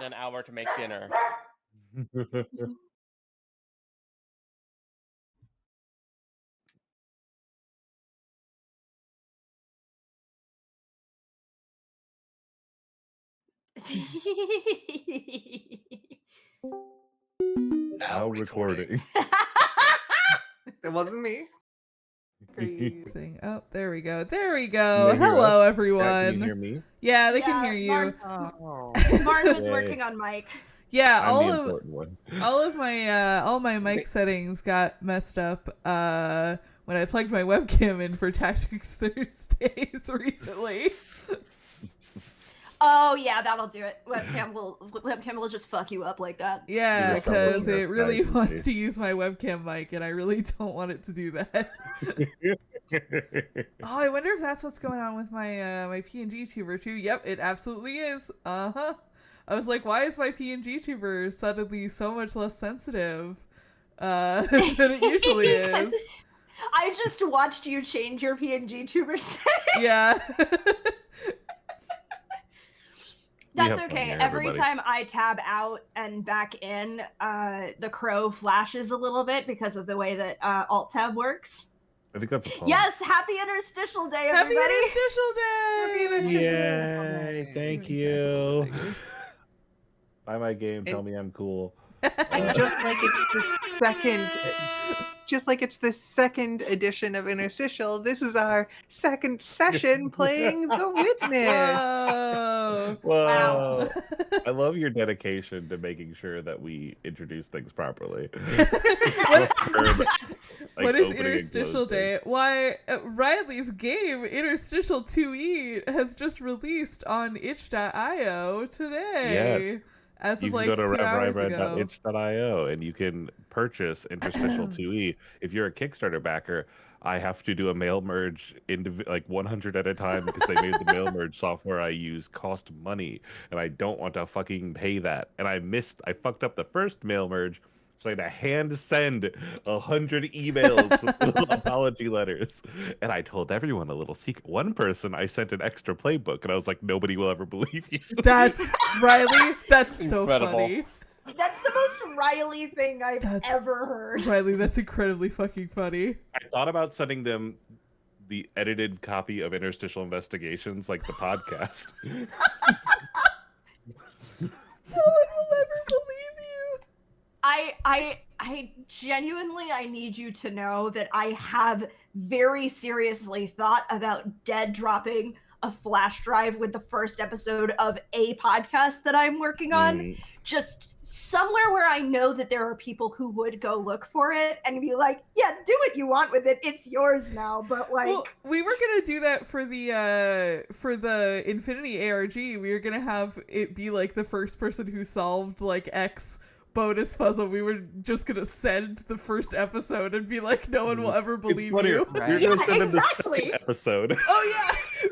an hour to make dinner. Now recording. It wasn't me. Oh, there we go. There we go. Hello, everyone. Can you hear me? Yeah, they can hear you. Marn was working on mic. Yeah, I'm the important one. all my mic settings got messed up when I plugged my webcam in for Tactics Thursdays recently. Oh yeah, that'll do it. Webcam will just fuck you up like that. Yeah, You sound like because us it really guys, wants see. to use my webcam mic, and I really don't want it to do that. Oh, I wonder if that's what's going on with my my PNG tuber too. Yep, it absolutely is. I was like, why is my PNG tuber suddenly so much less sensitive than it usually is? I just watched you change your PNG tuber settings. Yeah. That's have fun okay. here, Every everybody. time I tab out and back in, the crow flashes a little bit because of the way that Alt Tab works. I think that's a poem. Yes, happy Interstitial Day, Happy everybody! Interstitial Day! Happy Interstitial Yay! Day. Thank you. Buy my game. Tell And- me I'm cool. And just like it's the second edition of Interstitial, this is our second session playing The Witness. Whoa. Whoa! I love your dedication to making sure that we introduce things properly. What is Interstitial Day? Why, Riley's game, Interstitial 2E, has just released on itch.io today. Yes. As You of can like go to 2 hours ago. rev.itch.io and you can purchase Interstitial 2E. If you're a Kickstarter backer, I have to do a mail merge like 100 at a time because they made the mail merge software I use cost money, and I don't want to fucking pay that. And I fucked up the first mail merge, so I had to hand send 100 emails with little apology letters. And I told everyone a little secret. One person, I sent an extra playbook, and I was like, nobody will ever believe you. That's, Riley, that's so Incredible. funny. That's the most Riley thing I've That's- ever heard. Riley, that's incredibly fucking funny. I thought about sending them the edited copy of Interstitial Investigations, like the podcast. No one will ever believe you. I genuinely, I need you to know that I have very seriously thought about dead dropping a flash drive with the first episode of a podcast that I'm working on. Just somewhere where I know that there are people who would go look for it and be like, yeah, do what you want with it. It's yours now. But like, Well, we were gonna do that for the Infinity ARG. We were gonna have it be like the first person who solved like X bonus puzzle. We were just gonna send the first episode and be like, no one will ever believe you. You're gonna send them the exactly. second episode. Oh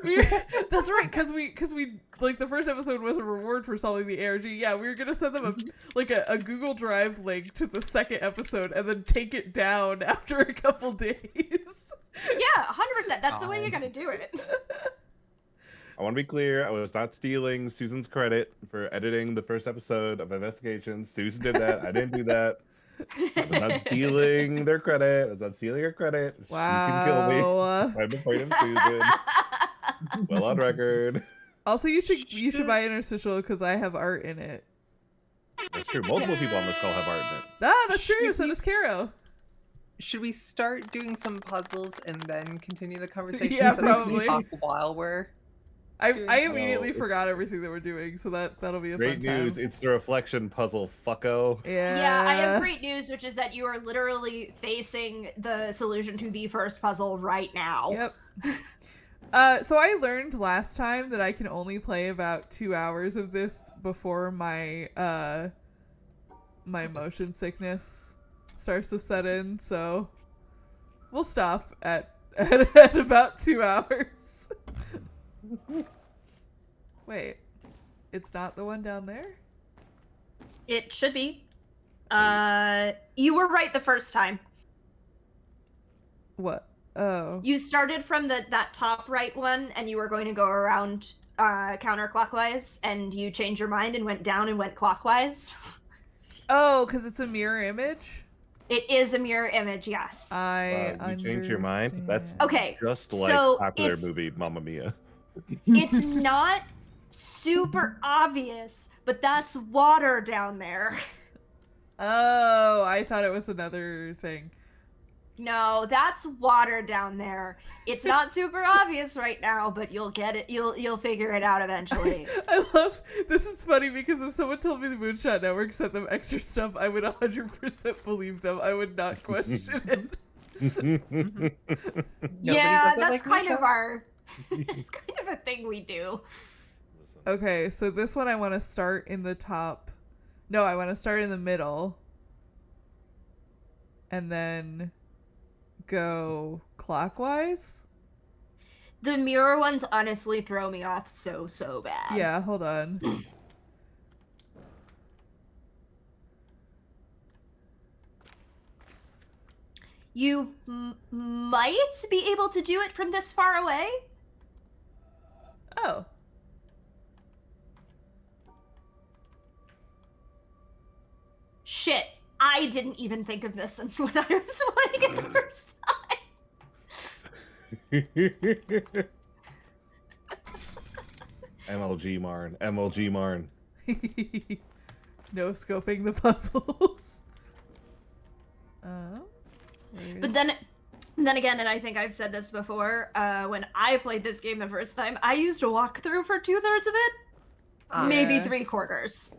yeah, that's right. Because we like the first episode was a reward for solving the ARG. Yeah, we were gonna send them a Google Drive link to the second episode and then take it down after a couple days. yeah, 100%. That's the way you gotta do it. I want to be clear. I was not stealing Susan's credit for editing the first episode of Investigations. Susan did that. I didn't do that. I was not stealing their credit. I was not stealing her credit. Wow. You can kill me. I'm afraid of Susan. Well on record. Also, you should buy Interstitial because I have art in it. That's true. Multiple people on this call have art in it. Ah, that's true. Should So we- does Caro. Should we start doing some puzzles and then continue the conversation? Yeah, so that we can probably. talk while we're... I Well, immediately it's- forgot everything that we're doing, so that'll be a Great fun news. time. It's the reflection puzzle, fucko. Yeah, I have great news, which is that you are literally facing the solution to the first puzzle right now. Yep. So I learned last time that I can only play about 2 hours of this before my my motion sickness starts to set in, so we'll stop at about 2 hours. Wait, it's not the one down there? It should be. You were right the first time. What? Oh. You started from that top right one, and you were going to go around counterclockwise, and you changed your mind and went down and went clockwise. Oh, because it's a mirror image? It is a mirror image, yes. I You change your mind? That's understand. Okay, just like so popular movie Mamma Mia. it's not super obvious, but that's water down there. Oh, I thought it was another thing. No, that's water down there. It's not super obvious right now, but you'll get it. You'll figure it out eventually. I love this. Is funny because if someone told me the Moonshot Network sent them extra stuff, I would 100% believe them. I would not question it. Yeah, does it that's like kind of Moonshot? our. It's kind of a thing we do. Okay, so this one I want to start in the top. No, I want to start in the middle. And then go clockwise. The mirror ones honestly throw me off so bad. Yeah, hold on. You might be able to do it from this far away. Oh. Shit, I didn't even think of this when I was playing it the first time. MLG Marn. MLG Marn. No scoping the puzzles. But then again, and I think I've said this before, when I played this game the first time, I used a walkthrough for 2/3 of it, maybe Yeah. 3/4.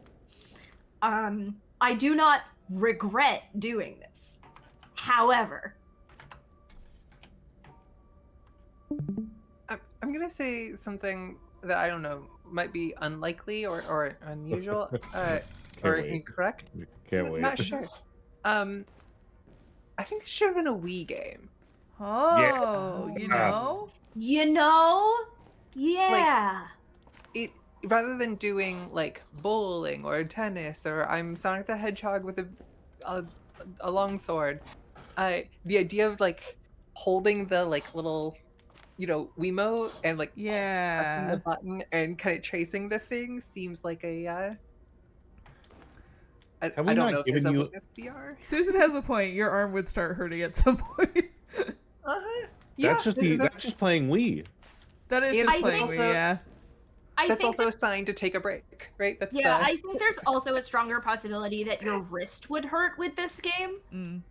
I do not regret doing this. However, I'm gonna say something that I don't know might be unlikely or unusual or wait. incorrect. Can't wait. Not sure. I think this should have been a Wii game. Oh, you Yeah. know? yeah. It rather than doing like bowling or tennis or I'm Sonic the Hedgehog with a long sword. The idea of like holding the like little Wiimote and like pressing Yeah. the button and kind of chasing the thing seems like a I Have we don't not know if there's given a you- Witness VR. Susan has a point. Your arm would start hurting at some point. Yeah, That's just playing Wii. That is And just I playing think me, also- yeah. I that's think also a sign to take a break, right? That's yeah, the, I think there's also a stronger possibility that your wrist would hurt with this game.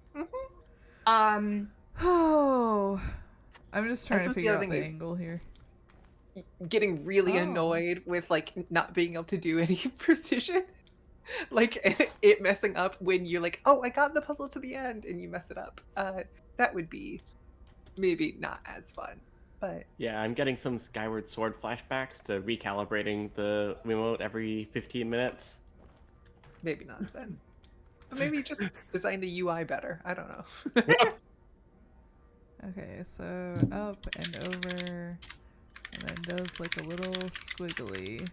Mm. Oh. I'm just trying to suppose the figure other out thing the is- angle here. getting really Oh. annoyed with like not being able to do any precision. Like it messing up when you're like, oh, I got the puzzle to the end, and you mess it up. That would be maybe not as fun, but Yeah, I'm getting some Skyward Sword flashbacks to recalibrating the remote every 15 minutes. maybe not then. But maybe just design the UI better. I don't know. Okay, so up and over, and then does like a little squiggly.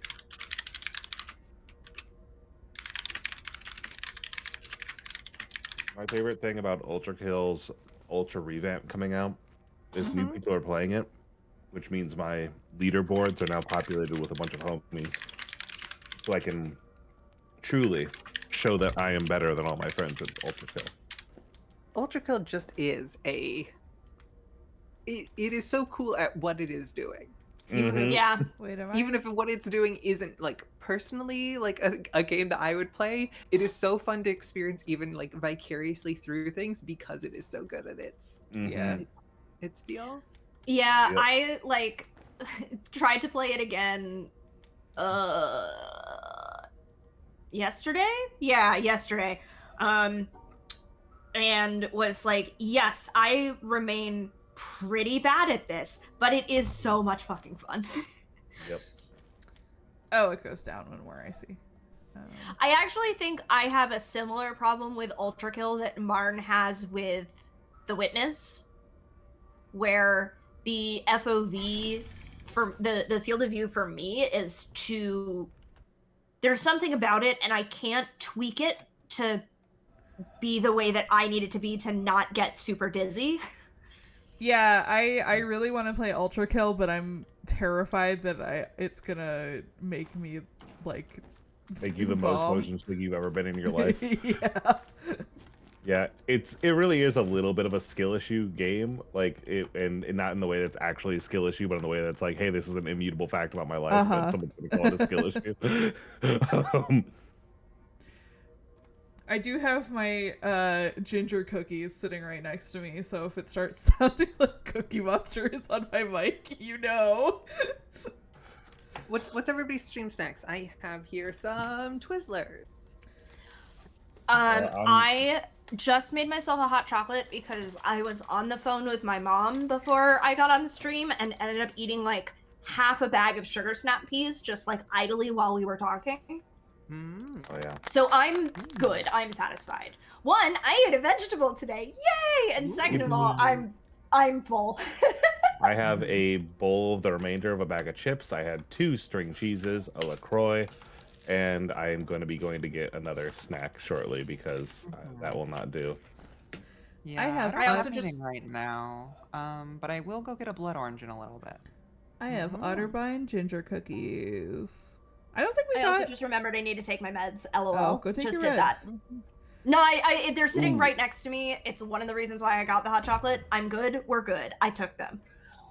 My favorite thing about Ultra Kill's Ultra revamp coming out is new people are playing it, which means my leaderboards are now populated with a bunch of homies. So I can truly show that I am better than all my friends at Ultra Kill. Ultra Kill just is it is so cool at what it is doing. Mhm. Yeah. Wait, am Even if what it's doing isn't like personally like a game that I would play, it is so fun to experience even like vicariously through things because it is so good at its Yeah. its deal. Yeah, Yep. I like tried to play it again yesterday? Yeah, yesterday. And was like, yes, I remain pretty bad at this, but it is so much fucking fun. Yep. Oh, it goes down one more, I see. I actually think I have a similar problem with Ultra Kill that Marn has with The Witness, where the FOV for the field of view for me is too. There's something about it, and I can't tweak it to be the way that I need it to be to not get super dizzy. Yeah, I really want to play Ultra Kill, but I'm terrified that it's gonna make me like Make you the most vom. motion sick you've ever been in your life. Yeah. Yeah, it really is a little bit of a skill issue game, like and not in the way that's actually a skill issue, but in the way that's like, hey, this is an immutable fact about my life, but someone's gonna call it a skill issue. I do have my ginger cookies sitting right next to me, so if it starts sounding like Cookie Monster is on my mic, you know. What's everybody's stream snacks? I have here some Twizzlers. I just made myself a hot chocolate because I was on the phone with my mom before I got on the stream and ended up eating like half a bag of sugar snap peas just like idly while we were talking. Oh yeah. So I'm good. I'm satisfied. One, I ate a vegetable today. Yay! And second of all, I'm full. I have a bowl of the remainder of a bag of chips. I had 2 string cheeses, a LaCroix, and I am going to be going to get another snack shortly because that will not do. Yeah, I have- don't I have also just- anything right now. But I will go get a blood orange in a little bit. I have Otterbein ginger cookies. I don't think we I got. also just remembered I need to take my meds. LOL. Oh, go take just your did that. meds. No, they're sitting right next to me. It's one of the reasons why I got the hot chocolate. I'm good. We're good. I took them.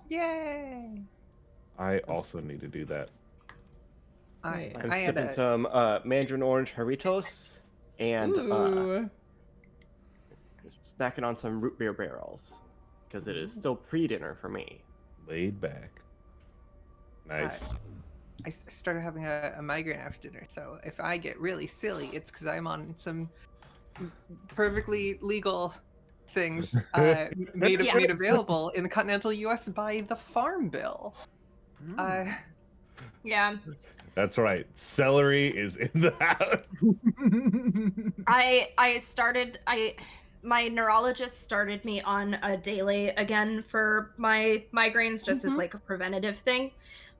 Yay! I also need to do that. Wait. I'm I had sipping a some mandarin orange Jarritos and Ooh. snacking on some root beer barrels because it is still pre-dinner for me. Laid back. Nice. I started having a migraine after dinner, so if I get really silly, it's because I'm on some perfectly legal things made available in the continental U.S. by the Farm Bill. Yeah. That's right. Celery is in the house. My neurologist started me on a daily again for my migraines just as like a preventative thing.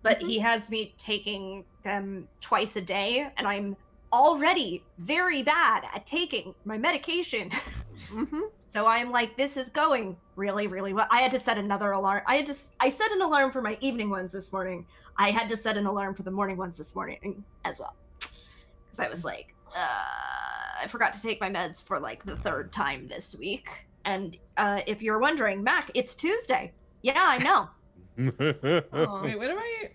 But he has me taking them twice a day, and I'm already very bad at taking my medication. So I'm like, this is going really, really well. I had to set another alarm. I set an alarm for my evening ones this morning. I had to set an alarm for the morning ones this morning as well. Because I was like, I forgot to take my meds for like the 3rd time this week. And if you're wondering, Mac, it's Tuesday. Yeah, I know. Wait,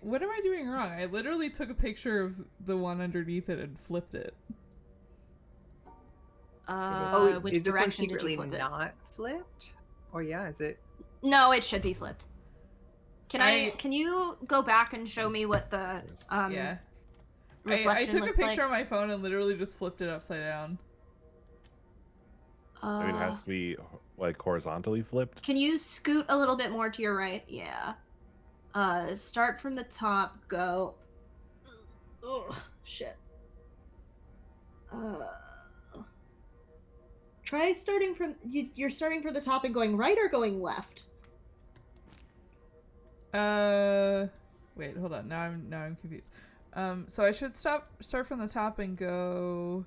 what am I doing wrong? I literally took a picture of the one underneath it and flipped it. Which is this one direction did you secretly flip it? not flipped? Or yeah, is it? No, it should be flipped. Can you go back and show me what the Yeah. I reflection took a looks picture like? on my phone and literally just flipped it upside down. I mean, it has to be like horizontally flipped. Can you scoot a little bit more to your right? Yeah. Start from the top, go. Oh, shit. Try starting from. You're starting from the top and going right or going left? Wait, hold on. Now I'm confused. So I should start from the top and go.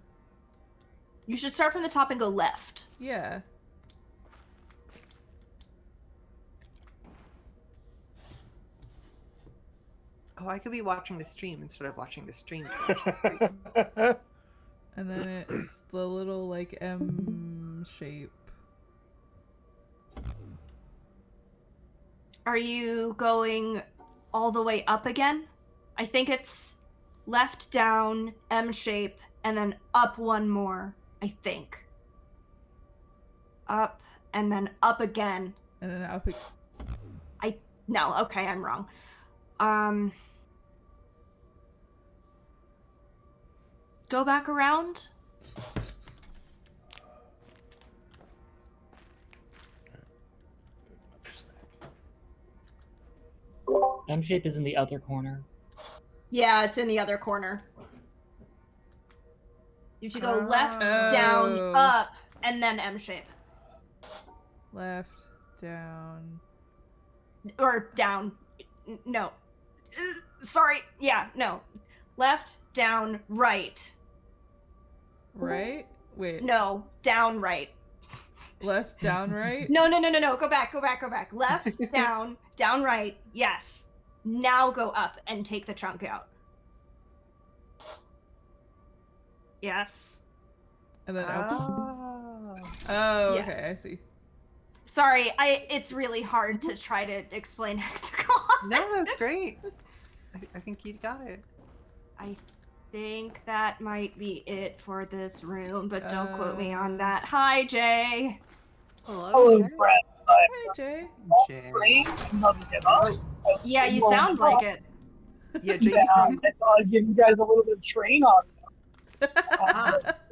You should start from the top and go left. Yeah. Oh, I could be watching the stream instead of watching the stream. And then it's the little like M shape. Are you going all the way up again? I think it's left, down, M shape, and then up one more, I think. Up, and then up again. And then up. No, okay, I'm wrong. Go back around. M shape is in the other corner. Yeah, it's in the other corner. You have to go left, down, Oh. up, and then M shape. Left, down. Or down. No. Sorry. Yeah, no. Left, down, right. Right? Wait. No, down, right. Left, down, right? No. Go back. Left, down, down, right. Yes. Now go up and take the trunk out. Yes. And then open. Oh. Oh, Yes. okay, I see. Sorry, it's really hard to try to explain hexagon. No, that's great. I think you got it. I think that might be it for this room, but don't quote me on Uh, that. Hi, Jay. Hello, Hello, Jay. friend. Hi, Jay. Jay. Train another demo. Yeah, you sound like it. Yeah, Jay. Yeah, I thought I'd give you guys a little bit of train on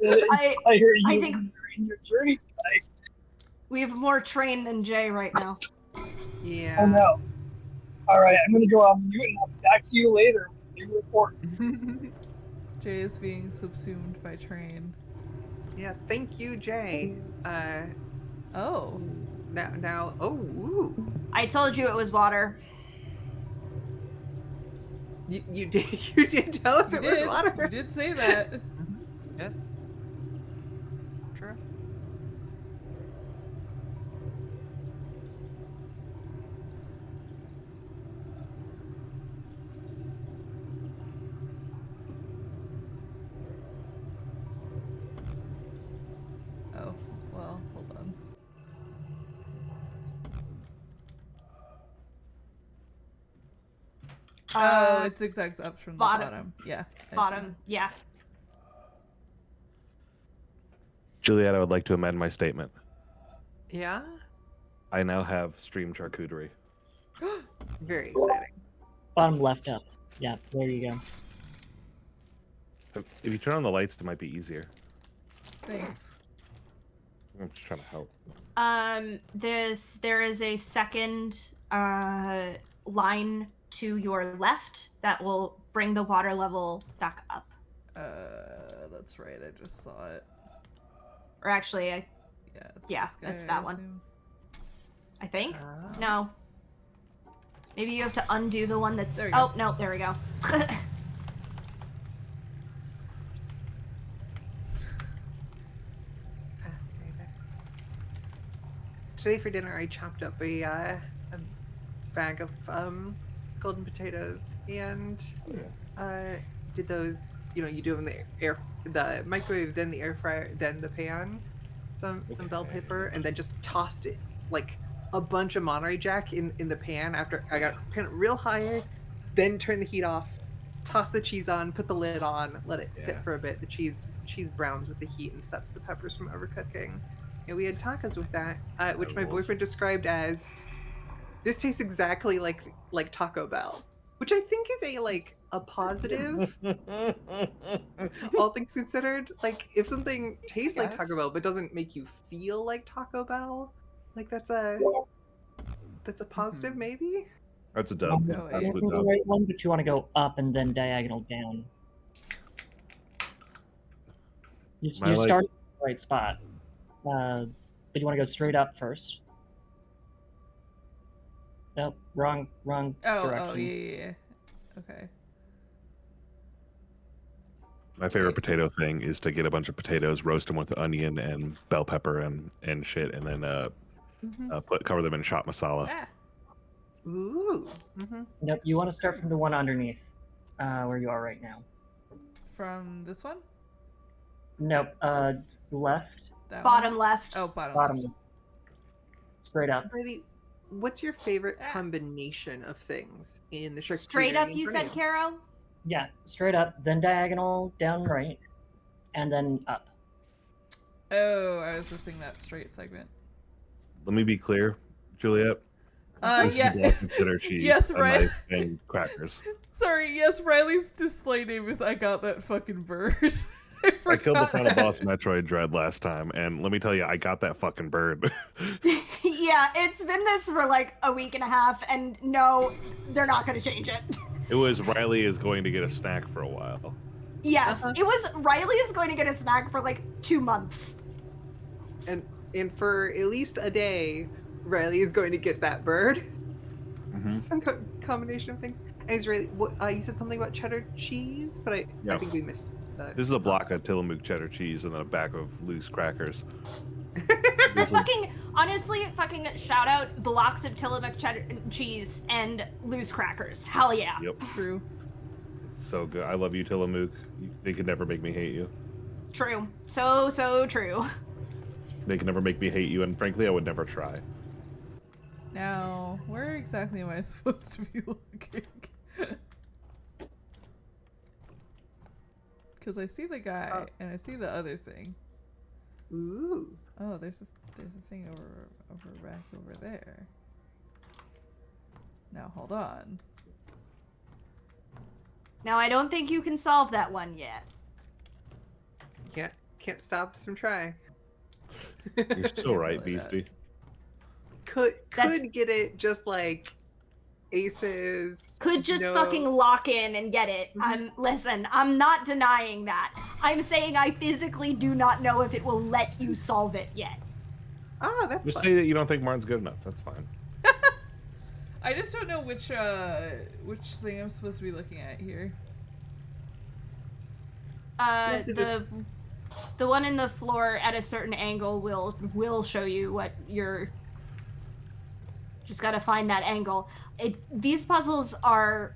inspire you I think- in your journey tonight. We have more train than Jay right now. Yeah. Oh no. Alright, I'm gonna go on mute and I'll be back to you later. You report. Jay is being subsumed by train. Yeah. Thank you, Jay. Oh. Now. Oh. Ooh. I told you it was water. You did. You did tell us it was water. You did say that. Yeah. True. Oh, well, hold on. Oh, it zigzags up from the bottom. Yeah. I see. Bottom. Yeah. Juliet, I would like to amend my statement. Yeah. I now have stream charcuterie. Very exciting. Bottom left up. Yeah, there you go. If you turn on the lights, it might be easier. Thanks. I'm just trying to help. There is a second line to your left that will bring the water level back up. That's right. I just saw it. Or actually, Yeah, it's Yeah, this guy, it's that I one. assume. I think. Ah. No. Maybe you have to undo the one that's. There you Oh go. no, there we go. Fascinating. Today for dinner, I chopped up a bag of golden potatoes and did those. You know, you do them in the microwave, then the air fryer, then the pan. Some bell pepper, and then just tossed it like a bunch of Monterey Jack in the pan after I got pan it real high, then turn the heat off, toss the cheese on, put the lid on, let it sit for a bit. The cheese browns with the heat and stops the peppers from overcooking. And we had tacos with that, which my boyfriend described as, this tastes exactly like Taco Bell, which I think is a positive. All things considered, like if something tastes like Taco Bell but doesn't make you feel like Taco Bell, like that's a positive, maybe. That's a dub. Oh, That's wait. a The dub. right one, but you want to go up and then diagonal down. You I like- start at the right spot, but you want to go straight up first. Nope, wrong Oh, direction. yeah. Okay. My favorite potato thing is to get a bunch of potatoes, roast them with onion and bell pepper and shit, and then cover them in shot masala. Ah. Ooh. Mm-hmm. Nope, you want to start from the one underneath, where you are right now. From this one? Nope, left, That Bottom one? left. Oh, bottom. bottom, straight up. Really, what's your favorite Ah. combination of things in the charcuterie? Straight up, in you front said, of you? Caro? Yeah, straight up, then diagonal down right, and then up. Oh, I was missing that straight segment. Let me be clear, Juliet. This Yeah. is all consider cheese, Yes, a right. knife, and crackers. Sorry, yes, Riley's display name is I got that fucking bird. I killed the forgot final that. boss Metroid Dread last time, and let me tell you, I got that fucking bird. Yeah, it's been this for like a week and a half, and no, they're not going to change it. It was Riley is going to get a snack for a while. Yes, it was Riley is going to get a snack for like 2 months. And for at least a day, Riley is going to get that bird. Mhm. Some combination of things. And he's really. You said something about cheddar cheese, but I Yeah. think we missed This is a block of Tillamook cheddar cheese and then a bag of loose crackers. Honestly, shout out blocks of Tillamook cheddar cheese and loose crackers. Hell yeah. Yep. True. It's so good. I love you, Tillamook. They could never make me hate you. True. So true. They can never make me hate you, and frankly, I would never try. Now, where exactly am I supposed to be looking? Because I see the guy and I see the other thing. Ooh. Oh, there's a thing back over there. Now hold on. Now I don't think you can solve that one yet. Can't stop us from trying. You're so right, Really bad. Beastie. Could That's- get it just like aces. Could just no- fucking lock in and get it. Listen, I'm not denying that. I'm saying I physically do not know if it will let you solve it yet. Oh, that's Just fine. say that you don't think Marn's good enough. That's fine. I just don't know which thing I'm supposed to be looking at here. The one in the floor at a certain angle will show you what you're. Just gotta find that angle. These puzzles are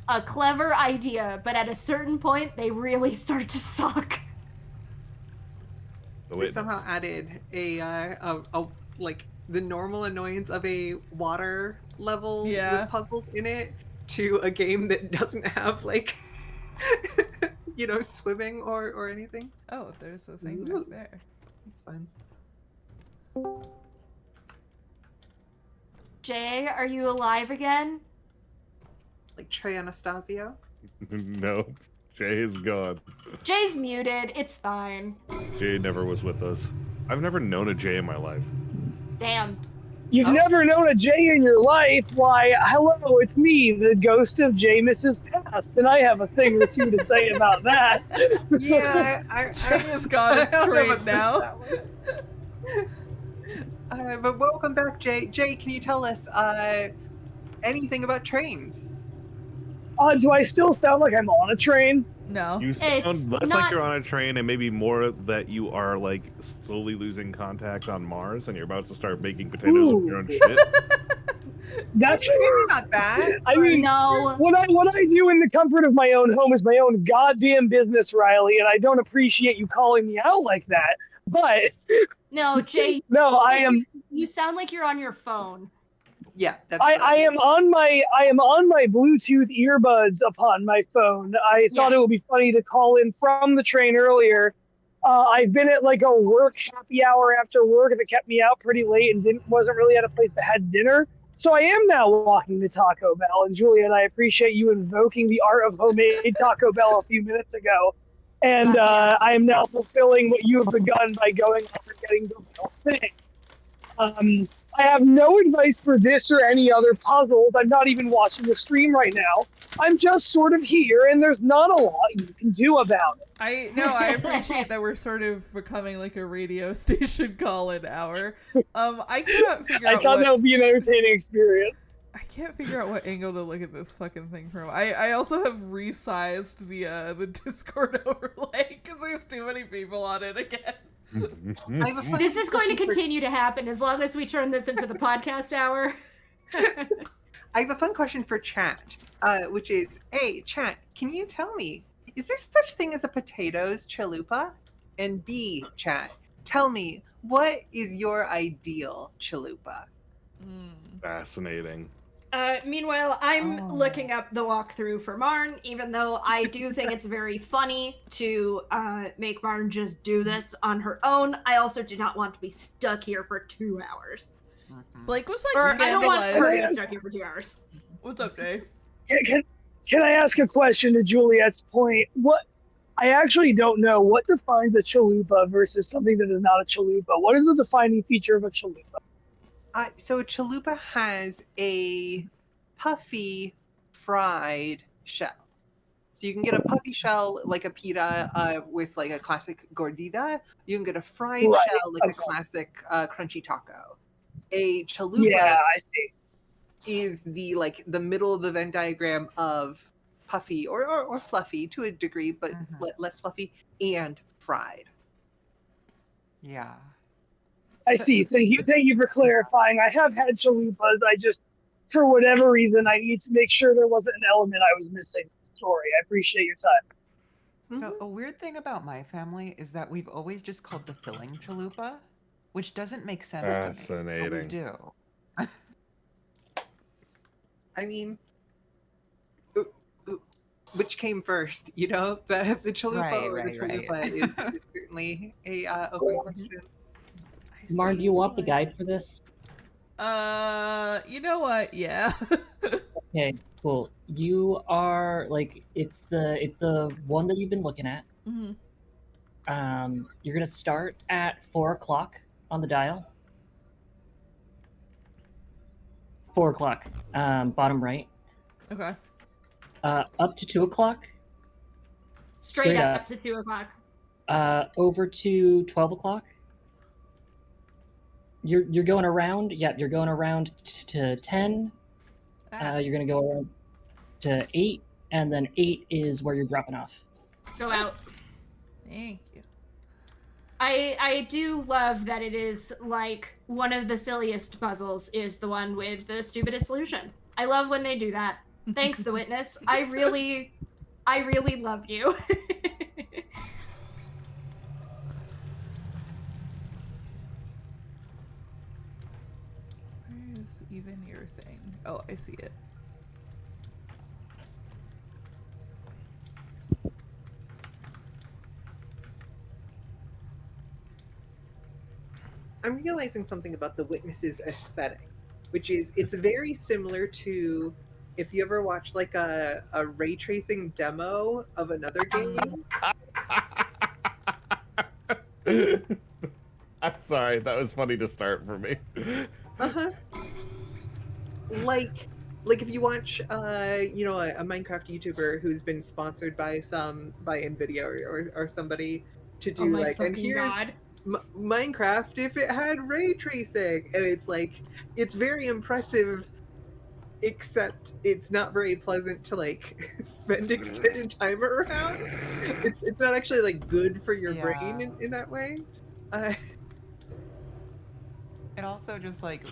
a clever idea, but at a certain point, they really start to suck. The They witness. somehow added a like the normal annoyance of a water level Yeah. with puzzles in it to a game that doesn't have like swimming or anything. Oh, there's a thing Ooh. back there. It's fine. Jay, are you alive again? Like Trey Anastasio. No, Jay is gone. Jay's muted. It's fine. Jay never was with us. I've never known a Jay in my life. Damn. You've never known a Jay in your life? Why, hello, it's me, the ghost of Jameis's past, and I have a thing or two to say about that. Yeah, Jay has got its I don't know train about now. that one. But welcome back, Jay. Jay, can you tell us anything about trains? Do I still sound like I'm on a train? No. You It's sound less not- like you're on a train and maybe more that you are like slowly losing contact on Mars and you're about to start making potatoes with your own shit. That's Maybe not that. I mean, No. what I do in the comfort of my own home is my own goddamn business, Riley, and I don't appreciate you calling me out like that. But No, Jay, no, I am you sound like you're on your phone. Yeah, that's I am on my Bluetooth earbuds upon my phone. I thought Yeah. it would be funny to call in from the train earlier. I've been at like a work happy hour after work that kept me out pretty late and wasn't really at a place that had dinner. So I am now walking to Taco Bell. And Juliet, I appreciate you invoking the art of homemade Taco Bell a few minutes ago. And I am now fulfilling what you have begun by going off and getting the real thing. I have no advice for this or any other puzzles. I'm not even watching the stream right now. I'm just sort of here, and there's not a lot you can do about it. I appreciate that we're sort of becoming like a radio station call-in hour. I cannot figure I out thought that would be an entertaining experience. I can't figure out what angle to look at this fucking thing from. I also have resized the Discord overlay because there's too many people on it again. I have a fun This is going to question for- continue to happen as long as we turn this into the podcast hour. I have a fun question for chat, which is, A, chat, can you tell me, is there such thing as a potatoes chalupa? And B, chat, tell me, what is your ideal chalupa? Fascinating. Meanwhile, I'm looking up the walkthrough for Marn, even though I do think it's very funny to make Marn just do this on her own. I also do not want to be stuck here for 2 hours. Blake was Or like I don't want her to be scandalized. stuck here for 2 hours. What's up, Jay? Can I ask a question to Juliet's point? I actually don't know what defines a chalupa versus something that is not a chalupa. What is the defining feature of a chalupa? So a chalupa has a puffy fried shell. So you can get a puffy shell like a pita with like a classic gordita. You can get a fried Right, shell like a okay. classic crunchy taco. A chalupa Yeah, I see. is the middle of the Venn diagram of puffy or fluffy to a degree, but less fluffy, and fried. Yeah. I see. Thank you for clarifying. I have had chalupas. I just, for whatever reason, I need to make sure there wasn't an element I was missing in the story. I appreciate your time. So a weird thing about my family is that we've always just called the filling chalupa, which doesn't make sense to me. But we Fascinating. do. I mean, which came first? You know, the chalupa or the chalupa is certainly a open question. Marn, do you want the guide for this? You know what? Yeah. Okay, cool. You are like it's the one that you've been looking at. Mhm. You're gonna start at 4 o'clock on the dial. 4 o'clock, bottom right. Okay. Up to 2 o'clock. Straight up to 2 o'clock. Over to 12 o'clock. You're going around. Yep, you're going around to 10. You're gonna go around to 8, and then 8 is where you're dropping off. Go out. Thank you. I do love that it is like one of the silliest puzzles is the one with the stupidest solution. I love when they do that. Thanks, the witness. I really love you. Where is even your thing? Oh, I see it. I'm realizing something about the witness's aesthetic, which is it's very similar to if you ever watch like a ray tracing demo of another game. I'm sorry, that was funny to start for me. Uh-huh. Like if you watch you know, a Minecraft YouTuber who's been sponsored by Nvidia or somebody to do like, and here's Minecraft if it had ray tracing, and it's like it's very impressive, except it's not very pleasant to like spend extended time around. It's not actually like good for your brain in that way. It also just like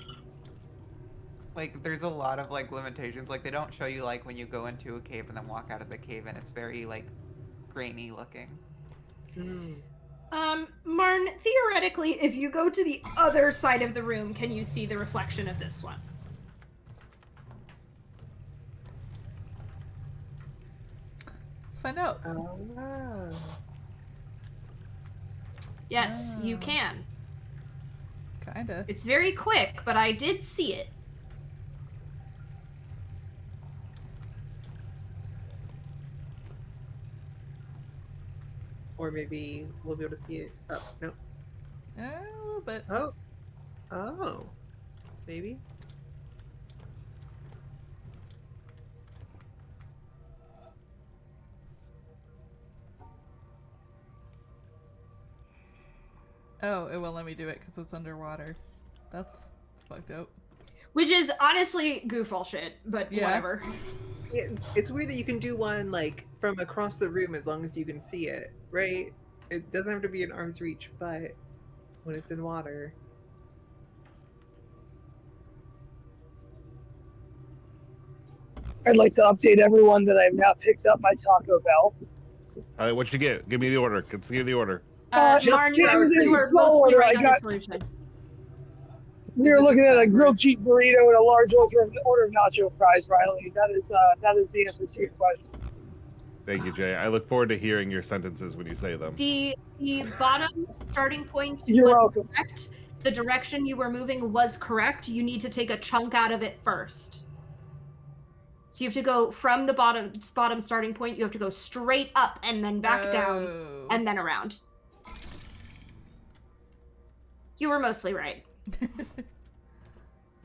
there's a lot of like limitations. Like they don't show you like when you go into a cave and then walk out of the cave, and it's very like grainy looking. Marn, theoretically, if you go to the other side of the room, can you see the reflection of this one? Let's find out. Yes, you can. Kinda. It's very quick, but I did see it. Or maybe we'll be able to see it. Oh, no. A little bit. Oh. Maybe. Oh, it won't let me do it because it's underwater. That's fucked up. Which is honestly goofball shit, but whatever. It's weird that you can do one like from across the room as long as you can see it, right? It doesn't have to be an arm's reach, but when it's in water. I'd like to update everyone that I've now picked up my Taco Bell. What'd you get? Give me the order. Let's give me the order. Marn, you were mostly right on the solution. We were looking at a grilled cheese burrito and a large order of nacho fries, Riley. That is the answer to your question. Thank you, Jay. I look forward to hearing your sentences when you say them. The bottom starting point You're was welcome. correct. The direction you were moving was correct. You need to take a chunk out of it first. So you have to go from the bottom starting point. You have to go straight up and then back down and then around. You were mostly right.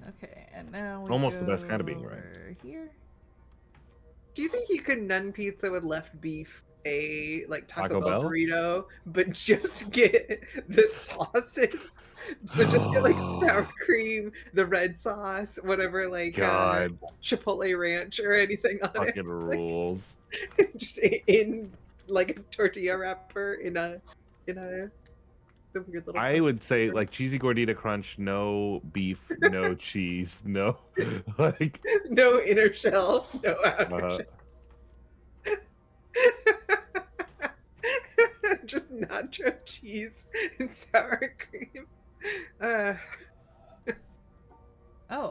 Okay, and now we Almost the go best kind of being right. over here. Do you think you could none pizza with left beef? a like Taco Taco Bell Bell? burrito, but just get the sauces. So just get like sour cream, the red sauce, whatever, like God, Chipotle ranch or anything on it. fucking rules. Just in like a tortilla wrapper in a the weird little. I would say like cheesy gordita crunch, no beef, no cheese, no like No inner shell, no outer uh, shell. Just nacho cheese and sour cream. Oh,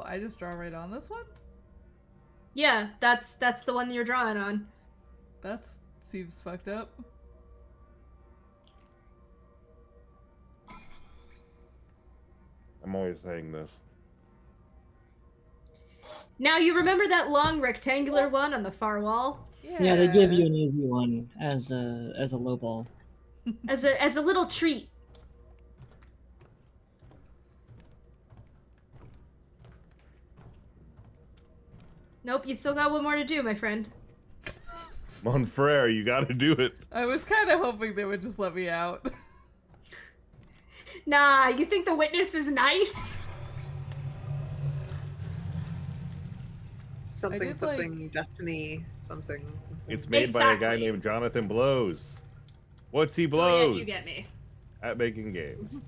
I just draw right on this one? Yeah, that's the one you're drawing on. That seems fucked up. I'm always saying this. Now you remember that long rectangular one on the far wall? Yeah, they give you an easy one as a low ball. As a little treat. Nope, you still got one more to do, my friend. Monfrere, you gotta do it. I was kind of hoping they would just let me out. Nah, you think the witness is nice? Something, did, something, destiny, something. It's made by a guy Exactly. named Jonathan Blows. What's he Oh, blows? yeah, you get me. At making games.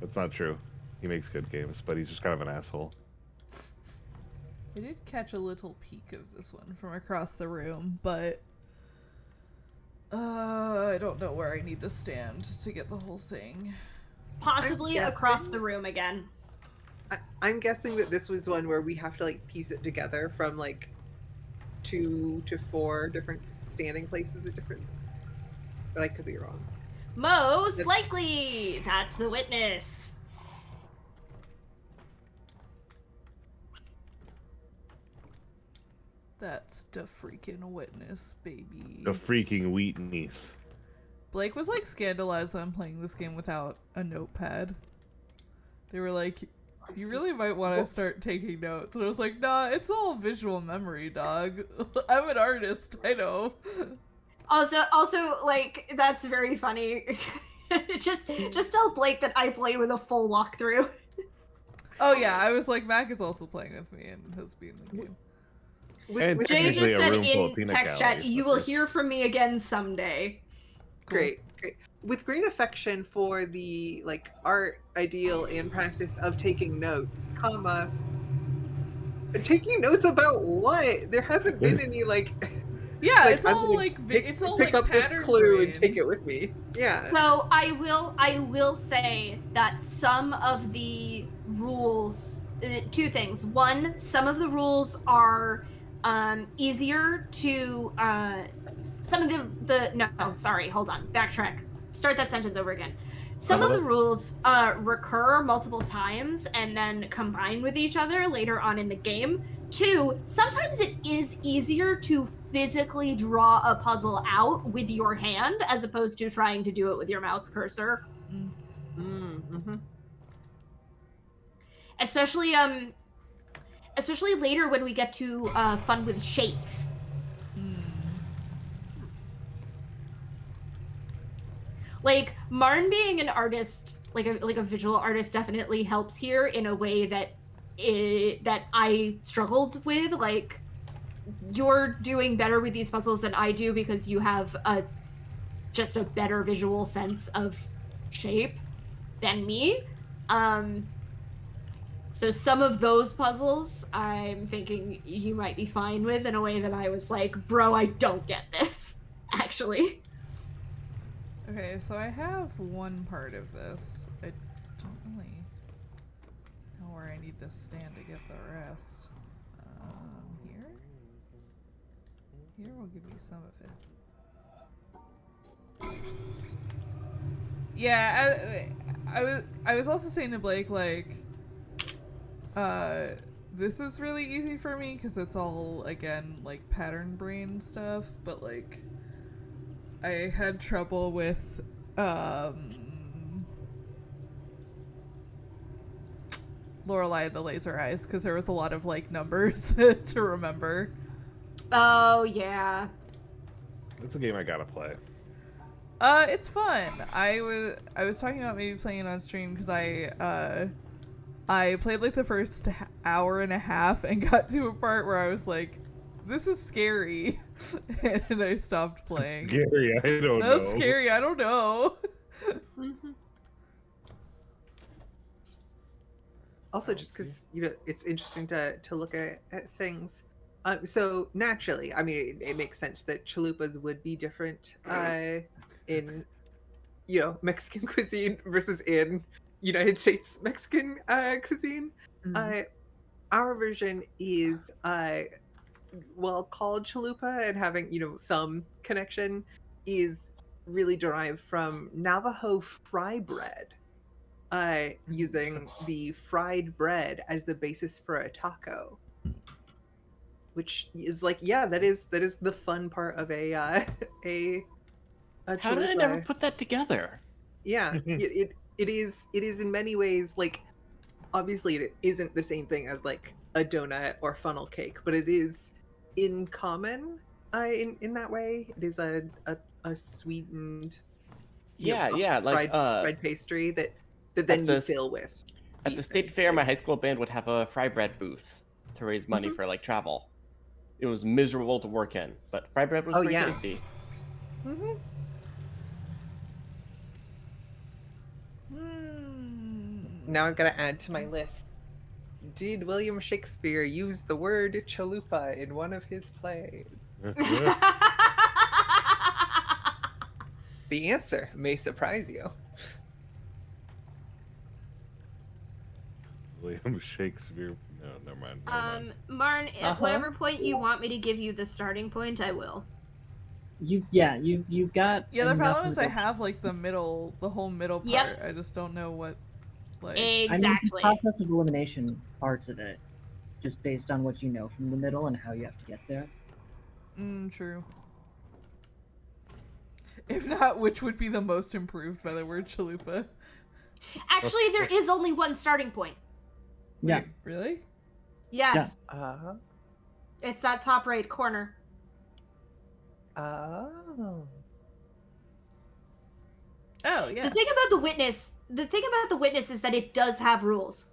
That's not true. He makes good games, but he's just kind of an asshole. I did catch a little peek of this one from across the room, but I don't know where I need to stand to get the whole thing. Possibly I'm across guessing- the room again. I'm guessing that this was one where we have to like piece it together from like 2 to 4 different standing places at different. But I could be wrong. Most likely, that's the witness. That's the freaking witness, baby. The freaking Wheatnies. Blake was like scandalized that I'm playing this game without a notepad. They were like, you really might want to start taking notes. And I was like, nah, it's all visual memory, dog. I'm an artist, I know. Also, like, that's very funny. just tell Blake that I played with a full walkthrough. Oh yeah, I was like, Mac is also playing with me and has been in the game. And Jay technically just a said room full of in peanut text galleries, chat, you but will there's- hear from me again someday. Great. With great affection for the like art ideal and practice of taking notes, comma. Taking notes about what? There hasn't been any like. Yeah, like, it's I'm all gonna like pick like up this pattern clue brain. and take it with me. Yeah. So I will say that some of the rules, 2 things. One, some of the rules are easier to some of the no, sorry, hold on, backtrack. Start that sentence over again. Some of the rules recur multiple times and then combine with each other later on in the game. 2, sometimes it is easier to physically draw a puzzle out with your hand as opposed to trying to do it with your mouse cursor. Mm-hmm. Especially later when we get to fun with shapes. Like Marn being an artist, like a visual artist, definitely helps here in a way that I struggled with. Like, you're doing better with these puzzles than I do because you have just a better visual sense of shape than me. So some of those puzzles I'm thinking you might be fine with in a way that I was like, bro, I don't get this, actually. Okay, so I have one part of this. I don't really know where I need to stand to get the rest. Here? Here will give me some of it. Yeah, I was also saying to Blake, like, this is really easy for me because it's all, again, like, pattern brain stuff, but, like, I had trouble with, Lorelei the Laser Eyes because there was a lot of, like, numbers to remember. Oh, yeah. It's a game I gotta play. It's fun. I was talking about maybe playing it on stream because I played like the first hour and a half and got to a part where I was like, this is scary, and I stopped playing. Scary, I don't know. That's scary. I don't know. Also, just because it's interesting to look at things. So naturally, I mean, it makes sense that chalupas would be different in Mexican cuisine versus in United States Mexican cuisine. Our version is called chalupa, and having some connection, is really derived from Navajo fry bread. Using the fried bread as the basis for a taco, which is that is the fun part of a How did I never put that together? Yeah, it is in many ways, like, obviously it isn't the same thing as like a donut or funnel cake, but it is in common in that way. It is a sweetened like fried pastry that then you fill with. At the state fair, my high school band would have a fry bread booth to raise money for like travel. It was miserable to work in, but fry bread was pretty tasty. Now I've got to add to my list. Did William Shakespeare use the word chalupa in one of his plays? The answer may surprise you. William Shakespeare. No, never mind. Marn, at whatever point you want me to give you the starting point, I will. You've got. Yeah, the problem is I have like the whole middle part. Yep. I just don't know what. Like. I mean, the process of elimination parts of it, just based on what you know from the middle and how you have to get there. True. If not, which would be the most improved by the word chalupa? Actually, there is only one starting point. Yeah. Wait, really? Yes. Yeah. It's that top right corner. Oh, yeah. The thing about the witness is that it does have rules.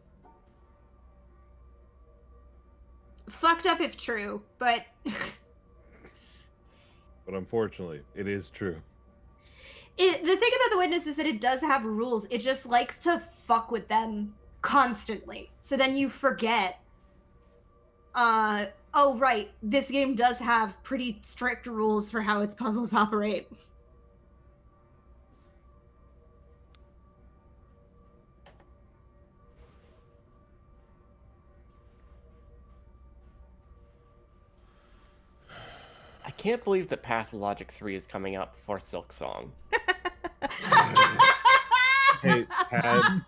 Fucked up if true, but But unfortunately, it is true. the thing about the witness is that it does have rules. It just likes to fuck with them constantly. So then you forget. Oh right, this game does have pretty strict rules for how its puzzles operate. I can't believe that Pathologic 3 is coming out before Silk Song. Hey,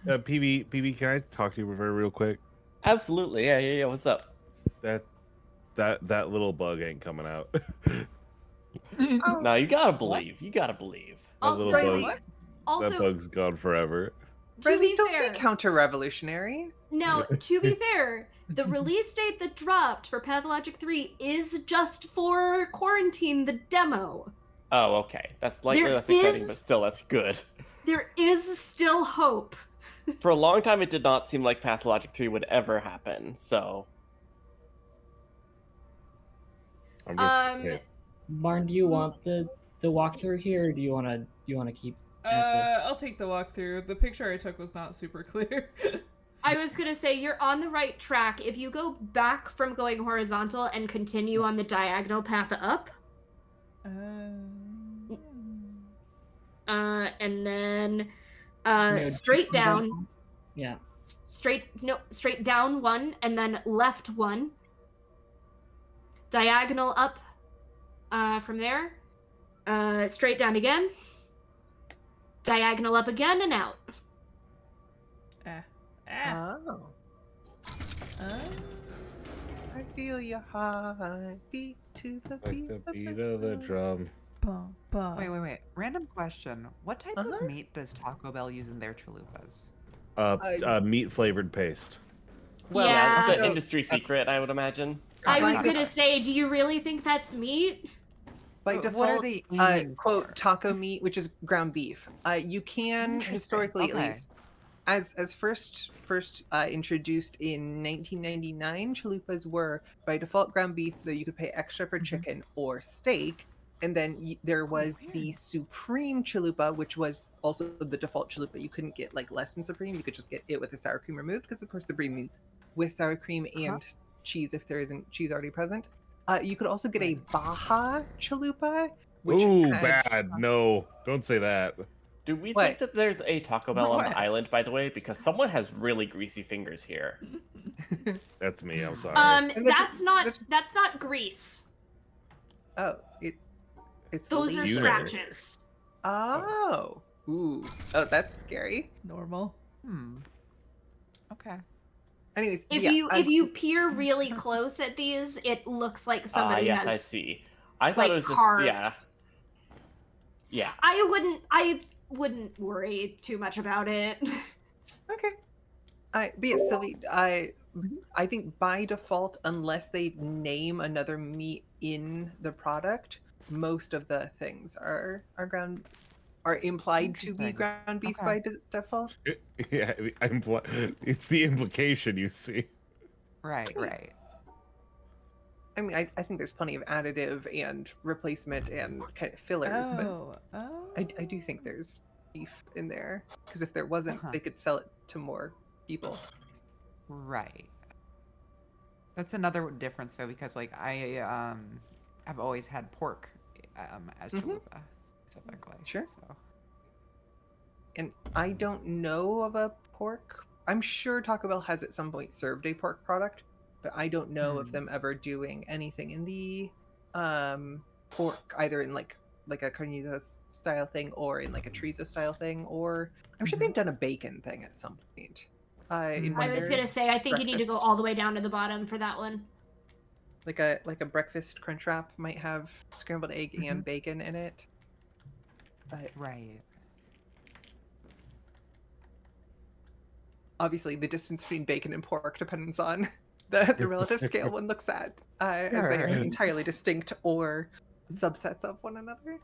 PB, can I talk to you very real quick? Absolutely, yeah. What's up? That little bug ain't coming out. No, you gotta believe. That Also, little bug, also, that bug's gone forever. Riley, don't fair- be counter-revolutionary. Now, to be fair, the release date that dropped for Pathologic 3 is just for Quarantine, the demo. Oh, okay. That's slightly There less exciting, is- but still, that's good. There is still hope. For a long time, it did not seem like Pathologic 3 would ever happen, so... I'm just okay. Marn, do you want the walkthrough here, or do you want to keep at this? I'll take the walkthrough. The picture I took was not super clear. I was gonna say, you're on the right track. If you go back from going horizontal and continue on the diagonal path up, and then straight down. Yeah. Straight down one, and then left one. Diagonal up from there. Straight down again. Diagonal up again and out. Oh. I feel your heart beat to the beat, Like the beat of the drum. Bum, bum. Wait. Random question. What type of meat does Taco Bell use in their chalupas? Meat flavored paste. Well, Yeah. It's an industry secret, I would imagine. I was gonna say, do you really think that's meat? by What are default, they aiming quote for? taco meat, which is ground beef. You can Interesting, historically, at okay. least, as first introduced in 1999, chalupas were by default ground beef, though you could pay extra for chicken or steak. And then there was the supreme chalupa, which was also the default chalupa. You couldn't get like less than supreme. You could just get it with the sour cream removed, because of course supreme means with sour cream and cheese if there isn't cheese already present. You could also get a Baja chalupa, which Ooh, had bad. No, don't say that. Do we What? think that there's a Taco Bell on What? the island, by the way? Because someone has really greasy fingers here. That's me. I'm sorry. And That's not grease. oh, it's Those are laser. scratches. Oh, ooh, oh, that's scary. Normal. Okay. Anyways, If yeah, if you peer really close at these, it looks like somebody yes, has. I see. I thought like, it was just carved. yeah. I wouldn't worry too much about it. okay. But yeah, Sylvie, I think by default, unless they name another meat in the product, most of the things are implied to be Interesting. ground beef Okay. by default. Yeah, it's the implication you see. Right, right. I mean, I think there's plenty of additive and replacement and kind of fillers, but I do think there's beef in there, because if there wasn't, they could sell it to more people. Right. That's another difference though, because like I have always had pork as chalupa specifically. Sure. So And I don't know of a pork. I'm sure Taco Bell has at some point served a pork product, but I don't know of them ever doing anything in the pork, either in like a carnitas style thing or in like a chorizo style thing, or I'm sure they've done a bacon thing at some point. I was gonna say, I think you need to go breakfast. all the way down to the bottom for that one. Like a breakfast crunch wrap might have scrambled egg and bacon in it. But right. obviously the distance between bacon and pork depends on the relative scale one looks at, as they are Sure. entirely distinct or subsets of one another.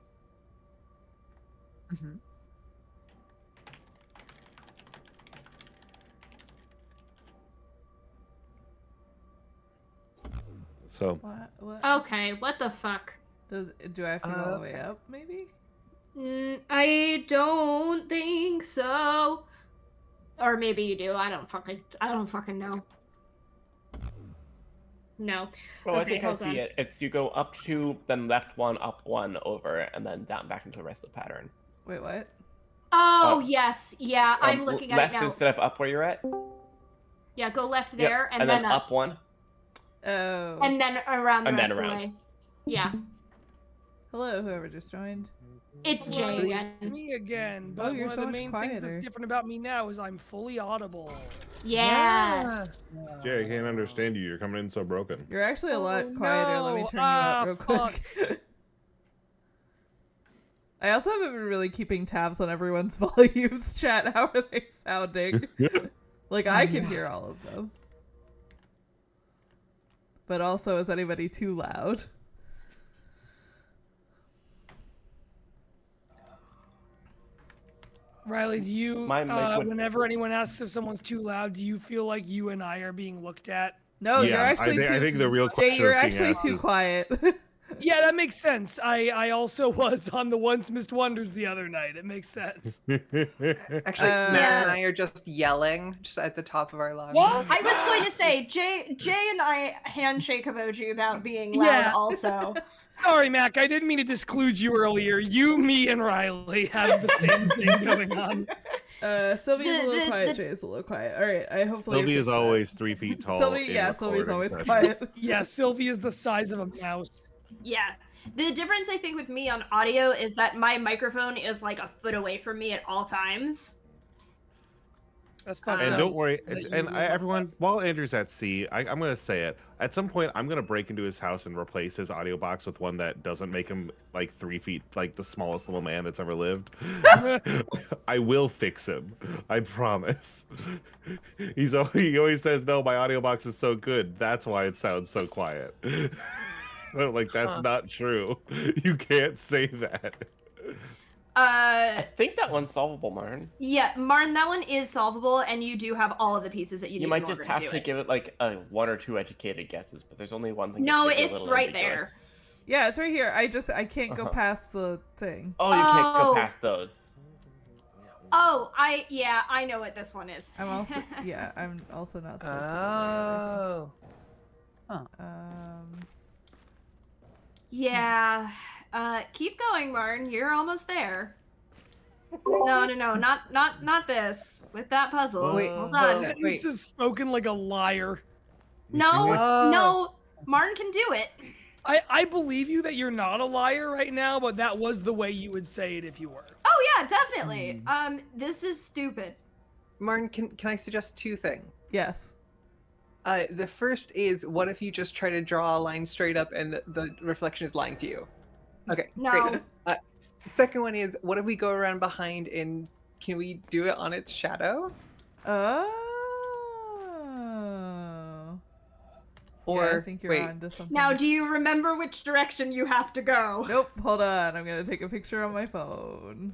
So What? Okay, what the fuck? Do I have to go all the way up? Maybe. I don't think so. Or maybe you do. I don't fucking know. No. Well, I Okay, think I hold see on. it. It's you go up 2, then left 1, up 1, over, and then down back into the rest of the pattern. Wait, what? Oh, yes. Yeah, I'm looking at it left now. instead of up where you're at. Yeah, go left Yep, there and then up 1. Oh. And then around the And then rest of the around. way. Yeah. Hello, whoever just joined. It's Jay again. Me again, Oh, but you're one of so the much main things quieter. that's different about me now is I'm fully audible. Yeah. Jay, I can't understand you. You're coming in so broken. You're actually a lot Oh, quieter. Let me no. turn you up real Fuck. quick. I also haven't been really keeping tabs on everyone's volumes. Chat, how are they sounding? Like, I can hear all of them. But also, is anybody too loud? Riley, do you, My mic would- whenever anyone asks if someone's too loud, do you feel like you and I are being looked at? No, Yeah, you're actually I too... think the real question Jay, you're that's being actually asked too is- quiet. Yeah, that makes sense. I also was on the Once Missed Wonders the other night. It makes sense. Actually, Matt and I are just yelling just at the top of our lungs. What? I was going to say, Jay and I handshake emoji about being loud Yeah. also. Sorry, Mac. I didn't mean to disclude you earlier. You, me, and Riley have the same thing going on. Sylvia's a little quiet, Jay's a little quiet. Alright, I hopefully Sylvie is fixed that. always 3 feet tall. Sylvie, in yeah, Sylvia's recording always sessions. quiet. Yeah, Sylvie is the size of a mouse. Yeah. The difference I think with me on audio is that my microphone is like a foot away from me at all times. That's fucked And up. don't worry, That you and live everyone, while Andrew's at sea, I'm going to say it. At some point, I'm going to break into his house and replace his audio box with one that doesn't make him like 3 feet, like the smallest little man that's ever lived. I will fix him. I promise. He always says, no, my audio box is so good. That's why it sounds so quiet. Like that's not true. You can't say that. I think that one's solvable, Marn. Yeah, Martin, that one is solvable, and you do have all of the pieces that you need. You might in just order have do to it. give it like one or two educated guesses, but there's only one thing. No, that's maybe a it's little right there. ambiguous. Yeah, it's right here. I can't go past the thing. Oh, you can't go Oh. past those. Oh, I know what this one is. I'm also not supposed to. Oh. Go there, Yeah. Keep going, Martin. You're almost there. No, not this. With that puzzle. Wait, Hold hold on. on. This is spoken like a liar. No, Oh. no. Martin can do it. I believe you that you're not a liar right now, but that was the way you would say it if you were. Oh yeah, definitely. This is stupid. Martin, can I suggest two things? Yes. The first is, what if you just try to draw a line straight up and the reflection is lying to you? Okay, No. great. Second one is, what if we go around behind and can we do it on its shadow? Oh. Or Yeah, I think you're wait, onto something. Now, do you remember which direction you have to go? Nope. Hold on. I'm gonna take a picture on my phone.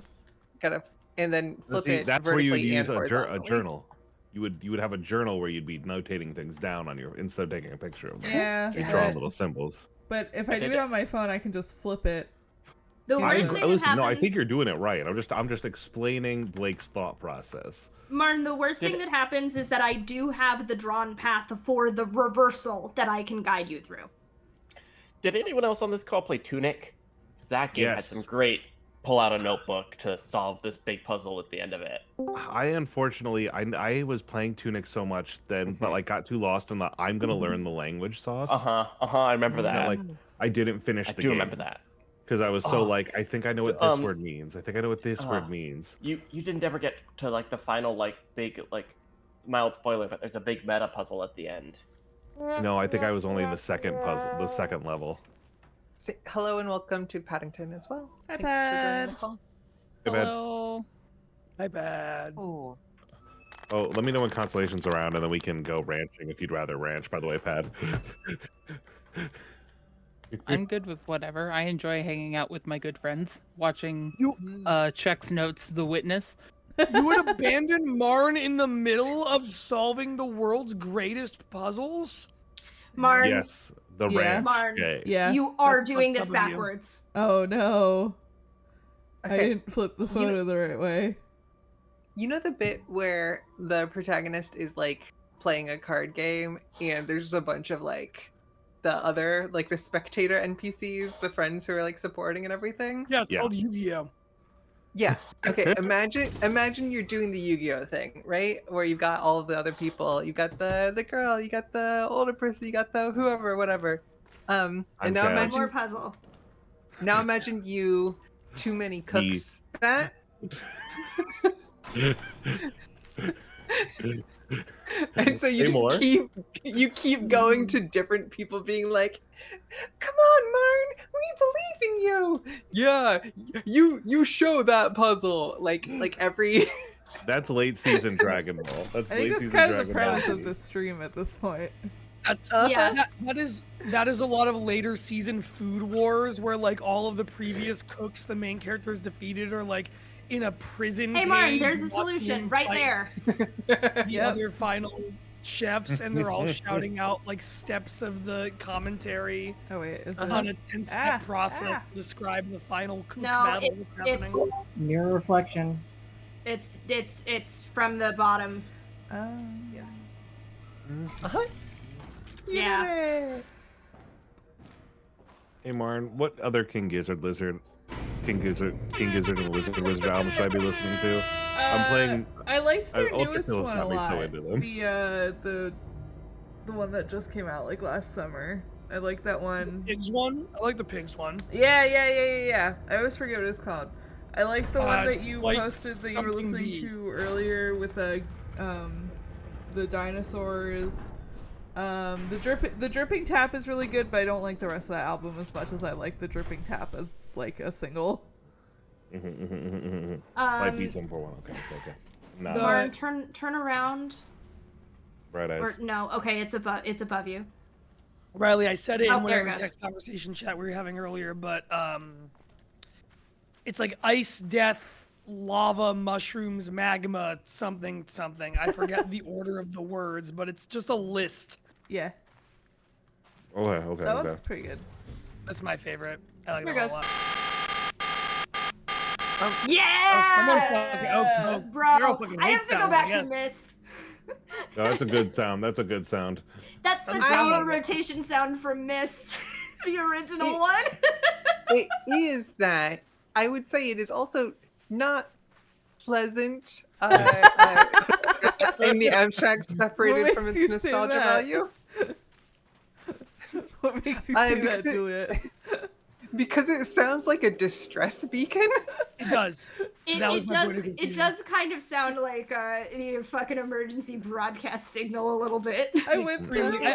gotta and then flip See, it that's where you would vertically and use a horizontally. journal. You would have a journal where you'd be notating things down on your instead of taking a picture of them. Yeah. You draw little symbols. But if I do it on my phone, I can just flip it. The worst thing that Listen, no, I happens. think you're doing it right. I'm just explaining Blake's thought process. Martin, the worst thing that happens is that I do have the drawn path for the reversal that I can guide you through. Did anyone else on this call play Tunic? Because that game had Yes. some great pull out a notebook to solve this big puzzle at the end of it. I unfortunately I was playing Tunic so much then, but like got too lost in the I'm gonna learn the language sauce. I remember that. Like I didn't finish I the do game. remember that. Because I was so Oh. like, I think I know what this word means. I think I know what this word means. You didn't ever get to like the final like big like mild spoiler, but there's a big meta puzzle at the end. No, I think I was only in the second puzzle, the second level. Hello and welcome to Paddington as well. Hi, Thanks for joining the Pad. call. Hey, Bad. Hello. Hi, bad. Oh. Oh, let me know when Constellation's around, and then we can go ranching if you'd rather ranch. By the way, Pad. I'm good with whatever. I enjoy hanging out with my good friends, watching Check's Notes, The Witness. You would abandon Marn in the middle of solving the world's greatest puzzles? Marn, Yes, the Yeah. ranch. Marn, Okay. Yeah. you are That's doing fucked this up of you. backwards. Oh no. I Okay. didn't flip the photo the right way. You know the bit where the protagonist is like playing a card game and there's just a bunch of like the other like the spectator NPCs, the friends who are like supporting and everything? Yeah, it's Yeah. called Yu-Gi-Oh! Yeah. Okay, imagine you're doing the Yu-Gi-Oh thing, right? Where you've got all of the other people. You got the girl, you got the older person, you got the whoever, whatever. And I'm now Kaz. More imagine puzzle. you too many cooks that and so you Say more. you keep going to different people being like, come on Marn, we believe in you. Yeah, you show that puzzle like every That's late season Dragon Ball. That's I late think that's season kind of the Dragon Ball. premise of this stream at this point. That's Yes. that is a lot of later season Food Wars where like all of the previous cooks the main characters defeated are like in a prison. Hey, Martin, cage there's a watching solution them right fight there. The other final chefs, and they're all shouting out like steps of the commentary Oh wait, is it? on a 10-step Ah, process ah. to describe the final cook No, battle that's it's happening. Mirror reflection. it's from the bottom. uh-huh. Yeah. Hey Marn, what other King Gizzard and the Wizard album should I be listening to? I'm playing. I liked their Ultra newest Pill's one got a me so lot. into them. The one that just came out like last summer. I like that one. Pigs one? I like the pigs one. Yeah. I always forget what it's called. I like the one that you like posted that you were something listening B. to earlier with the dinosaurs. The dripping tap is really good, but I don't like the rest of that album as much as I like the dripping tap as like a single. Might be some for one. Okay. Nah, Martin, turn around. bright eyes. Or no, okay, it's above you. Riley, I said it in Oh, there whatever it goes. text conversation chat we were having earlier, but it's like ice, death, lava, mushrooms, magma, something, something. I forget the order of the words, but it's just a list. Yeah, Okay. that one's pretty good. That's my favorite. I like Here that goes. a lot. Yeah! someone fucking- Bro, Zero fucking I hate have to go sound, back I guess. to Mist. No, that's a good sound. That's a good sound. That's the Doesn't sound power like it. rotation sound from Mist. The original It- one. It is that. I would say it is also not pleasant in the abstract, separated What from makes its you say nostalgia that? value. What makes you say because that, Juliet? Because it sounds like a distress beacon. It does. That was my point of It confusion. does kind of sound like the fucking emergency broadcast signal a little bit. I went Extremely- through.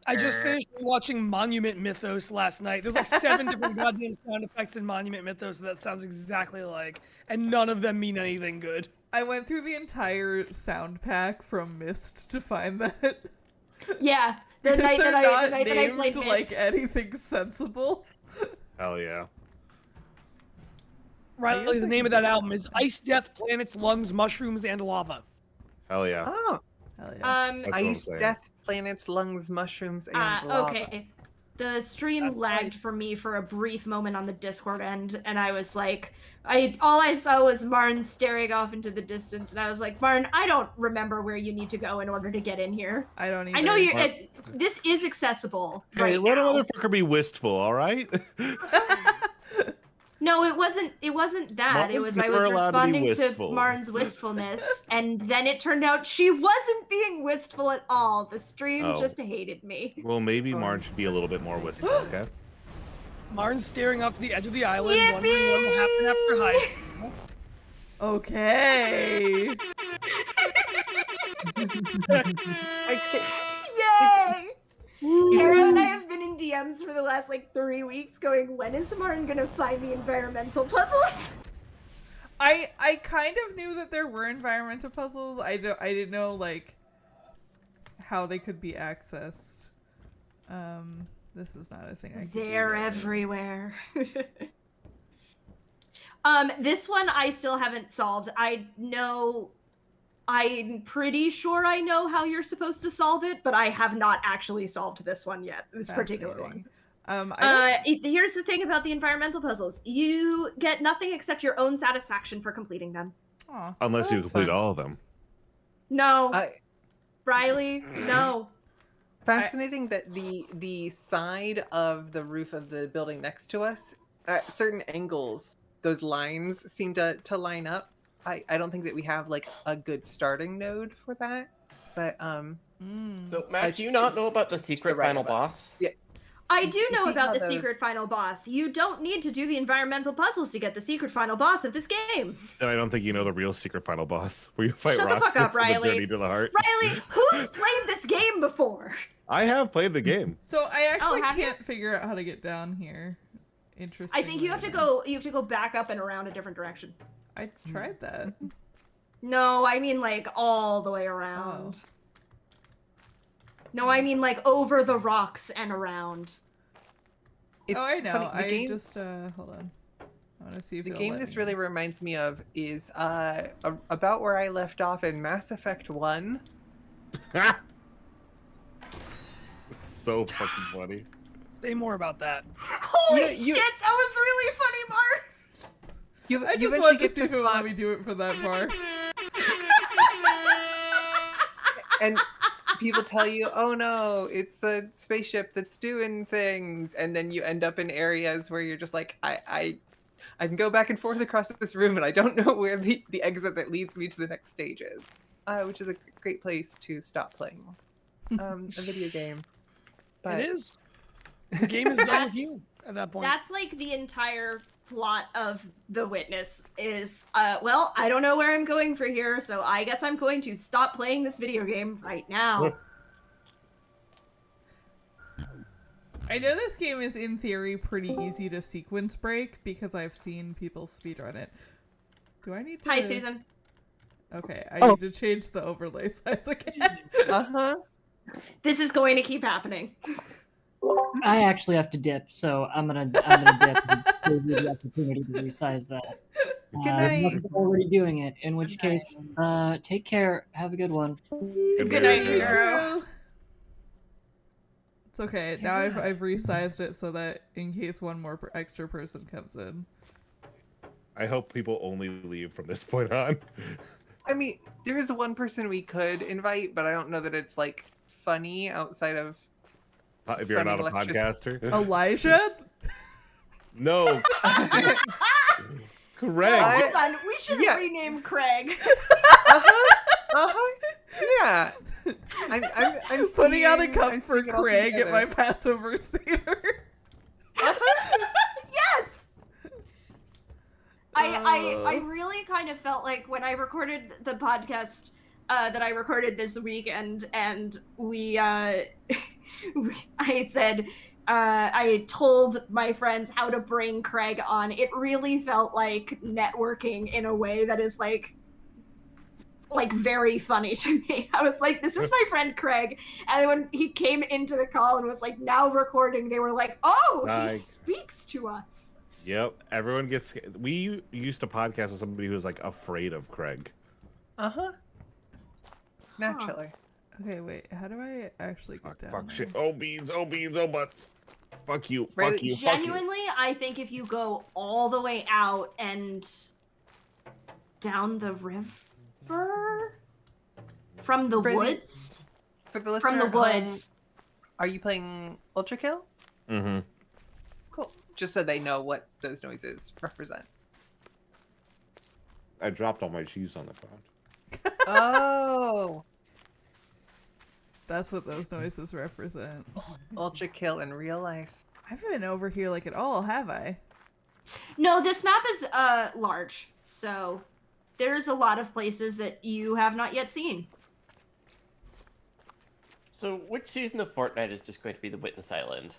I just finished watching Monument Mythos last night. There's like 7 different goddamn sound effects in Monument Mythos that sounds exactly like, and none of them mean anything good. I went through the entire sound pack from Mist to find that. Yeah, the Because night they're that not I named played like Mist. anything sensible. Hell yeah. Riley, the name of that album is Ice, Death, Planets, Lungs, Mushrooms, and Lava. Hell yeah. Oh, Hell yeah. That's what I'm ice, saying. death, planets, lungs, mushrooms, and lava. Okay. The stream lagged for me for a brief moment on the Discord end, and I was like, all I saw was Marn staring off into the distance, and I was like, Marn, I don't remember where you need to go in order to get in here. I don't either. I know you're. What? This is accessible. Hey, right let a now. motherfucker be wistful, all right? No, it wasn't. It wasn't that. It Marn's was I was never allowed to be responding to wistful. Marn's wistfulness, and then it turned out she wasn't being wistful at all. The stream Oh. just hated me. Well, maybe Marn should be a little bit more wistful, okay? Marn's staring off to the edge of the island, Yippee! wondering what will happen after hike. Okay. I can't- Yay! Kara and I have been in DMs for the last like 3 weeks going, when is Martin gonna find the environmental puzzles? I kind of knew that there were environmental puzzles. I didn't know like how they could be accessed. This is not a thing I can do They're right now. everywhere. This one I still haven't solved. I'm pretty sure I know how you're supposed to solve it, but I have not actually solved this one yet. This particular one. Here's the thing about the environmental puzzles. You get nothing except your own satisfaction for completing them. Aw. Unless you that's complete fine. all of them. No, I- Riley, no. Fascinating that the side of the roof of the building next to us, at certain angles, those lines seem to line up. I don't think that we have like a good starting node for that, but So, Matt, do you not know about the secret right final of us. boss? Yeah. I do know see about how the those- secret final boss. You don't need to do the environmental puzzles to get the secret final boss of this game. Then I don't think you know the real secret final boss, where you fight Shut the fuck Roxas up, in the Riley. Journey to the Heart. Riley, who's played this game before? I have played the game. So I actually have you? can't figure out how to get down here. Interesting. I think you have to go. You have to go back up and around a different direction. I tried that. No, I mean like all the way around. No, I mean like over the rocks and around. it's Oh, I know. funny, the I game, just hold on. I want to see if the it'll game let this me. really reminds me of is about where I left off in Mass Effect 1. It's so fucking funny. Say more about that. Holy You- shit, that was really funny, Mark. You I just eventually wanted to get see if it would let spot- me do it for that far. and people tell you, "Oh no, it's a spaceship that's doing things," and then you end up in areas where you're just like, I can go back and forth across this room, and I don't know where the exit that leads me to the next stage is, which is a great place to stop playing a video game. But It is. The game is done with you at that point. That's like the entire plot of The Witness is, well, I don't know where I'm going for here, so I guess I'm going to stop playing this video game right now. I know this game is in theory pretty easy to sequence break because I've seen people speedrun it. Do I need to? Hi, Susan. Okay, I Oh. need to change the overlay size again. This is going to keep happening. I actually have to dip, so I'm gonna dip and give you the opportunity to resize that. Good night. Unless I'm already doing it, in which case, take care. Have a good one. Good night, Hero. It's okay. Now I've resized it so that in case one more extra person comes in. I hope people only leave from this point on. I mean, there is one person we could invite, but I don't know that it's like funny outside of. If you're not a podcaster. Elijah? No. Craig. Hold on, we should rename Craig. Yeah. I'm putting out a cup for Craig at my Passover Seder. Yes. I really kind of felt like when I recorded the podcast that I recorded this weekend, and I said I told my friends how to bring Craig on. It really felt like networking in a way that is like very funny to me. I was like, this is my friend Craig. And then when he came into the call and was like, now recording, they were like, oh, he speaks to us. Yep. Everyone gets. We used to podcast with somebody who was like afraid of Craig. Naturally. Okay, wait. How do I actually get down? Fuck there? shit. Oh beans. Oh beans. Oh butts. Fuck you. Right, Fuck you. Genuinely, fuck you. I think if you go all the way out and down the river from the woods. For the listener from the at home, woods. Are you playing Ultra Kill? Mm-hmm. Cool. Just so they know what those noises represent. I dropped all my cheese on the ground. Oh. That's what those noises represent. Ultra Kill in real life. I haven't been over here like at all, have I? No, this map is large, so there's a lot of places that you have not yet seen. So, which season of Fortnite is just going to be the Witness Island?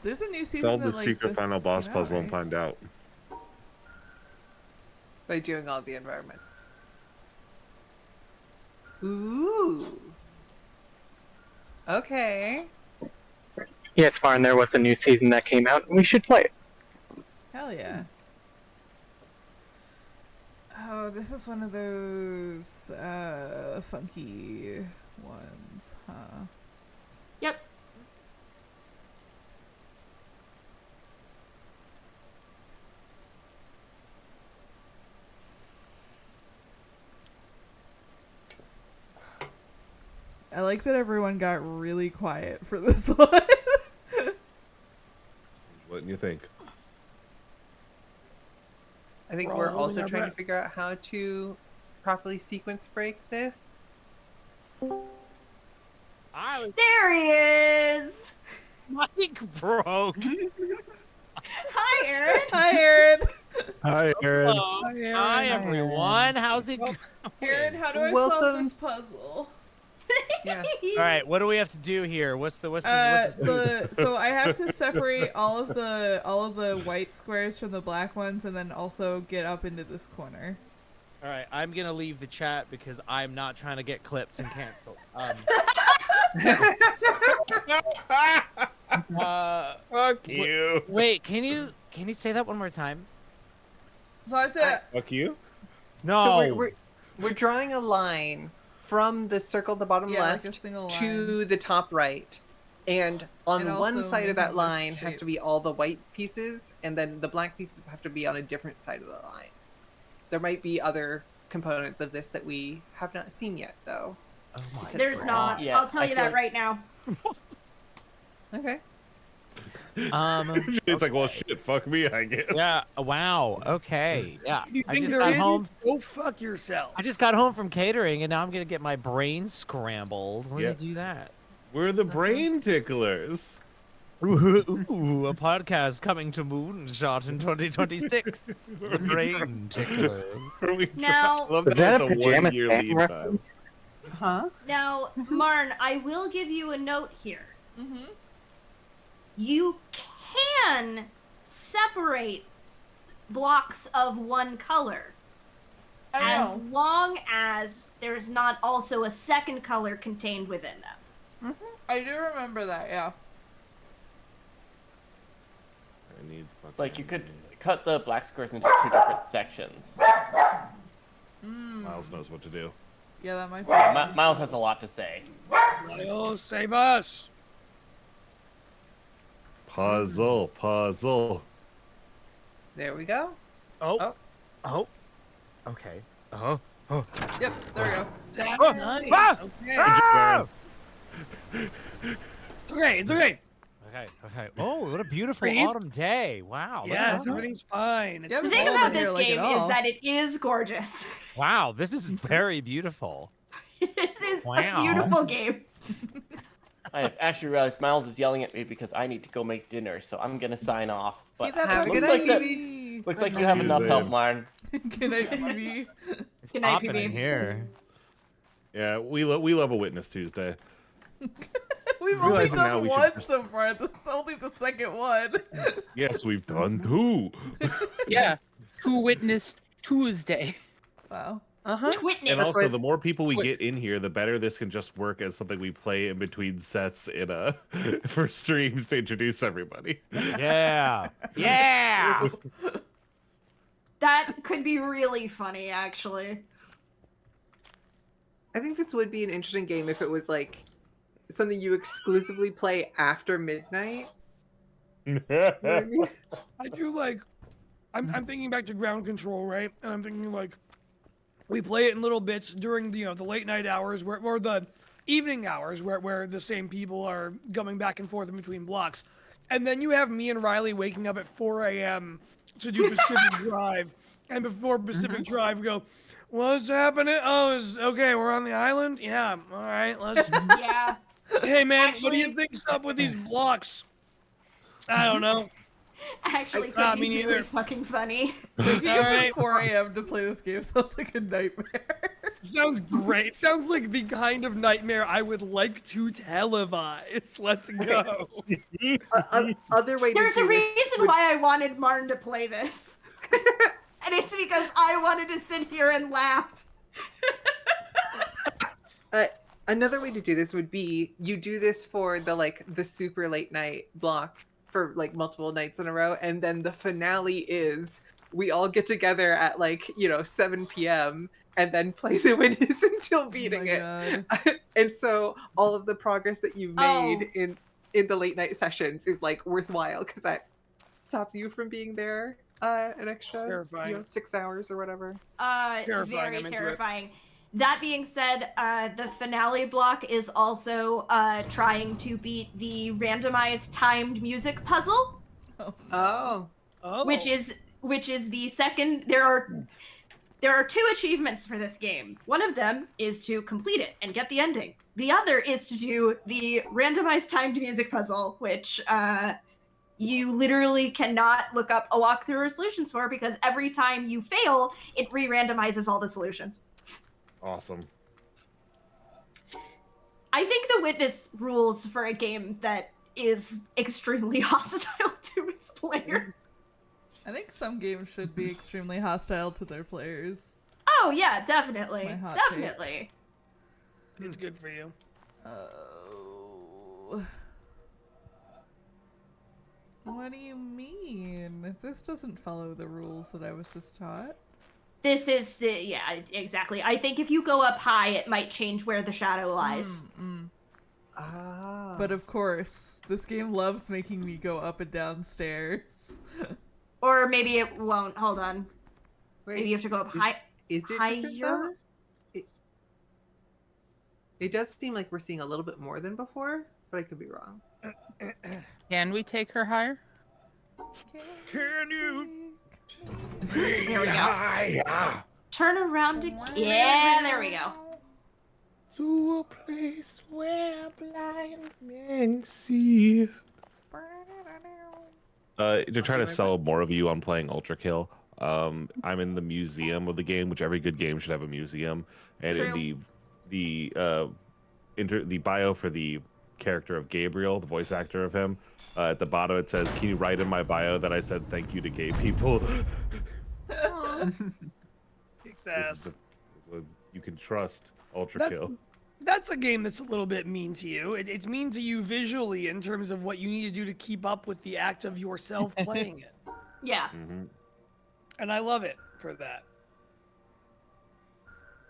There's a new season Solve the that, like, secret just final boss came out, puzzle and right? find out. By doing all the environment. Ooh. Okay. Yes, Marn, there was a new season that came out, and we should play it. Hell yeah. Oh, this is one of those funky ones, huh? Yep. I like that everyone got really quiet for this one. What do you think? I think We're all we're holding also our trying to breath. figure out how to properly sequence break this. There he is! Mike broke. Hi, Aaron. Hi, Aaron. Hi, Aaron. Hello. Hi, everyone. How's it going? Aaron, how do I solve Welcome. this puzzle? Yeah. All right, what do we have to do here? What's the So I have to separate all of the white squares from the black ones, and then also get up into this corner. All right, I'm gonna leave the chat because I'm not trying to get clipped and canceled. Fuck you. Wait, can you say that one more time? So I have to. Fuck you. No. So we're drawing a line from the circle at the bottom Yeah, like left a single to the top right. And on And one also side of that making this line has shape. to be all the white pieces, and then the black pieces have to be on a different side of the line. There might be other components of this that we have not seen yet, though. Oh my There's not. Yeah, I'll tell I you feel that like- right now. Okay. It's like, well, shit, fuck me, I guess. Yeah. Wow. Okay. Yeah. You I think just there got is? home. Go fuck yourself. I just got home from catering, and now I'm gonna get my brain scrambled. When Yeah. do you do that? We're the brain ticklers. Ooh, a podcast coming to Moonshot in 2026. The Brain Ticklers. Now- Love Is that it's a pajama one-year Sam lead time. reference? Huh? Now, Marn, I will give you a note here. Mm-hmm. You can separate blocks of one color. as long as there's not also a second color contained within them. I do remember that, yeah. It's like you could cut the black squares into 2 different sections. Miles knows what to do. Yeah, that might be. Miles has a lot to say. Miles, save us! Puzzle. There we go. Oh. Okay. Oh. Yep, there we go. That's Oh. nice. Ah! Okay. Ah! It's okay. It's okay. Okay. Oh, what a beautiful Breathe. autumn day. Wow. look at Yes, that. everything's fine. It's The thing cold about in here. this game is that it is gorgeous. Wow, this is very beautiful. This is Wow. a beautiful game. I have actually realized Miles is yelling at me because I need to go make dinner, so I'm gonna sign off. But Have a good looks night, like that- baby. looks like you have enough help, Marn. Good night, PB. It's Good night, popping in PB. here. Yeah, we love a witness Tuesday. We've only Realizing now done we should one just- so far. This is only the second one. Yes, we've done 2. Yeah. Who witnessed Tuesday? Wow. Twitness. And also, the more people we get in here, the better this can just work as something we play in between sets for streams to introduce everybody. Yeah. That could be really funny, actually. I think this would be an interesting game if it was like something you exclusively play after midnight. You know what I mean? I do like. I'm thinking back to Ground Control, right? And I'm thinking like, we play it in little bits during the the late night hours, or the evening hours, where the same people are going back and forth in between blocks, and then you have me and Riley waking up at 4 a.m. to do Pacific Drive, and before Pacific Drive, we go, what's happening? Oh, okay. We're on the island. Yeah. All right. Let's. Yeah. Hey man, what do you think's up with these blocks? I don't know. Actually, could be me really neither. fucking funny. Waking up Alright. at 4 a.m. to play this game sounds like a nightmare. Sounds great. Sounds like the kind of nightmare I would like to televise. Let's go. Other way There's to a do this reason would- why I wanted Marn to play this. And it's because I wanted to sit here and laugh. Another way to do this would be you do this for the super late night block for like multiple nights in a row, and then the finale is we all get together at 7 p.m. and then play the witness until beating it. And so all of the progress that you've made in the late night sessions is worthwhile because that stops you from being there an extra Terrifying. 6 hours or whatever. Terrifying, Very I'm into it. terrifying. That being said, the finale block is also trying to beat the randomized timed music puzzle. Oh. Which is the second. There are 2 achievements for this game. One of them is to complete it and get the ending. The other is to do the randomized timed music puzzle, which you literally cannot look up a walkthrough or solutions for because every time you fail, it re-randomizes all the solutions. Awesome. I think the witness rules for a game that is extremely hostile to its player. I think some games should be extremely hostile to their players. Oh yeah, definitely. That's my hot take. Definitely. It's good for you. Oh. What do you mean? This doesn't follow the rules that I was just taught. This is yeah, exactly. I think if you go up high, it might change where the shadow lies. But of course, this game loves making me go up and down stairs. Or maybe it won't. Hold on. Wait, maybe you have to go up high. Is it different, though? It does seem like we're seeing a little bit more than before, but I could be wrong. Can we take her higher? Can you? There we go. Turn around again. Yeah, there we go. To a place where blind men see. To try to sell more of you on playing Ultra Kill, I'm in the museum of the game, which every good game should have a museum. And in the bio for the character of Gabriel, the voice actor of him, at the bottom it says, "Can you write in my bio that I said thank you to gay people?" kicks ass. You can trust Ultra That's, Kill. that's a game that's a little bit mean to you. It's mean to you visually in terms of what you need to do to keep up with the act of yourself playing it. Yeah. And I love it for that.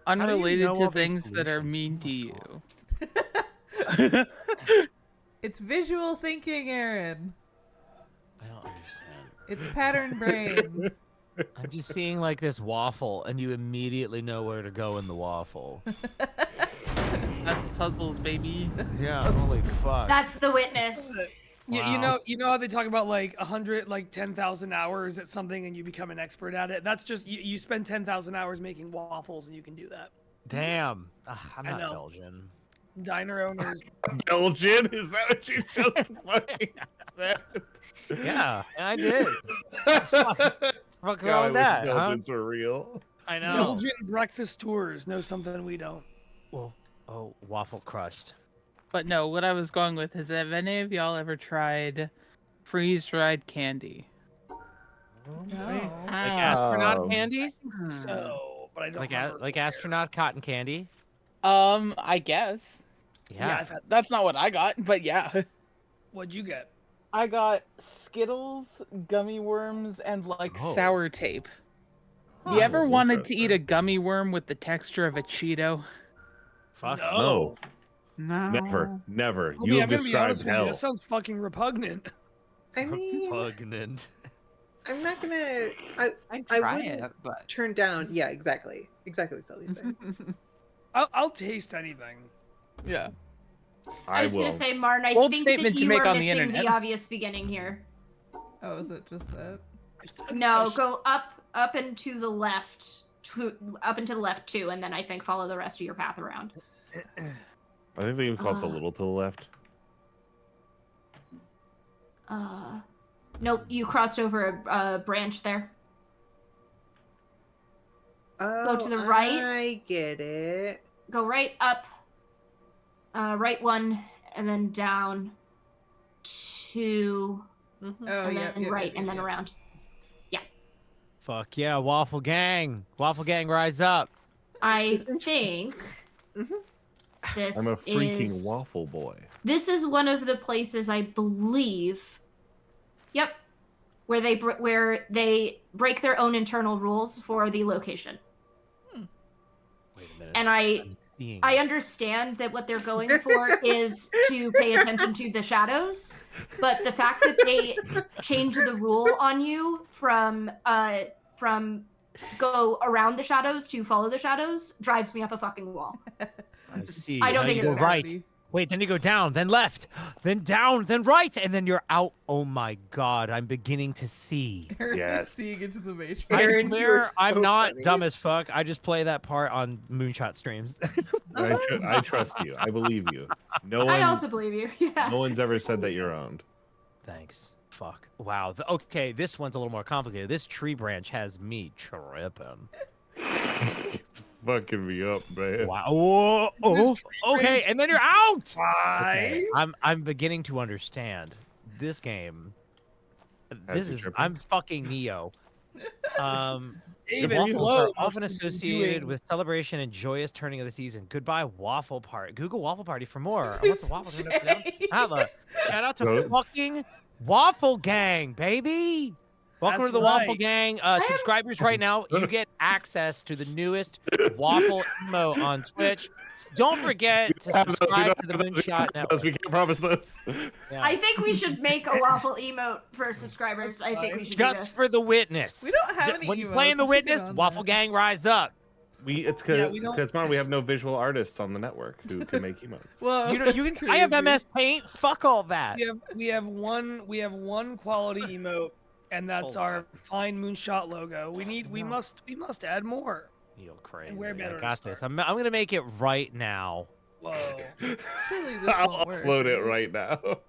Unrelated to things that are mean to you. It's visual thinking, Aaron. I don't understand. It's pattern brain. I'm just seeing like this waffle, and you immediately know where to go in the waffle. That's puzzles, baby. Yeah, holy fuck. That's the witness. You know how they talk about like 10,000 hours at something and you become an expert at it? That's just, you spend 10,000 hours making waffles and you can do that. Damn. Ugh, I'm I not know. Belgian. Diner owners. Belgian? Is that what you just fucking said? Yeah, I did. What's wrong with that? Belgians were real. I know. Belgian breakfast tours know something we don't. Well, oh, waffle crushed. But no, what I was going with is, have any of y'all ever tried freeze-dried candy? No. Like astronaut candy? So, but I don't Like astronaut cotton candy? I guess. Yeah. I've had. That's not what I got, but yeah. What'd you get? I got Skittles, gummy worms, and sour tape. You ever wanted to eat a gummy worm with the texture of a Cheeto? Fuck No. No. Never. I You mean, have I'm gonna be described honest with you, hell. That sounds fucking repugnant. I mean, Repugnant. I'm not gonna. I'd I try wouldn't it, but turn down. Yeah, exactly. Exactly what Sully's saying. I'll taste anything. Yeah. I was gonna say, Marn, I Bold think statement that to you make are on the missing internet. the obvious beginning here. Oh, is it just that? No, go up and to the left, up and to the left too, and then I think follow the rest of your path around. I think they even call it a little to the left. Nope, you crossed over a branch there. Oh, Go to the right. I get it. Go right up, right one, and then down two, Oh, and yeah, then right, and then around. Yeah. Fuck yeah, Waffle Gang. Waffle Gang, rise up. I think this I'm a freaking is waffle boy. This is one of the places I believe. Yep, where they break their own internal rules for the location. Wait a minute. And I understand that what they're going for is to pay attention to the shadows, but the fact that they change the rule on you from go around the shadows to follow the shadows drives me up a fucking wall. I see. I don't Now think you it's go fair. right. Wait, then you go down, then left, then down, then right, and then you're out. Oh my god, I'm beginning to see. Aaron Yes. is seeing into the matrix. I Aaron, swear you're I'm so not funny. dumb as fuck. I just play that part on Moonshot streams. I trust you. I believe you. No I one, also believe you. Yeah. no one's ever said that you're owned. Thanks. Fuck. Wow. Okay, this one's a little more complicated. This tree branch has me tripping. It's fucking me up, man. Wow. Whoa. Oh, okay, and then you're out. Why? Okay, I'm beginning to understand this game. Has you tripping? I'm fucking Neo. David, Waffles hello, are must often be associated doing- with celebration and joyous turning of the season. Goodbye, Waffle Party. Google Waffle Party for more. I want to waffle. Shout out to Goats. fucking Waffle Gang, baby. Welcome That's to the Waffle right. Gang. Subscribers right now, you get access to the newest Waffle emo on Twitch. Don't forget to subscribe to the Moonshot Network. We can't promise this. Yeah. I think we should make a waffle emote for subscribers. I think we should do Just this. for the witness. We don't have any When you emotes. play in the We should get witness, on Waffle that. Gang, rise up. It's Yeah, we don't- because we have no visual artists on the network who can make emotes. Well, You can. I have crazy. MS Paint. Fuck all that. We have one quality emote, and that's Hold our fine Moonshot logo. We must add more. You're crazy. And where better I to got this. start? I'm gonna make it right now. Whoa. Surely this I'll won't work, upload it right? right now.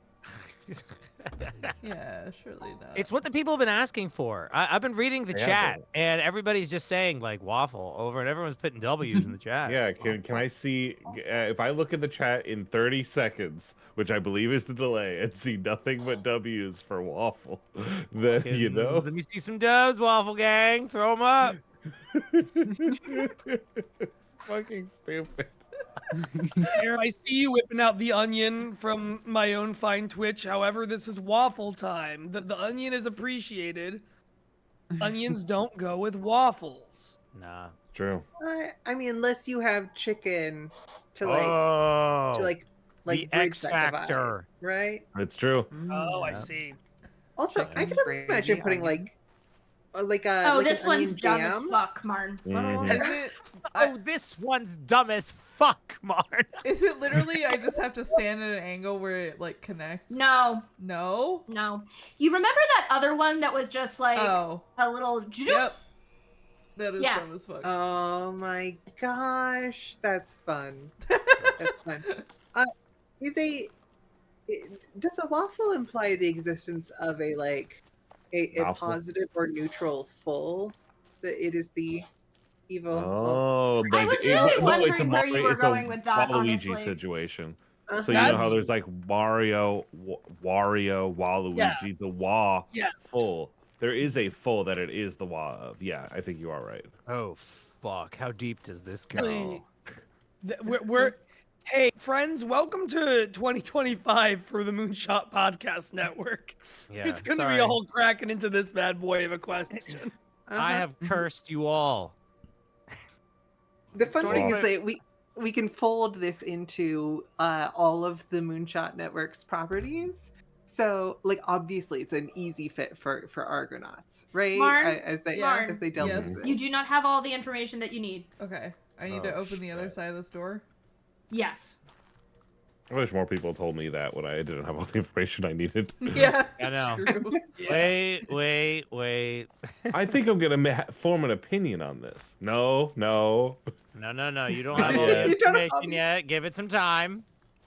Yeah, surely not. It's what the people have been asking for. I've been reading the They have chat, been. and everybody's just saying like waffle over, and everyone's putting W's in the chat. Yeah, can I see if I look at the chat in 30 seconds, which I believe is the delay, and see nothing but W's for waffle, then you know. Let me see some dubs, Waffle Gang. Throw them up. It's fucking stupid. Here, I see you whipping out the onion from my own fine Twitch. However, this is waffle time. The onion is appreciated. Onions don't go with waffles. Nah. True. I mean, unless you have chicken to like The bridge X that divide, factor. right? It's true. Oh, I see. Also, I could gravy, imagine putting onion. like Oh, like this an onion one's dumb as jam. fuck, Marn. Mhm. Is it? Oh, this one's dumb as fuck, Marn. Is it literally? I just have to stand at an angle where it like connects. No. No. You remember that other one that was just like a little. Yep. That is Yeah. dumb as fuck. Oh my gosh, that's fun. That's fun. Does a waffle imply the existence of a Waffle? positive or neutral full? That it is the evil. Oh, I was really wondering where you were it's a going with that, Waluigi honestly. situation. Uh-huh. So you know how That's- there's like Wario, Waluigi, Yeah. the Wa Yeah. full. There is a full that it is the Wa of. Yeah, I think you are right. Oh fuck! How deep does this Really? go? We're hey friends, welcome to 2025 for the Moonshot Podcast Network. Yeah, It's gonna sorry. be all cracking into this bad boy of a question. I have cursed you all. The fun thing Wow. is that we can fold this into all of the Moonshot Network's properties. So, like, obviously, it's an easy fit for Argonauts, right? Marn, As they Marn, delve Yes. into this. You do not have all the information that you need. Okay. I need Oh, to open the other side of this door. Yes. I wish more people told me that when I didn't have all the information I needed. Yeah. I know. True. Wait. I think I'm gonna form an opinion on this. No. No. You don't have all Yeah. the You don't have all information yet. Give it some time.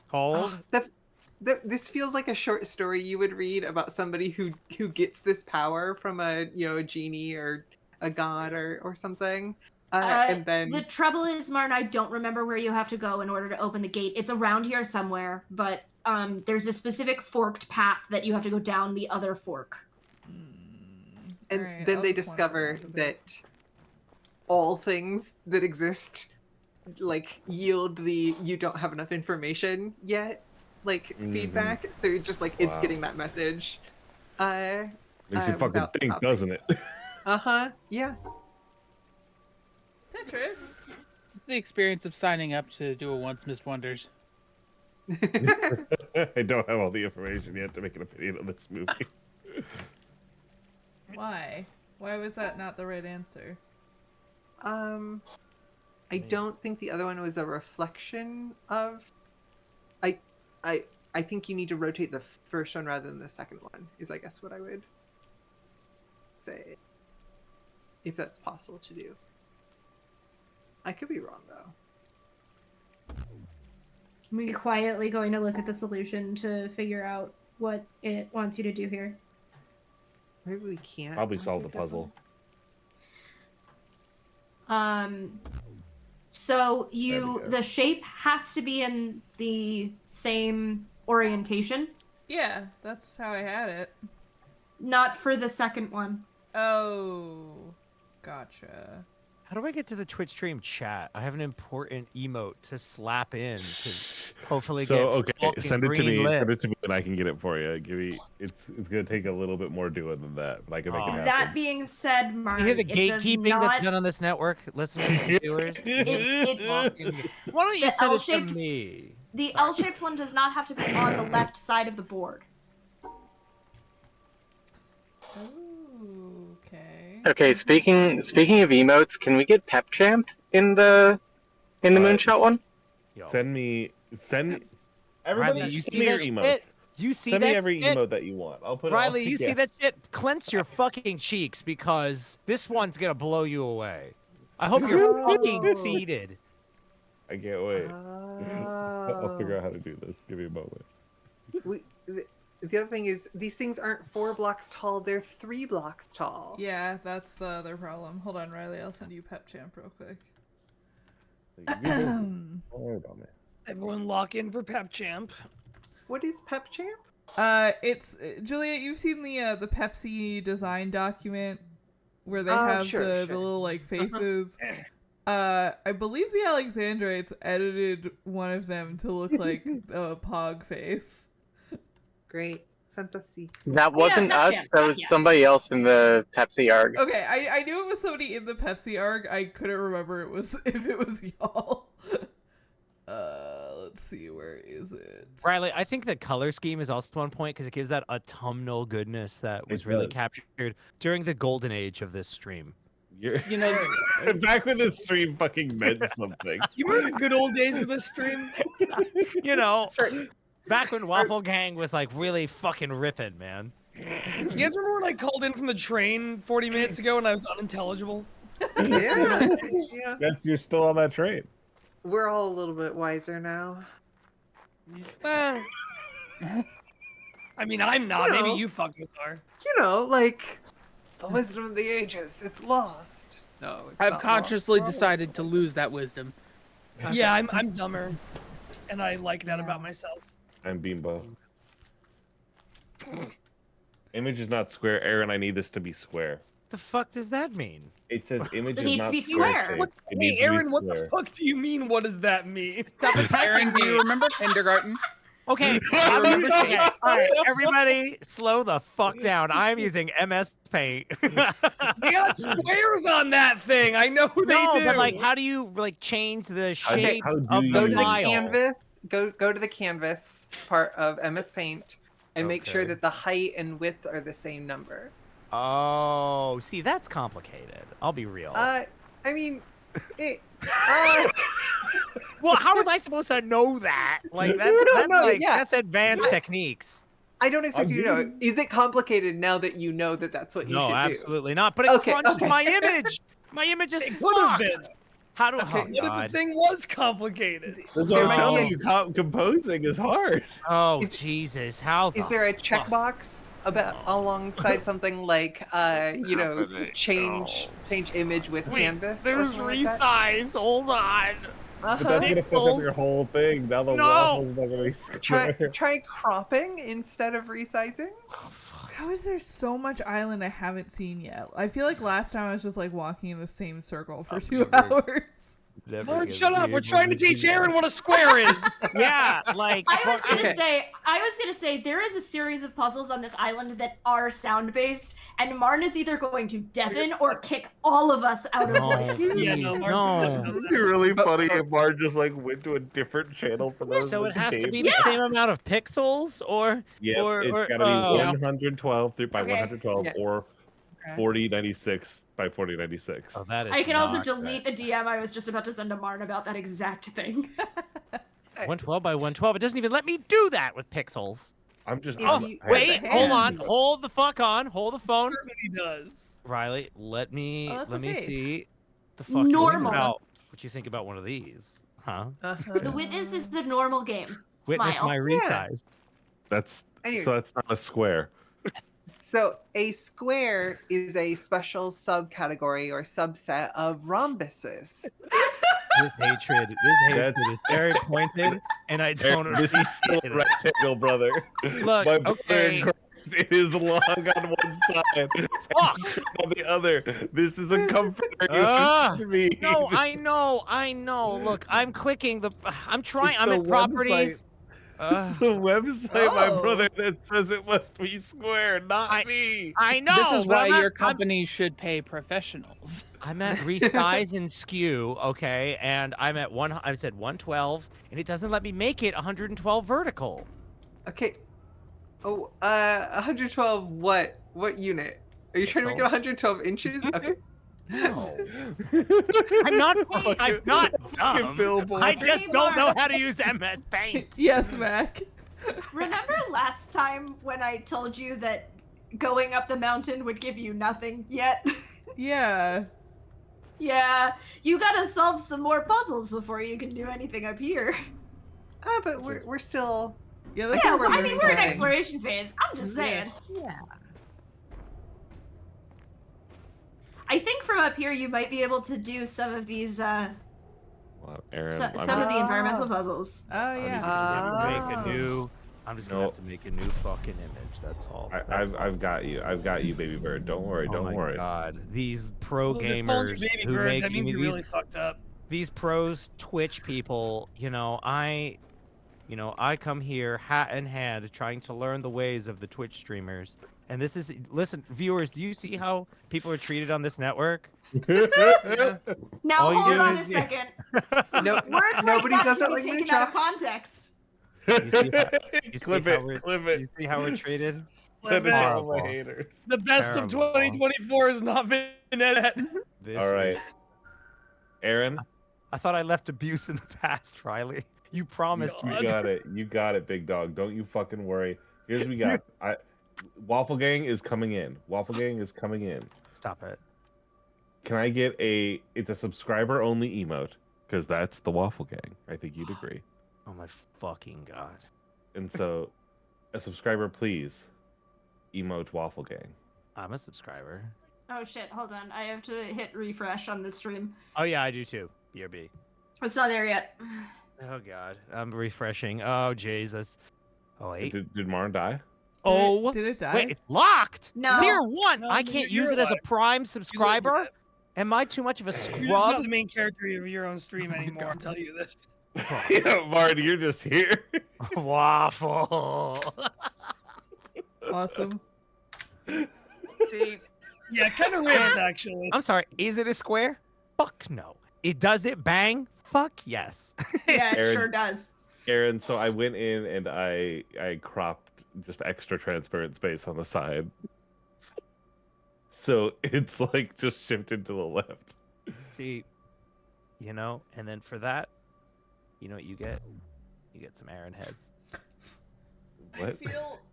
Hold. This feels like a short story you would read about somebody who gets this power from a genie or a god or something. And then The trouble is, Marn, I don't remember where you have to go in order to open the gate. It's around here somewhere, but there's a specific forked path that you have to go down the other fork. and Alright, then I'll they just wander discover around a bit. that all things that exist like yield the you don't have enough information yet feedback. So it's just like it's Wow. getting that message. Makes you fucking without think, stopping. doesn't it? Yeah. Tetris. The experience of signing up to do a Once Missed Wonders. I don't have all the information yet to make an opinion on this movie. Why? Why was that not the right answer? I don't think the other one was a reflection of. I think you need to rotate the first one rather than the second one. Is I guess what I would say, if that's possible to do. I could be wrong though. I'm quietly going to look at the solution to figure out what it wants you to do here. Maybe we can't. Probably solve the puzzle. So go. the shape has to be in the same orientation, Yeah, that's how I had it. not for the second one. Oh, gotcha. How do I get to the Twitch stream chat? I have an important emote to slap in to hopefully get. Okay, fucking send it to green me. lit. Send it to me, and I can get it for you. It's gonna take a little bit more doing than that, but I can make it happen. That being said, Marn, You hear the it does gatekeeping not... that's done on this network, listeners and viewers? Why don't you The send it to L-shaped- me? The L-shaped one does not have to be on the left side of the board. Okay. Okay, speaking of emotes, can we get PepChamp in the Moonshot one? Send me. Riley, Everybody, you send see me your that shit? emotes. You see Send that me every shit? emote that you want. I'll put it all Riley, you see together. that shit? Clench your fucking cheeks because this one's gonna blow you away. I hope you're fucking seated. I can't wait. I'll figure out how to do this. Give me a moment. The other thing is these things aren't 4 blocks tall; they're 3 blocks tall. Yeah, that's the other problem. Hold on, Riley. I'll send you PepChamp real quick. Don't worry about me. Everyone lock in for PepChamp. What is PepChamp? It's Juliet. You've seen the Pepsi design document where they have the little like faces. I believe the Alexandrites edited one of them to look like a Pog face. Great. Fantasy. That wasn't us. That was somebody else in the Pepsi ARG. Okay, I knew it was somebody in the Pepsi ARG. I couldn't remember if it was y'all. Let's see, where is it? Riley, I think the color scheme is also on point because it gives that autumnal goodness that was really captured during the golden age of this stream. You know, back when the stream fucking meant something. You remember the good old days of this stream? You know, back when Waffle Gang was like really fucking ripping, man. You guys remember when I called in from the train 40 minutes ago and I was unintelligible? Yeah. You're still on that train. We're all a little bit wiser now. I mean, I'm not. You know, Maybe you fuckers are. You know, like the wisdom of the ages. It's lost. No, it's I've not consciously lost. decided to lose that wisdom. Yeah, I'm dumber, and I like that about myself. I'm Bimbo. Image is not square. Aaron, I need this to be square. The fuck does that mean? It says image It is needs not to be square. square. What? It needs Hey, Aaron, to be what the square. fuck do you mean? What does that mean? Aaron, do you remember kindergarten? Okay, I remember okay. All right, everybody, slow the fuck down. I'm using MS Paint. They got squares on that thing. I know they do. But like, how do you like change the shape how do of you- the Go to the file? canvas. Go to the canvas part of MS Paint, and make sure Okay. that the height and width are the same number. Oh, see, that's complicated. I'll be real. I mean, it. Well, how was I supposed to know that? Like that's that's advanced techniques. I don't expect you to know. Is it complicated now that you know that that's what you No, should absolutely not. But it crunched my image. My image is It could have been. fucked. How do? Okay, Oh, What if God. the thing was complicated? That's what I was There might telling be you. Composing is hard. Oh Is- Jesus! How? Is the there a fuck? checkbox about alongside something like change image with Wait, canvas? or There's something like that? resize. Hold on. But that's gonna fuck up your whole thing. Now the No. waffle's not gonna be square. Try cropping instead of resizing. How is there so much island I haven't seen yet? I feel like last time I was just like walking in the same circle for 2 hours. Marn, shut up. We're trying to teach Aaron what a square is. Yeah, like I was gonna Okay. say there is a series of puzzles on this island that are sound based, and Marn is either going to deafen or kick all of us out of No, this. Yeah, no, please, Marn's- no. It'd be really funny if Marn just like went to a different channel for those. So it has to be games. the same amount of pixels, or Yeah, or it's or, gotta be oh. 112 by Okay. 112 Yeah. or 4096 by 4096. Oh, that is. I can also not delete the DM I was just about to send to Marn about that exact thing. 112 by 112. It doesn't even let me do that with pixels. I'm just. If Oh, you- wait, the hold on. hand. Hold the fuck on. Hold the phone. He does. Riley, let me Oh, that's a let me face. see the fuck you think Normal. about what you think about one of these, huh? The Witness is a normal game. Witness Smile. my resize. That's Anyways. so. That's not a square. So a square is a special subcategory or subset of rhombuses. This hatred is very pointed, and I don't. This is still a appreciate it. rectangle, brother. Look, My brother okay. in Christ, it is long on one side, Fuck. and short on the other. This is a comforter. You Ah, listen to me. No, I know. Look, I'm clicking the. I'm trying. It's I'm the at properties. It's the website, my Oh. brother, that says it must be square, not me. I know. This is but why I'm not- your company should pay professionals. I'm at resize and skew, okay, and I'm at one. I said 112, and it doesn't let me make it 112 vertical. Okay. Oh, 112 what? What unit? Are you trying to make it 112 inches? Okay. No. I'm not dumb. Billboard. I just don't know how to use MS Paint. Yes, Mac. Remember last time when I told you that going up the mountain would give you nothing yet? Yeah. Yeah, you gotta solve some more puzzles before you can do anything up here. But we're still. Yeah, that's Yeah, what well, I mean, we're in learning. exploration phase. I'm just saying. Yeah. I think from up here you might be able to do some of these, Well, Aaron, some I'm, of the environmental puzzles. Oh I'm yeah. just gonna make a new. I'm just gonna have to make a new fucking image. That's all. I've got you. I've got you, baby bird. Don't worry. Don't worry. Oh my god, these pro Well, they're calling you gamers baby who bird, make that means you're these, really fucked up. These pros Twitch people, I come here hat in hand trying to learn the ways of the Twitch streamers. And this is, listen, viewers, do you see how people are treated on this network? Now All you hold do on a is- second. No, Words nobody like does that it can be like taken out of Moonshot. context. You see how, you Clip see it, how we're, clip it. You see how we're treated? Send it to all my Horrible. haters. The best of Terrible. 2024 has not been at. This All right. is- Aaron, I thought I left abuse in the past, Riley. You promised me. you got it. You got it, big dog. Don't you fucking worry. Here's what we got. Waffle Gang is coming in. Waffle Gang is coming in. Stop it. Can I get it's a subscriber only emote? Because that's the Waffle Gang. I think you'd agree. Oh my fucking god. And so, a subscriber, please emote Waffle Gang. I'm a subscriber. Oh shit, hold on. I have to hit refresh on this stream. Oh yeah, I do too. BRB. It's not there yet. Oh god, I'm refreshing. Oh Jesus. Oh wait. Did Marn die? Oh, Did it die? wait, it's locked. No. Tier 1. No, I but can't you're use it as a alive. Prime subscriber. yet. Am I too much of a You're just not scrub? the main character of your own stream anymore. I'll tell you this. Yeah, Marn, you're just here. Waffle. Awesome. See, Yeah, kind of ribs actually. I'm sorry. Is it a square? Fuck no. Does it bang? Fuck yes. Yeah, it Aaron- sure does. Aaron, so I went in and I cropped just extra transparent space on the side. So it's like just shifted to the left. See, and then for that, you know what you get? You get some Aaron heads. What?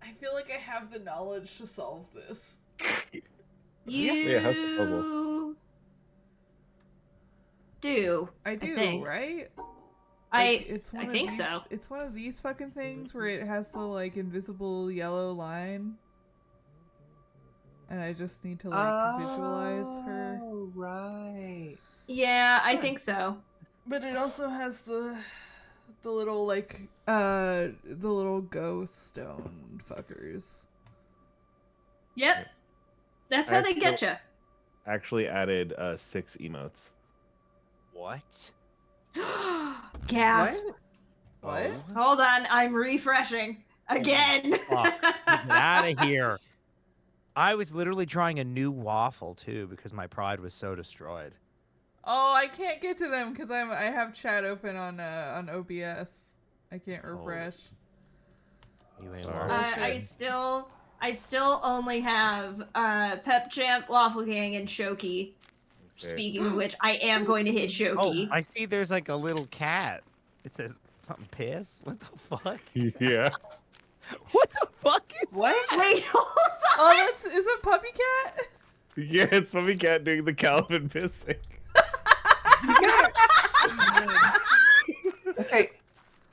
I feel like I have the knowledge to solve this. Yeah, how's the puzzle? Do. I do, think. right? I One of think these, so. It's one of these fucking things where it has the like invisible yellow line. And I just need to like visualize her. Oh, right. Yeah, I think so. But it also has the little like the little ghost stone fuckers. Yep. That's how they get you. Actually added 6 emotes. What? Gasp. What? Hold on, I'm refreshing again. Fuck. Get out of here. I was literally trying a new waffle too because my pride was so destroyed. Oh, I can't get to them because I have chat open on OBS. I can't refresh. You ain't I still only have PepChamp, Waffle Gang, and Shoki. Speaking of which, I am going to hit Shoki. Oh, I see there's like a little cat. It says something piss. What the fuck? Yeah. What the fuck is What? that? Wait, hold on. Oh, is it Puppy Cat? Yeah, it's Puppy Cat doing the Calvin pissing. Okay.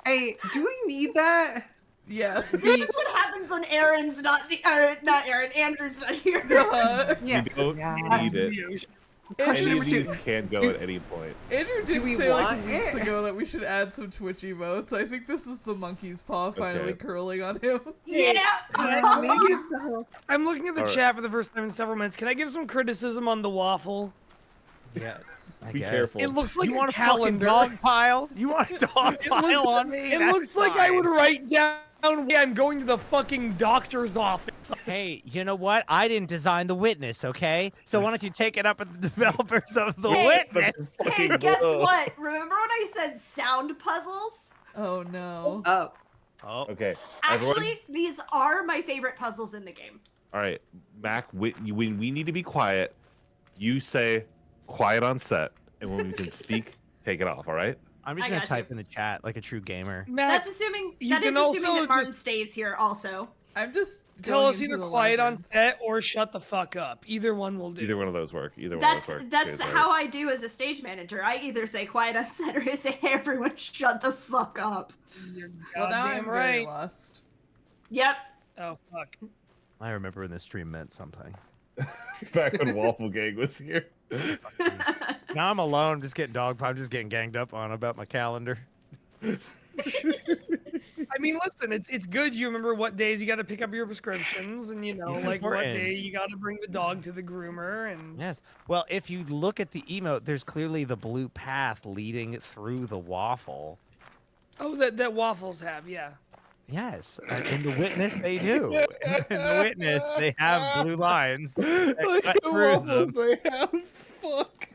Hey, do we need that? Yes. This is what happens when Aaron's not Aaron. Andrew's not here. Yeah. You don't need it. Any of these can go at any point. Andrew did we say like want weeks it? ago that we should add some Twitch emotes. I think this is the monkey's paw finally Okay. curling on him. Yeah. I'm looking at the Alright. chat for the first time in several minutes. Can I give some criticism on the waffle? Yeah. I Be guess. careful. It looks like You a want a fucking calendar. dog pile? You want a dog It pile looks- on me? It That's looks like I fine. would write down, "Yeah, I'm going to the fucking doctor's office." Hey, you know what? I didn't design the witness, okay? So why don't you take it up with the developers of the Hey, witness? Hey, guess what? Remember when I said sound puzzles? Oh no. Oh. Oh, Okay. Actually, Everyone? these are my favorite puzzles in the game. All right. Mac, when we need to be quiet, you say quiet on set. And when we can speak, take it off, all right? I'm just I gonna got type in the chat like a true gamer. Matt, That's assuming you that is can assuming also that Martin just- stays here also. I'm just tell going us into either the quiet on library. set or shut the fuck up. Either one will do. Either one of those work. Either one That's of those work. that's Okay, how I do as a stage manager. I either say quiet on set or I say, hey, everyone, shut the fuck up. You're Well, now goddamn I'm very right. lost. Yep. Oh fuck. I remember when this stream meant something. Back when Waffle Gang was here. Now I'm alone, just getting I'm just getting ganged up on about my calendar. I mean, listen, it's good you remember what days you got to pick up your prescriptions, and It's like what important. day you got to bring the dog to the groomer, and Yes. Well, if you look at the emote, there's clearly the blue path leading through the waffle. Oh, that waffles have, yeah. Yes, in the witness they do. In the witness, they have blue lines that Like cut the through waffles them. they have. Fuck.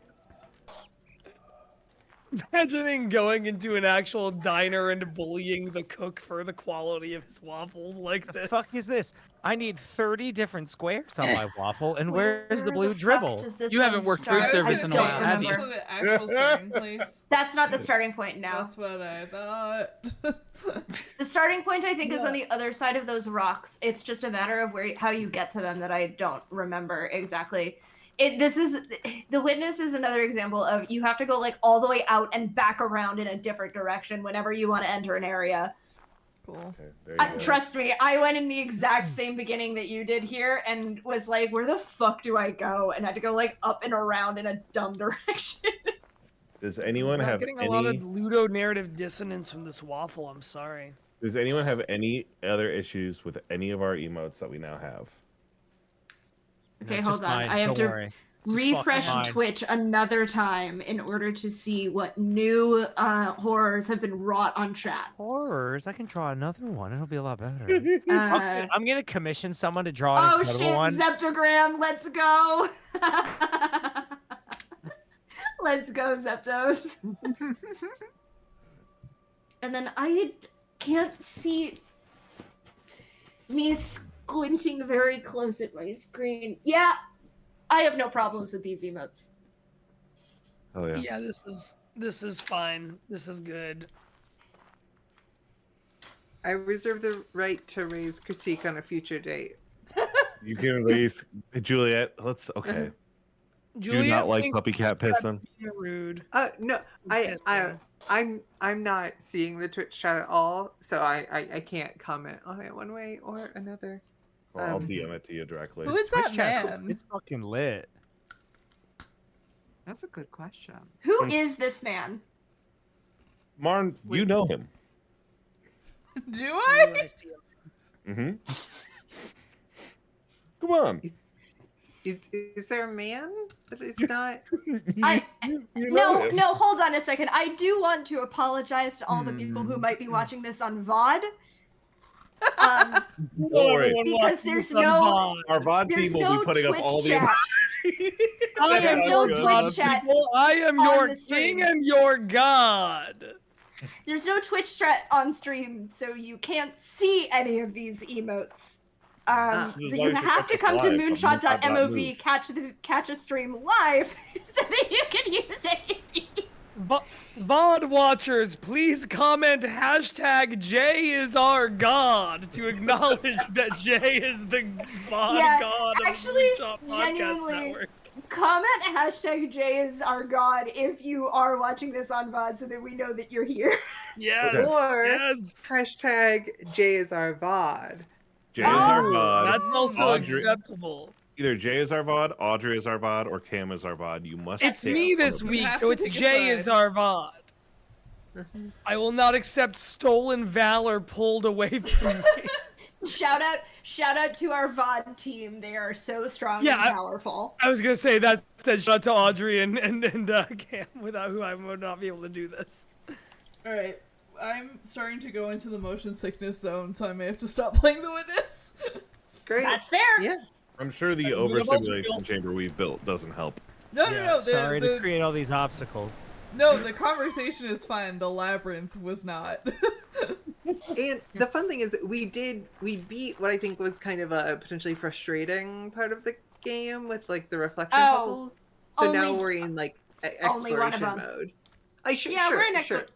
Imagining going into an actual diner and bullying the cook for the quality of his waffles like this. The fuck is this? I need 30 different squares on my waffle, and where's the blue fuck dribble? does this You haven't one worked start? food service I in a don't while, have you? remember. The actual starting place. That's not the starting point now. That's what I thought. The starting point, I think, is on the other side of those rocks. It's just a matter of how you get to them that I don't remember exactly. The witness is another example of you have to go like all the way out and back around in a different direction whenever you want to enter an area. Cool. Okay, Trust me, I went in the exact same beginning that you did here and was like, where the fuck do I go? And had to go like up and around in a dumb direction. Does anyone I'm have getting any? a lot of ludonarrative dissonance from this waffle. I'm sorry. Does anyone have any other issues with any of our emotes that we now have? Okay, Just hold on. mine, I have don't to worry. It's just refresh fucking mine. Twitch another time in order to see what new horrors have been wrought on chat. Horrors? I can draw another one. It'll be a lot better. Uh, I'm gonna commission someone to draw an oh incredible shit, one. Zeptogram, let's go! Let's go, Zeptos. And then I can't see me squinting very close at my screen. Yeah, I have no problems with these emotes. Oh yeah. Yeah, this is fine. This is good. I reserve the right to raise critique on a future date. You can raise Juliet. Okay. Do you not like puppy cat pissing? Rude. No, I'm not seeing the Twitch chat at all, so I can't comment on it one way or another. Well, I'll DM it to you directly. Who is that Twitch chat, man? it's fucking lit. That's a good question. Who is this man? Marn, you know him. Do I? Mm-hmm. Come on. Is there a man that is not? No, hold on a second. I do want to apologize to all the people who might be watching this on VOD. Don't worry. Because there's no Our VOD team will be putting up all the. There's no Twitch chat. I am on your the stream. king and your god. There's no Twitch chat on stream, so you can't see any of these emotes. So you have to come to moonshot.mov, catch a stream live, so that you can use any of these. VOD watchers, please comment hashtag Jay is our god to acknowledge that Jay is the VOD god actually, of MOONSHOT Podcast genuinely, Network. comment hashtag Jay is our god if you are watching this on VOD, so that we know that you're here. Yes. Or Yes. hashtag Jay is our VOD. Jay is our VOD. That's also Audrey- acceptable. Either Jay is our VOD, Audrey is our VOD, or Cam is our VOD. You must. It's pick me one this of them. week, have so to it's pick a Jay is side. our VOD. I will not accept stolen valor pulled away from me. Shout out to our VOD team. They are so strong and powerful. I was gonna say that said shout out to Audrey and Cam, without who I would not be able to do this. All right, I'm starting to go into the motion sickness zone, so I may have to stop playing the witness. Great. That's fair. Yeah. I'm sure the overstimulation chamber we've built doesn't help. No. Sorry to create all these obstacles. No, the conversation is fine. The labyrinth was not. And the fun thing is, we beat what I think was kind of a potentially frustrating part of the game with like the reflection puzzles. So now we're in like exploration mode. We're in exploration.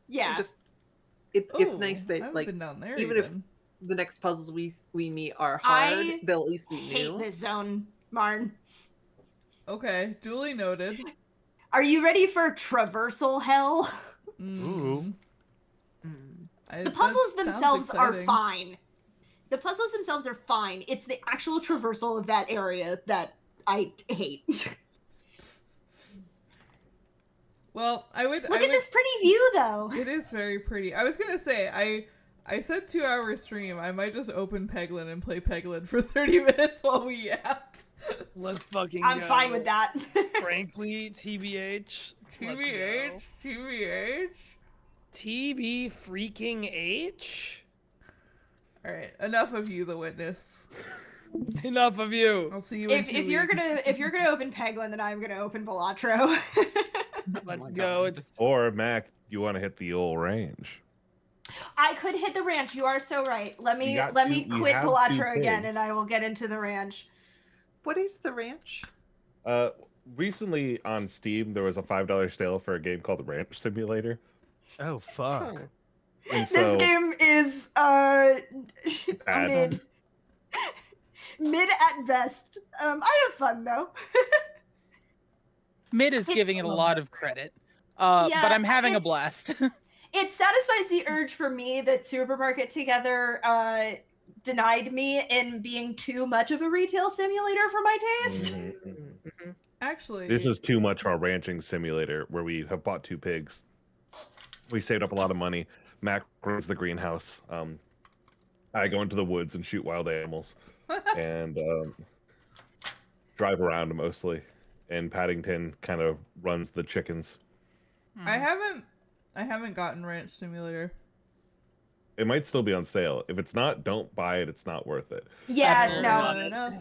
Yeah. It's nice that haven't like been down there even if the next puzzles we meet are hard, they'll at least be new. I hate this zone, Marn. Okay, duly noted. Are you ready for traversal hell? Ooh. The puzzles themselves are fine. The puzzles themselves are fine. It's the actual traversal of that area that I hate. Well, I would look at this pretty view, though. It is very pretty. I was gonna say I said 2-hour stream. I might just open Peglin and play Peglin for 30 minutes while we yap. Let's fucking I'm go. fine with that. Frankly, TBH. TBH? TBH? TB freaking H? Alright, enough of you, the witness. Enough of you. I'll see you in If 2 you're weeks. gonna open Peglin, then I'm gonna open Belatro. Let's go. Or Mac, you want to hit the old range? I could hit the ranch. You are so right. Let me got me two- you quit have two Belatro again, pigs. and I will get into the ranch. What is the ranch? Recently on Steam, there was a $5 sale for a game called Ranch Simulator. Oh fuck! And This so, game is bad. mid at best. I have fun though. Mid is giving it a lot of credit, but I'm having a blast. It satisfies the urge for me that Supermarket Together denied me in being too much of a retail simulator for my taste. Actually, this is too much for a ranching simulator where we have bought 2 pigs. We saved up a lot of money. Mac runs the greenhouse. I go into the woods and shoot wild animals and drive around mostly. And Paddington kind of runs the chickens. I haven't gotten Ranch Simulator. It might still be on sale. If it's not, don't buy it. It's not worth it. Yeah, Not no. enough.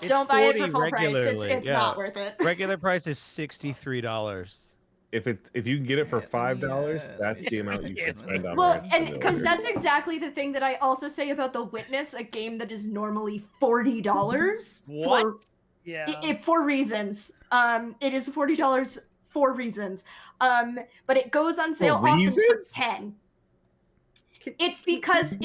It's Don't buy it for 40 full price. regularly. It's not worth it. Regular price is $63. If you can get it for $5, that's the amount you should spend on Well, Ranch and Simulator. because that's exactly the thing that I also say about The Witness, a game that is normally $40. What? Yeah. For reasons. It is $40 for reasons. But it goes on sale often for 10. It's because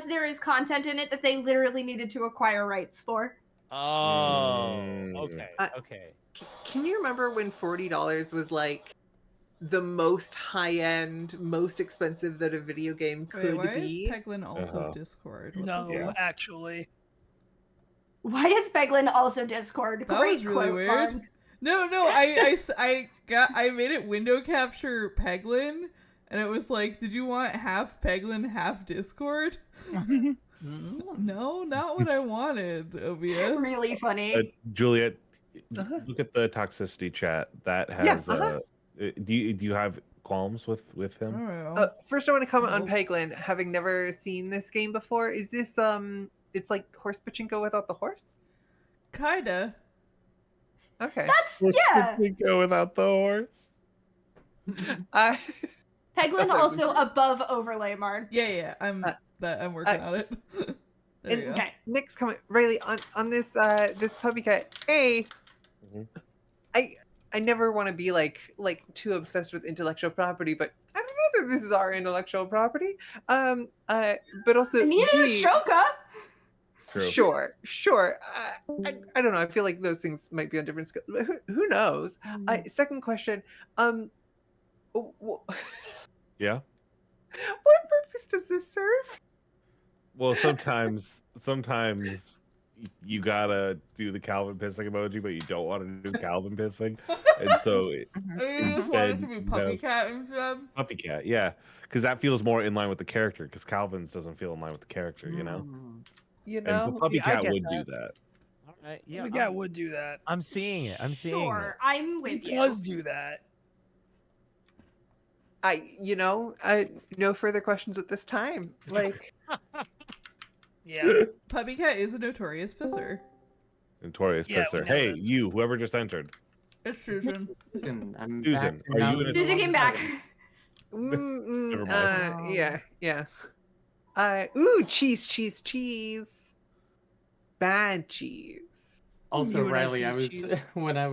there is content in it that they literally needed to acquire rights for. Oh, okay, okay. Can you remember when $40 was like the most high-end, most expensive that a video game could Wait, why be? is Peglin also Discord? What the No, fuck? actually. Why is Peglin also Discord? That Great was really quote, weird. Marn. No, I made it window capture Peglin, and it was like, did you want half Peglin, half Discord? No, not what I wanted, OBS. Really funny. Juliet, look at the toxicity chat. That has. Do you have qualms with him? First, I want to comment on Peglin. Having never seen this game before, is this it's like horse pachinko without the horse? Kinda. Okay. That's yeah. Go without the horse. Peglin also above overlay, Marn. Yeah. I'm working on it. There you go. Okay. Next comment, Riley, on this this puppy cat. I never want to be like too obsessed with intellectual property, but I don't know that this is our intellectual property. But also neither is Shoka. True. Sure. I don't know. I feel like those things might be on different scales. Who knows? Second question. Yeah. What purpose does this serve? Well, sometimes you gotta do the Calvin pissing emoji, but you don't want to do Calvin pissing, and so You just want it to be puppy cat instead? Puppy cat, yeah, because that feels more in line with the character. Because Calvin's doesn't feel in line with the character, you know. You And know, the puppy I cat get would that. do that. Yeah, The cat would do that. I'm seeing it. I'm seeing Sure, I'm with He you. does do that. no further questions at this time. Like, Yeah. Puppy cat is a notorious pisser. Notorious Yeah, pisser. we know Hey, this. you, whoever just entered. It's Susan. Susan, I'm Susan, back are now. you in a- Susan came back. Never mind. yeah. Cheese. Bad cheese. Also, You and I Riley, see I was cheese. when I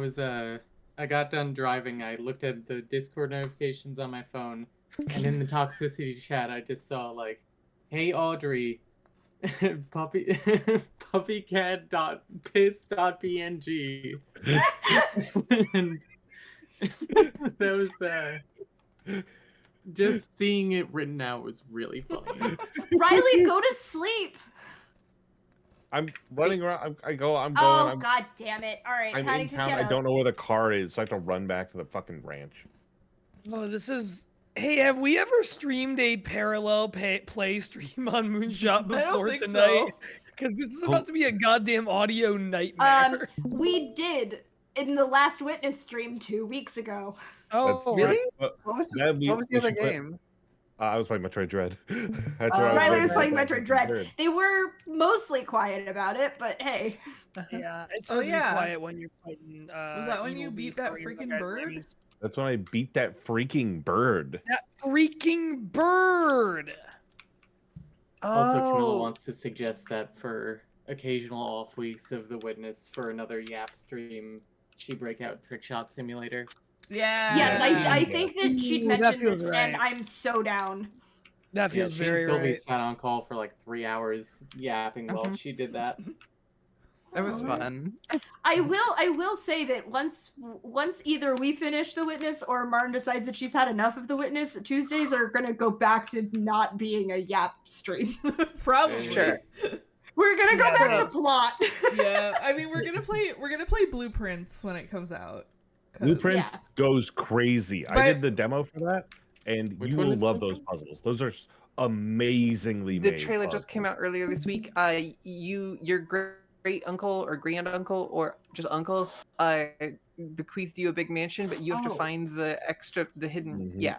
got done driving, I looked at the Discord notifications on my phone, and in the toxicity chat, I just saw like, "Hey Audrey, puppycat.piss.png." And that was just seeing it written out was really funny. Riley, go to sleep. I'm running around. I'm going. Oh, god damn it. All right, I'm in Paddington, town. get I up. don't know where the car is, so I have to run back to the fucking ranch. No, this is Hey, have we ever streamed a parallel play stream on Moonshot I don't before think tonight? so. Because this is about to be a goddamn audio nightmare. We did in the Last Witness stream 2 weeks ago. Oh, really? What was the the other game? I was playing Metroid Dread. That's why I Riley was playing playing Metroid Dread. They were mostly quiet about it, but hey. Yeah, it's hard to be quiet when you're fighting. Was that when you beat that freaking bird? That's when I beat that freaking bird. That freaking bird! Also, Camilla wants to suggest that for occasional off weeks of the Witness for another Yap stream, she break out Trick Shot Simulator. Yeah. Yes, I think that she'd mentioned this, right. and I'm so down. That feels she and very Sylvie right. sat on call for like 3 hours yapping while she did that. That was fun. I will say that once either we finish the Witness or Marn decides that she's had enough of the Witness, Tuesdays are gonna go back to not being a Yap stream. Probably. Sure. We're gonna go back to plot. Yeah, I mean we're gonna play Blueprints when it comes out. Blueprints goes crazy. I did the demo for that, and you will love those puzzles. Those are amazingly The made. trailer just came out earlier this week. Your great uncle or grand uncle or just uncle bequeathed you a big mansion, but you have to find the hidden. Yeah.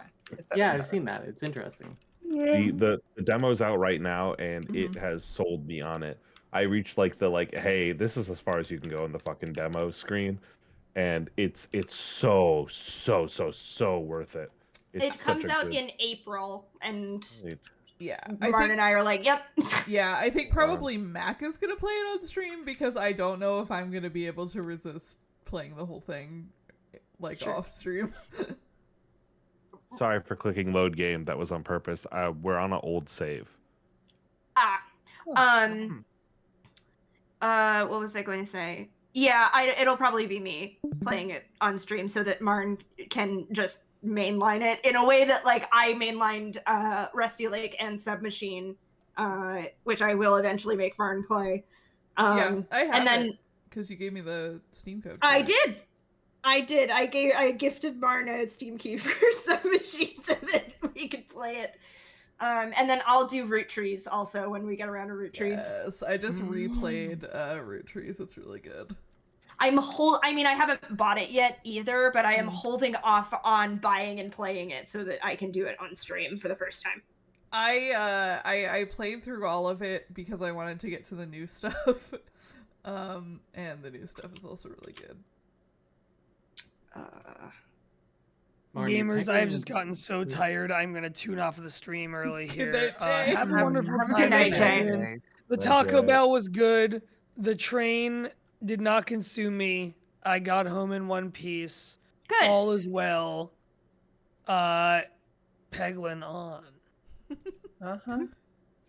Yeah, I've seen that. It's interesting. The demo's out right now, and it has sold me on it. I reached hey, this is as far as you can go in the fucking demo screen, and it's so worth it. It comes out in April, and yeah, Marn and I are like, yep. Yeah, I think probably Mac is gonna play it on stream because I don't know if I'm gonna be able to resist playing the whole thing off stream. Sorry for clicking load game. That was on purpose. We're on an old save. What was I going to say? Yeah, it'll probably be me playing it on stream so that Marn can just mainline it in a way that I mainlined Rusty Lake and Submachine, which I will eventually make Marn play. Yeah, I have it because you gave me the Steam code. I did. I gifted Marn a Steam key for Submachine so that we could play it. And then I'll do Root Trees also when we get around to Root Trees. Yes, I just replayed Root Trees. It's really good. I haven't bought it yet either, but I am holding off on buying and playing it so that I can do it on stream for the first time. I played through all of it because I wanted to get to the new stuff. And the new stuff is also really good. Gamers, I've just gotten so tired. I'm gonna tune off of the stream early here. Jay. Have a wonderful time. Good night, Jay. The Taco Bell was good. The train did not consume me. I got home in one piece. Good. All is well. Peglin on.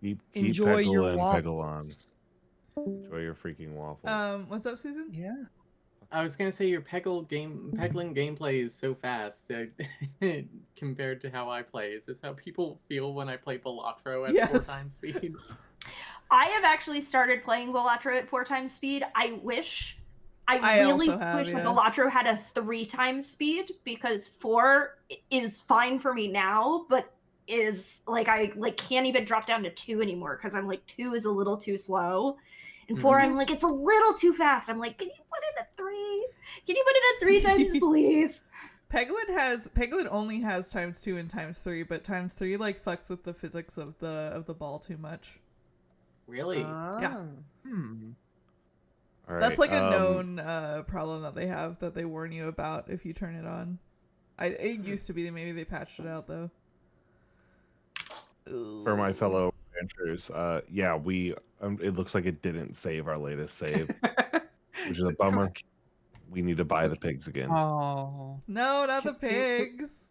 Keep Enjoy your Peggle and waffles. Peggle on. Enjoy your freaking waffle. What's up, Susan? Yeah. I was gonna say your peggling gameplay is so fast compared to how I play. Is this how people feel when I play Balatro at 4 times speed? I have actually started playing Balatro at 4 times speed. I really wish Balatro had a 3 times speed because 4 is fine for me now, but is I can't even drop down to 2 anymore because I'm 2 is a little too slow. And 4, I'm it's a little too fast. I'm can you put it at 3? Can you put it at 3 times, please? Peglin only has ×2 and ×3, but ×3 fucks with the physics of the ball too much. Really? Yeah. All That's right, a known problem that they have that they warn you about if you turn it on. It used to be. Maybe they patched it out though. For my fellow ranchers, it looks like it didn't save our latest save, which is a bummer. We need to buy the pigs again. Oh no, not the pigs.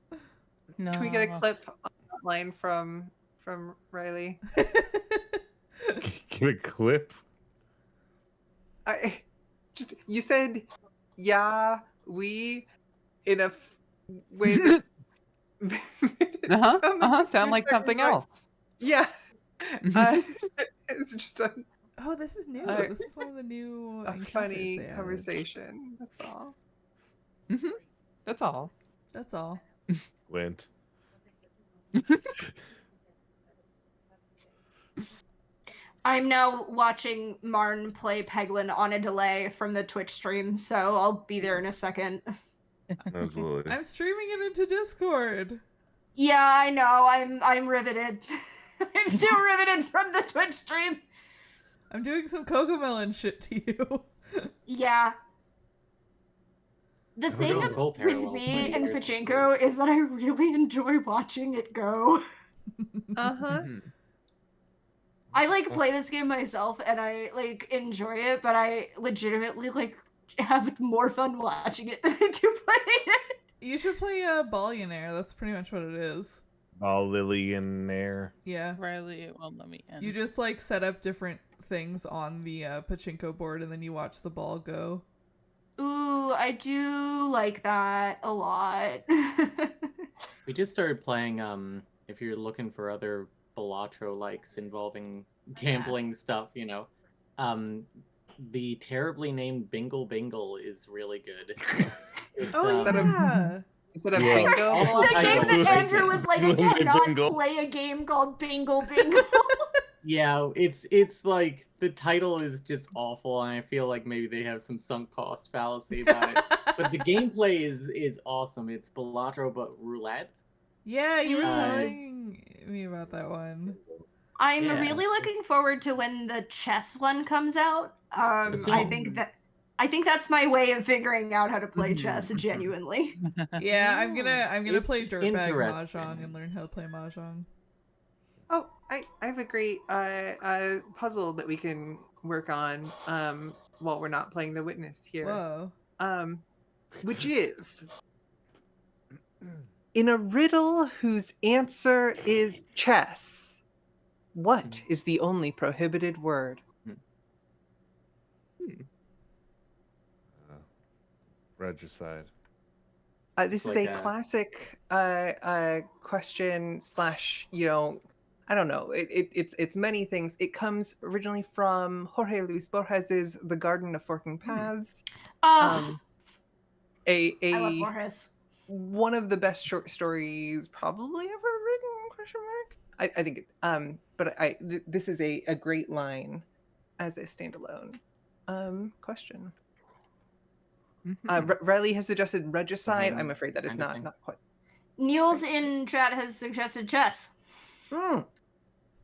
No. Can we get a clip online from Riley? Get a clip. You said we in a way that sound like something else. Yeah. It's just oh, this is new. This is one of the new funny conversation. That's all. That's all. That's all. Went. I'm now watching Marn play Peglin on a delay from the Twitch stream, so I'll be there in a second. Absolutely. I'm streaming it into Discord. Yeah, I know. I'm riveted. I'm too riveted from the Twitch stream. I'm doing some Cocomelon shit to you. Yeah. The thing with me and Pachinko is that I really enjoy watching it go. Uh-huh. I like play this game myself and I like enjoy it, but I legitimately like have more fun watching it than I do playing it. You should play Billionaire. That's pretty much what it is. All Lillionaire. Yeah. Riley, it won't let me in. You just like set up different things on the pachinko board and then you watch the ball go. Ooh, I do like that a lot. We just started playing, if you're looking for other Balatro likes involving gambling stuff, you know. The terribly named Bingle Bingle is really good. It's, Instead of bingo? The game that Andrew was like, I cannot play a game called Bingle Bingle. Yeah, it's like the title is just awful, and I feel like maybe they have some sunk cost fallacy about it. But the gameplay is awesome. It's Balatro but roulette. Yeah, you were telling me about that one. I'm really looking forward to when the chess one comes out. I think that's my way of figuring out how to play chess genuinely. Yeah, I'm gonna play Dirtbag interesting. Mahjong and learn how to play Mahjong. Oh, I have a great puzzle that we can work on while we're not playing the Witness here. Whoa. Which is in a riddle whose answer is chess, what is the only prohibited word? Regicide. This is a classic question slash, you know, I don't know. It's many things. It comes originally from Jorge Luis Borges's The Garden of Forking Paths. I love Borges. One of the best short stories probably ever written? Question mark. I think it. But this is a great line as a standalone question. Riley has suggested regicide. I'm afraid that is not quite. Niels in chat has suggested chess.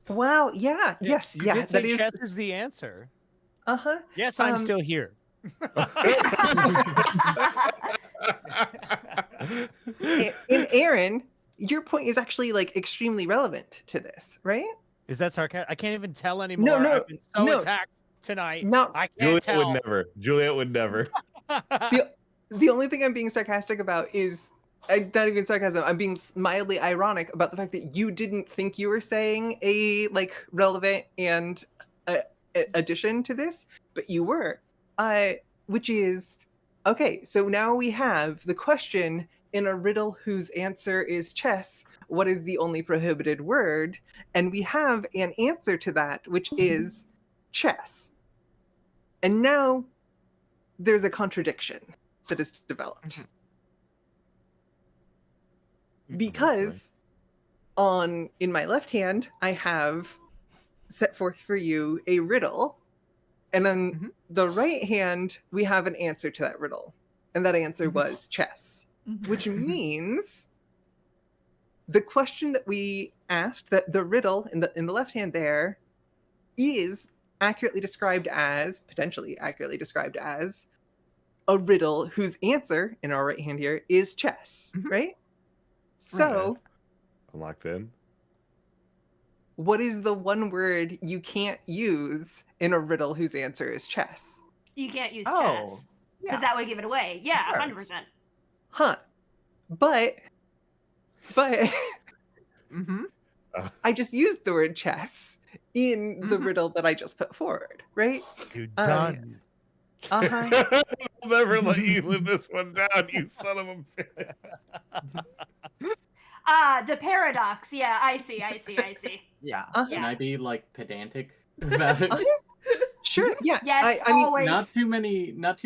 Wow. Yeah. Yes. You Yeah. did say That is. chess is the answer. Uh-huh. Yes, I'm still here. And Aaron, your point is actually like extremely relevant to this, right? Is that sarcasm? I can't even tell anymore. No, I've been so attacked tonight. No, I can't tell. Juliet would never. The only thing I'm being sarcastic about is not even sarcasm. I'm being mildly ironic about the fact that you didn't think you were saying a like relevant and addition to this, but you were. Which is okay. So now we have the question in a riddle whose answer is chess. What is the only prohibited word? And we have an answer to that, which is chess. And now there's a contradiction that is developed. Because in my left hand, I have set forth for you a riddle. And on the right hand, we have an answer to that riddle. And that answer was chess. Which means the question that we asked, that the riddle in the left hand there, is potentially accurately described as a riddle whose answer in our right hand here is chess, right? So, locked in. What is the one word you can't use in a riddle whose answer is chess? You can't use chess. Because that would give it away. Yeah, 100%. Huh. But I just used the word chess in the riddle that I just put forward, right? You're done. Uh-huh. I'll never let you live this one down, you son of a bitch. The paradox. Yeah, I see. Yeah. Can I be like pedantic about it? Sure. Yeah. Yes. I mean, always. Not too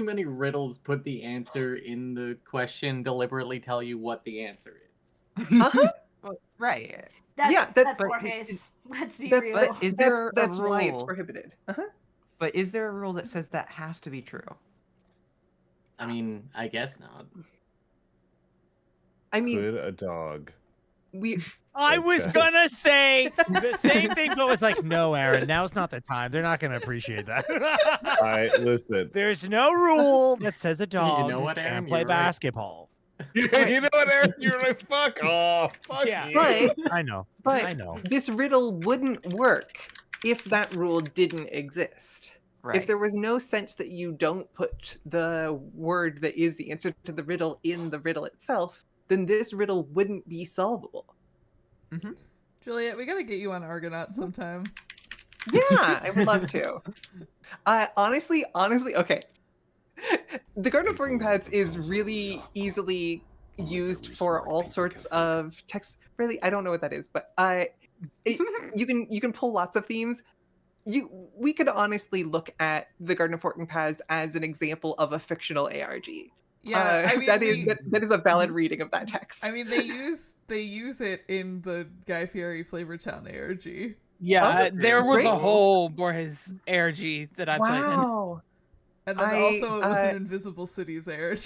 many riddles put the answer in the question, deliberately tell you what the answer is. Right. That's Borges. Let's be real. But is there that's a rule? why it's prohibited. But is there a rule that says that has to be true? I mean, I guess not. I mean, could a dog? I was Okay. gonna say the same thing, but was like, no, Aaron, now's not the time. They're not gonna appreciate that. Listen. There's no rule that says a dog what, Aaron? can't play You're right. basketball. Yeah, you know what, Aaron? You're like, fuck off. Fuck Yeah. you. I know. But I know. this riddle wouldn't work if that rule didn't exist. Right. If there was no sense that you don't put the word that is the answer to the riddle in the riddle itself, then this riddle wouldn't be solvable. Juliet, we gotta get you on Argonaut sometime. Yeah, I would love to. Honestly, okay. The Garden of Forking Paths is really easily used for all sorts of text. Really, I don't know what that is, but you can pull lots of themes. We could honestly look at the Garden of Forking Paths as an example of a fictional ARG. Yeah, I mean, that is a valid reading of that text. I mean, they use it in the Guy Fieri Flavortown ARG. Yeah, there was great. a whole Borges ARG that I played in. Wow. And then also it was an Invisible Cities ARG.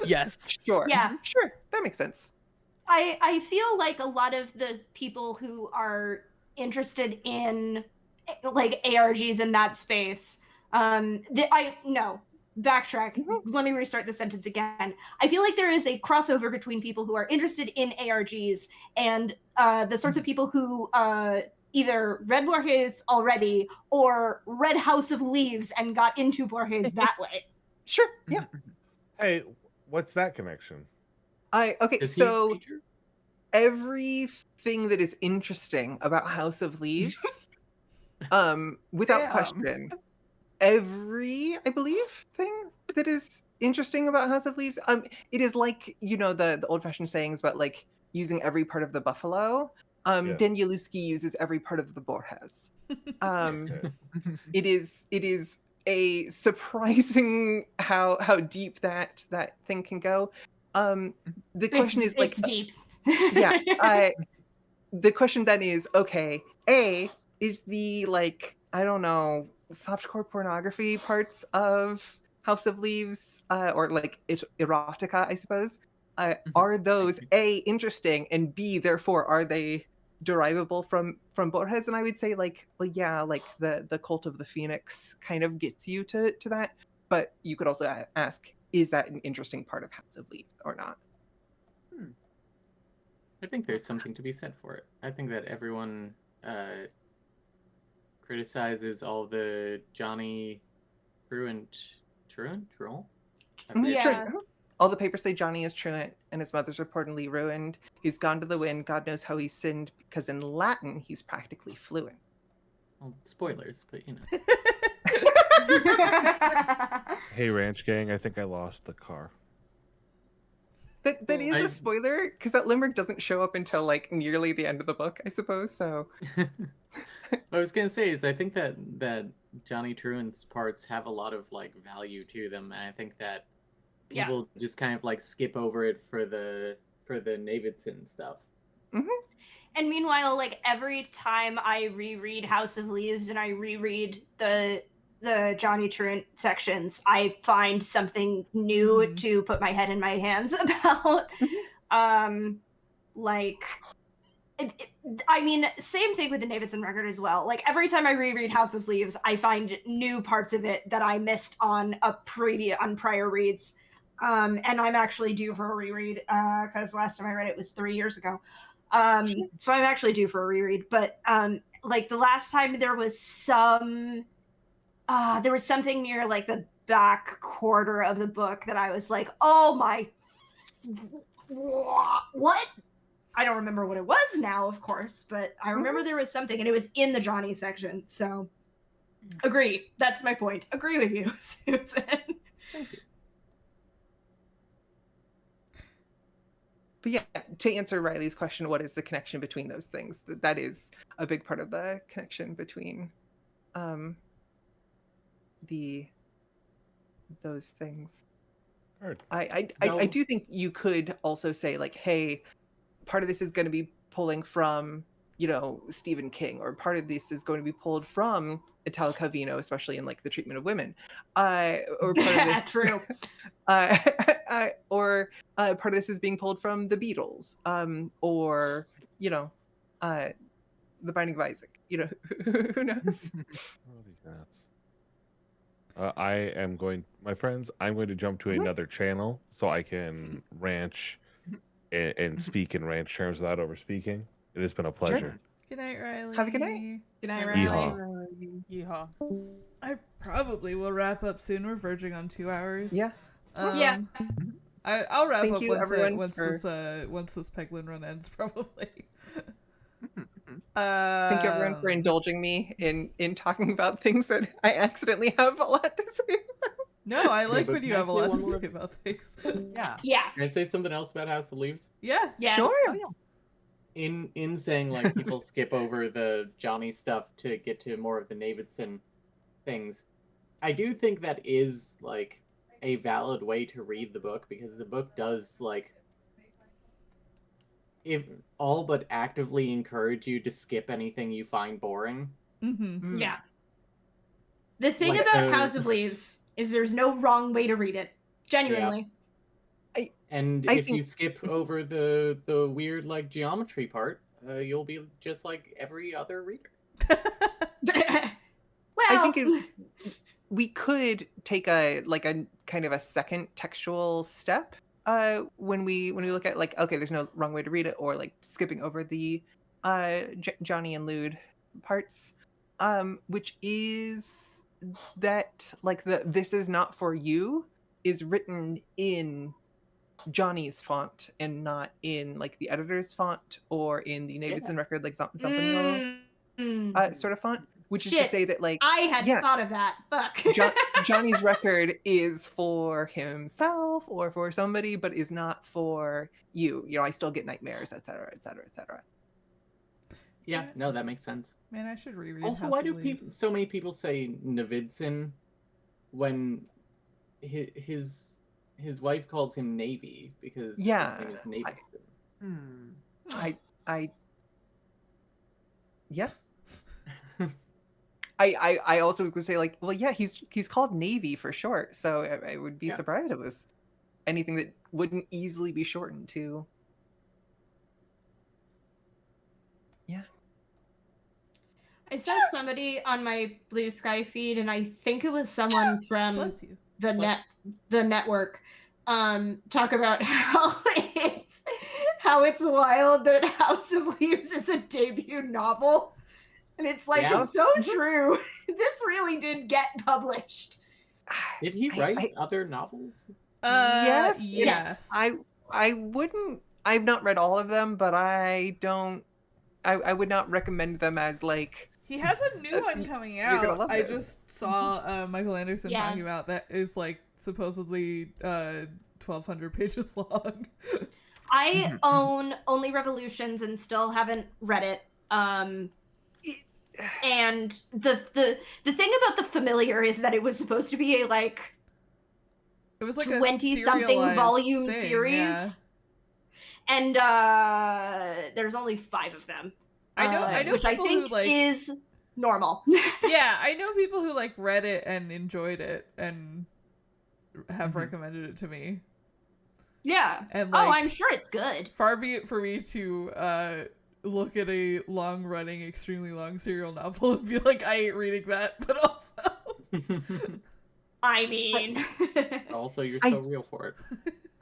Yes. Sure. Yeah. Sure. That makes sense. I feel like a lot of the people who are interested in like ARGs in that space, backtrack. Let me restart the sentence again. I feel like there is a crossover between people who are interested in ARGs and the sorts of people who either read Borges already or read House of Leaves and got into Borges that way. Sure. Yeah. Hey, what's that connection? So everything that is interesting about House of Leaves, without question, every, I believe, thing that is interesting about House of Leaves, it is like, the old-fashioned sayings about like using every part of the buffalo. Danielewski uses every part of the Borges. It is a surprising how deep that thing can go. The question is like, it's deep. The question then is, okay, is the softcore pornography parts of House of Leaves, or like erotica, I suppose, are those A, interesting, and B, therefore, are they derivable from Borges? And I would say the Cult of the Phoenix kind of gets you to that, but you could also ask, is that an interesting part of House of Leaves or not? I think there's something to be said for it. I think that everyone criticizes all the Johnny Truant. Yeah. All the papers say Johnny is truant and his mother's reportedly ruined. He's gone to the wind. God knows how he sinned, because in Latin he's practically fluent. Well, spoilers, but Hey, Ranch Gang, I think I lost the car. That is a spoiler, because that limerick doesn't show up until like nearly the end of the book, I suppose. So what I was gonna say is I think that Johnny Truant's parts have a lot of like value to them, and I think that people just kind of like skip over it for the Davidson stuff. And meanwhile, like every time I reread House of Leaves and I reread the Johnny Truant sections, I find something new to put my head in my hands about. Same thing with the Davidson record as well. Like every time I reread House of Leaves, I find new parts of it that I missed on prior reads. And I'm actually due for a reread because last time I read it was 3 years ago. So I'm actually due for a reread. But like the last time there was something near like the back quarter of the book that I was like, oh my, what? I don't remember what it was now, of course, but I remember there was something, and it was in the Johnny section. So agree. That's my point. Agree with you, Susan. Thank you. But yeah, to answer Riley's question, what is the connection between those things? That is a big part of the connection between those things. I do think you could also say like, hey, part of this is going to be pulling from, you know, Stephen King, or part of this is going to be pulled from Italo Calvino, especially in like the treatment of women, or part of this True. or part of this is being pulled from the Beatles, or, you know, The Binding of Isaac. You know, who knows? I am going, my friends, I'm going to jump to another channel so I can ranch and speak in ranch terms without over speaking. It has been a pleasure. Good night, Riley. Have a good night. Good night, Yeehaw. Yeehaw. I probably will wrap up soon. We're verging on 2 hours. Yeah. Yeah. I'll wrap Thank up you, once, everyone, once for- this Peglin run ends, probably. Thank you, everyone, for indulging me in talking about things that I accidentally have a lot to say about. No, I like but when you can I have a say lot one to more? say about things. Yeah. Yeah. Can I say something else about House of Leaves? Yeah. Yes. Sure. Oh, yeah. In saying like people skip over the Johnny stuff to get to more of the Davidson things, I do think that is like a valid way to read the book, because the book does like, if all but actively encourage you to skip anything you find boring. Mm-hmm. Yeah. The thing Like, about House of Leaves is there's no wrong way to read it. Genuinely. And I if you think- skip over the weird like geometry part, you'll be just like every other reader. Well, I think we could take a kind of a second textual step when we look at like, okay, there's no wrong way to read it, or like skipping over the Johnny and Lude parts, which is that like the "this is not for you" is written in Johnny's font and not in like the editor's font or in the Davidson record, like Zampaniolo sort of font, which is to Shit. say that like I hadn't yeah. thought of that. Fuck. Johnny's record is for himself or for somebody, but is not for you. You know, I still get nightmares, etc., etc., etc. Yeah, no, that makes sense. Man, I should reread. Also, House why of do Leaves. so many people say Navidson when his wife calls him Navy, because Yeah, his name is Navidson? I yeah. I also was gonna say like, well, yeah, he's called Navy for short, so I would be surprised if it was anything that wouldn't easily be shortened to. Yeah. I saw somebody on my Blue Sky feed, and I think it was someone from the network, talk about how it's wild that House of Leaves is a debut novel. And it's like, Yeah. it's so true. This really did get published. Did he write other novels? Yes. Yes. I wouldn't. I've not read all of them, but I don't. I would not recommend them as like. He has a new one coming You're gonna out. love I this. just saw Michael Anderson Yeah. talking about that is like supposedly 1,200 pages long. I own Only Revolutions and still haven't read it. And the thing about The Familiar is that it was supposed to be a like It was like 20-something serialized volume thing, series. yeah. And there's only 5 of them. I know which I people think who, like- is normal. Yeah, I know people who like read it and enjoyed it and have recommended it to me. Yeah. And Oh, like, I'm sure it's good. far be it for me to look at a long-running, extremely long serial novel and be like, I ain't reading that, but also... I mean... Also, you're so real for it.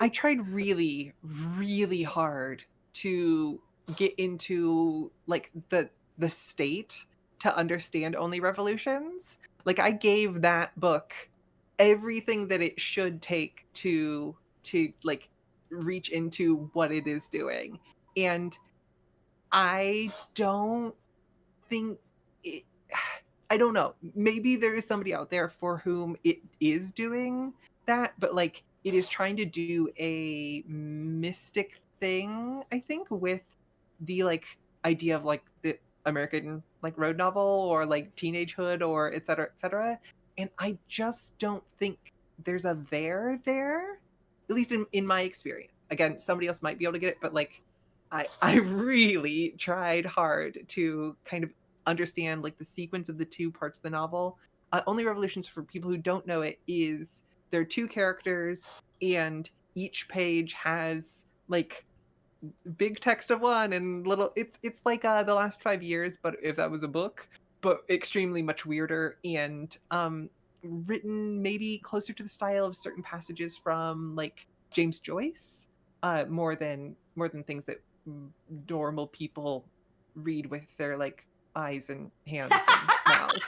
I tried really, really hard to get into like the state to understand Only Revolutions. Like I gave that book everything that it should take to like reach into what it is doing. And I don't think it, I don't know. Maybe there is somebody out there for whom it is doing that, but like it is trying to do a mystic thing, I think, with the like idea of like the American like road novel or like teenagehood or et cetera, and I just don't think there's a there, at least in my experience. Again, somebody else might be able to get it, but like I really tried hard to kind of understand like the sequence of the two parts of the novel. Only Revolutions, for people who don't know it, is there are two characters and each page has like big text of one and little it's like the last 5 years, but if that was a book, but extremely much weirder and written maybe closer to the style of certain passages from like James Joyce, more than things that normal people read with their like eyes and hands and mouths.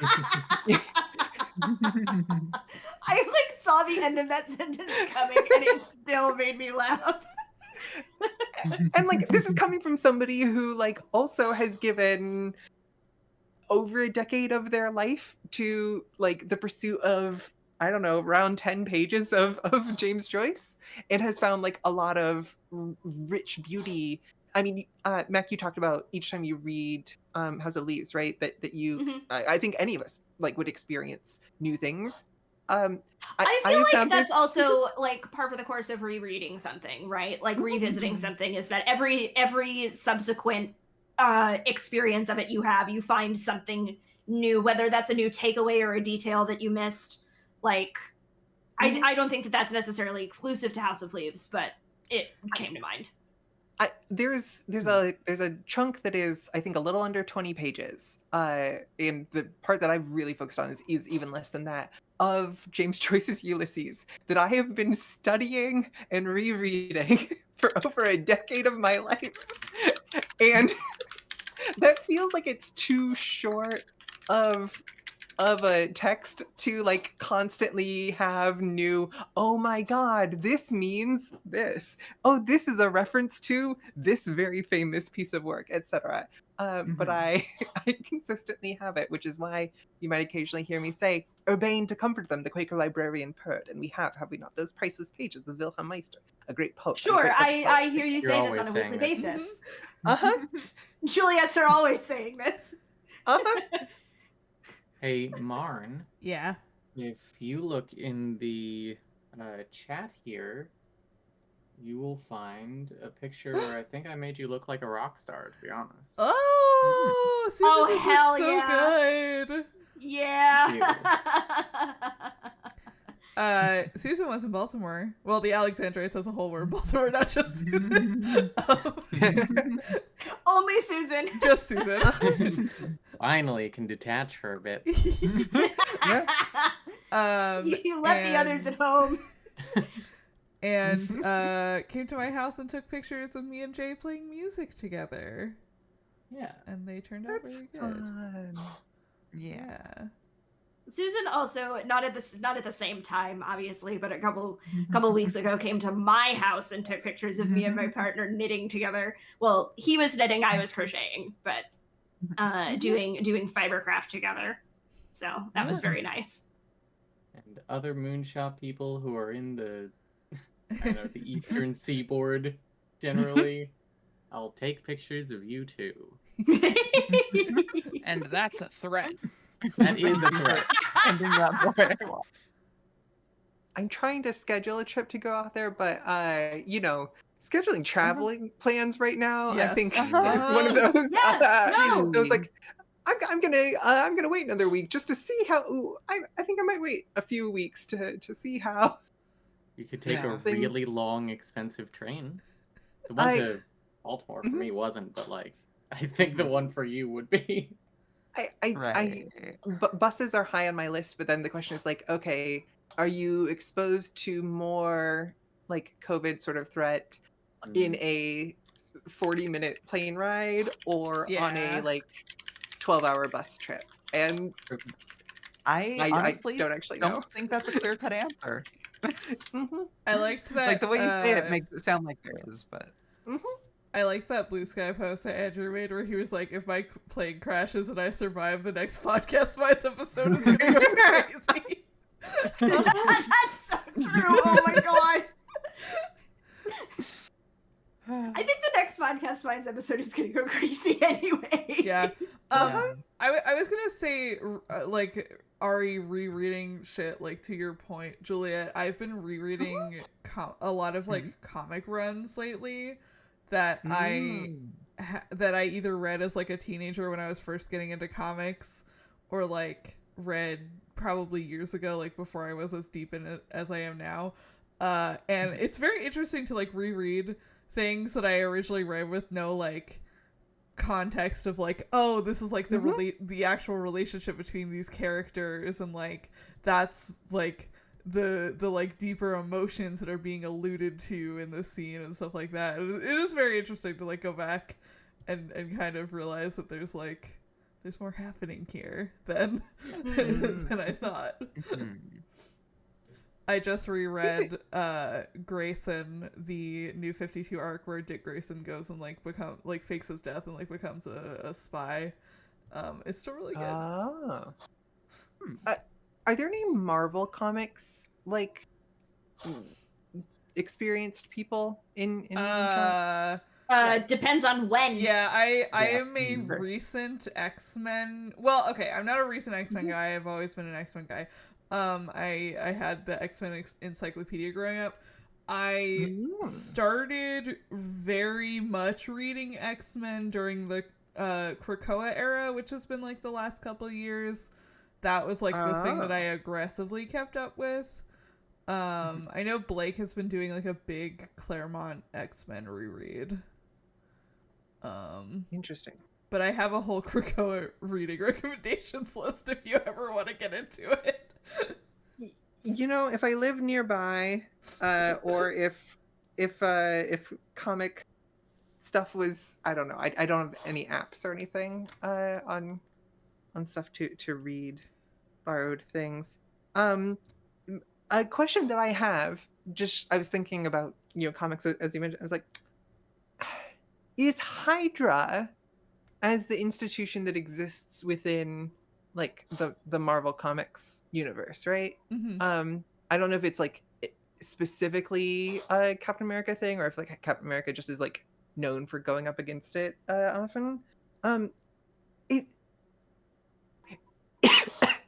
I like saw the end of that sentence coming and it still made me laugh. And like this is coming from somebody who like also has given over a decade of their life to like the pursuit of, I don't know, around 10 pages of James Joyce, and has found like a lot of rich beauty. I mean, Mac, you talked about each time you read House of Leaves, right? That you, I think any of us like would experience new things. I feel like that's also like par for the course of rereading something, right? Like revisiting something is that every subsequent experience of it you find something new, whether that's a new takeaway or a detail that you missed. Like, I don't think that that's necessarily exclusive to House of Leaves, but it came to mind. There's a chunk that is, I think, a little under 20 pages, and the part that I've really focused on is even less than that, of James Joyce's Ulysses, that I have been studying and rereading for over a decade of my life, and that feels like it's too short of a text to like constantly have new, oh my god, this means this, oh this is a reference to this very famous piece of work, etc. But I consistently have it, which is why you might occasionally hear me say, Urbane to comfort them, the Quaker librarian purred, and we have we not, those priceless pages of Wilhelm Meister, a great poet. Sure, I hear you say this on a weekly basis. Juliets are always saying this. Hey, Marn. Yeah. If you look in the chat here, you will find a picture where I think I made you look like a rock star, to be honest. Oh, Susan, oh this hell looks so yeah. good. Yeah. Susan was in Baltimore. Well, the Alexandrites as a whole were in Baltimore, not just Susan. Only Susan. Just Susan. Finally can detach for a bit. You left the others at home. And came to my house and took pictures of me and Jay playing music together. Yeah. And they turned out very good. Fun. Yeah. Susan also, not at the same time, obviously, but a couple weeks ago came to my house and took pictures of me and my partner knitting together. Well, he was knitting, I was crocheting, but doing fibercraft together. So that was very nice. And other Moonshot people who are in the the eastern seaboard generally, I'll take pictures of you too. And that's a threat. That is a threat. I'm trying to schedule a trip to go out there, but scheduling traveling plans right now, Yes. I think is one of those. I was like, I'm gonna wait another week just to see how. I think I might wait a few weeks to see how. You could take a really long, expensive train. The one to Baltimore for me wasn't, but like I think the one for you would be. Buses are high on my list, but then the question is like, okay, are you exposed to more like COVID sort of threat in a 40-minute plane ride or on a like 12-hour bus trip? And I honestly don't actually know. don't think that's a clear-cut answer. I liked that. Like the way you say it makes it sound like there is, but. I liked that Blue Sky post that Andrew made where he was like, if my plane crashes and I survive, the next podcast Minds episode is going to go crazy. That's so true. Oh my god. I think the next podcast Minds episode is going to go crazy anyway. Yeah. I was going to say, like, Ari rereading shit, like, to your point, Juliet, I've been rereading a lot of, like, comic runs lately. that that I either read as like a teenager when I was first getting into comics, or like read probably years ago, like before I was as deep in it as I am now. And it's very interesting to like reread things that I originally read with no like context of like, oh, this is like the actual relationship between these characters, and like that's like the like deeper emotions that are being alluded to in the scene and stuff like that. It is very interesting to like go back and kind of realize that there's more happening here than than I thought. I just reread Grayson, the New 52 arc where Dick Grayson goes and fakes his death and like becomes a spy. It's still really good. Are there any Marvel comics like experienced people in depends on when. Yeah, I am a recent X-Men. Well, okay, I'm not a recent X-Men guy. I've always been an X-Men guy. I had the X-Men encyclopedia growing up. I started very much reading X-Men during the Krakoa era, which has been like the last couple of years. That was like the thing that I aggressively kept up with. I know Blake has been doing like a big Claremont X-Men reread. Interesting. But I have a whole Krakoa reading recommendations list if you ever want to get into it. You know, if I live nearby, or if comic stuff was, I don't know, I don't have any apps or anything on stuff to read borrowed things. A question that I have, I was thinking about, you know, comics as you mentioned. I was like, is Hydra as the institution that exists within like the Marvel Comics universe, right? I don't know if it's like specifically a Captain America thing, or if like Captain America just is like known for going up against it often.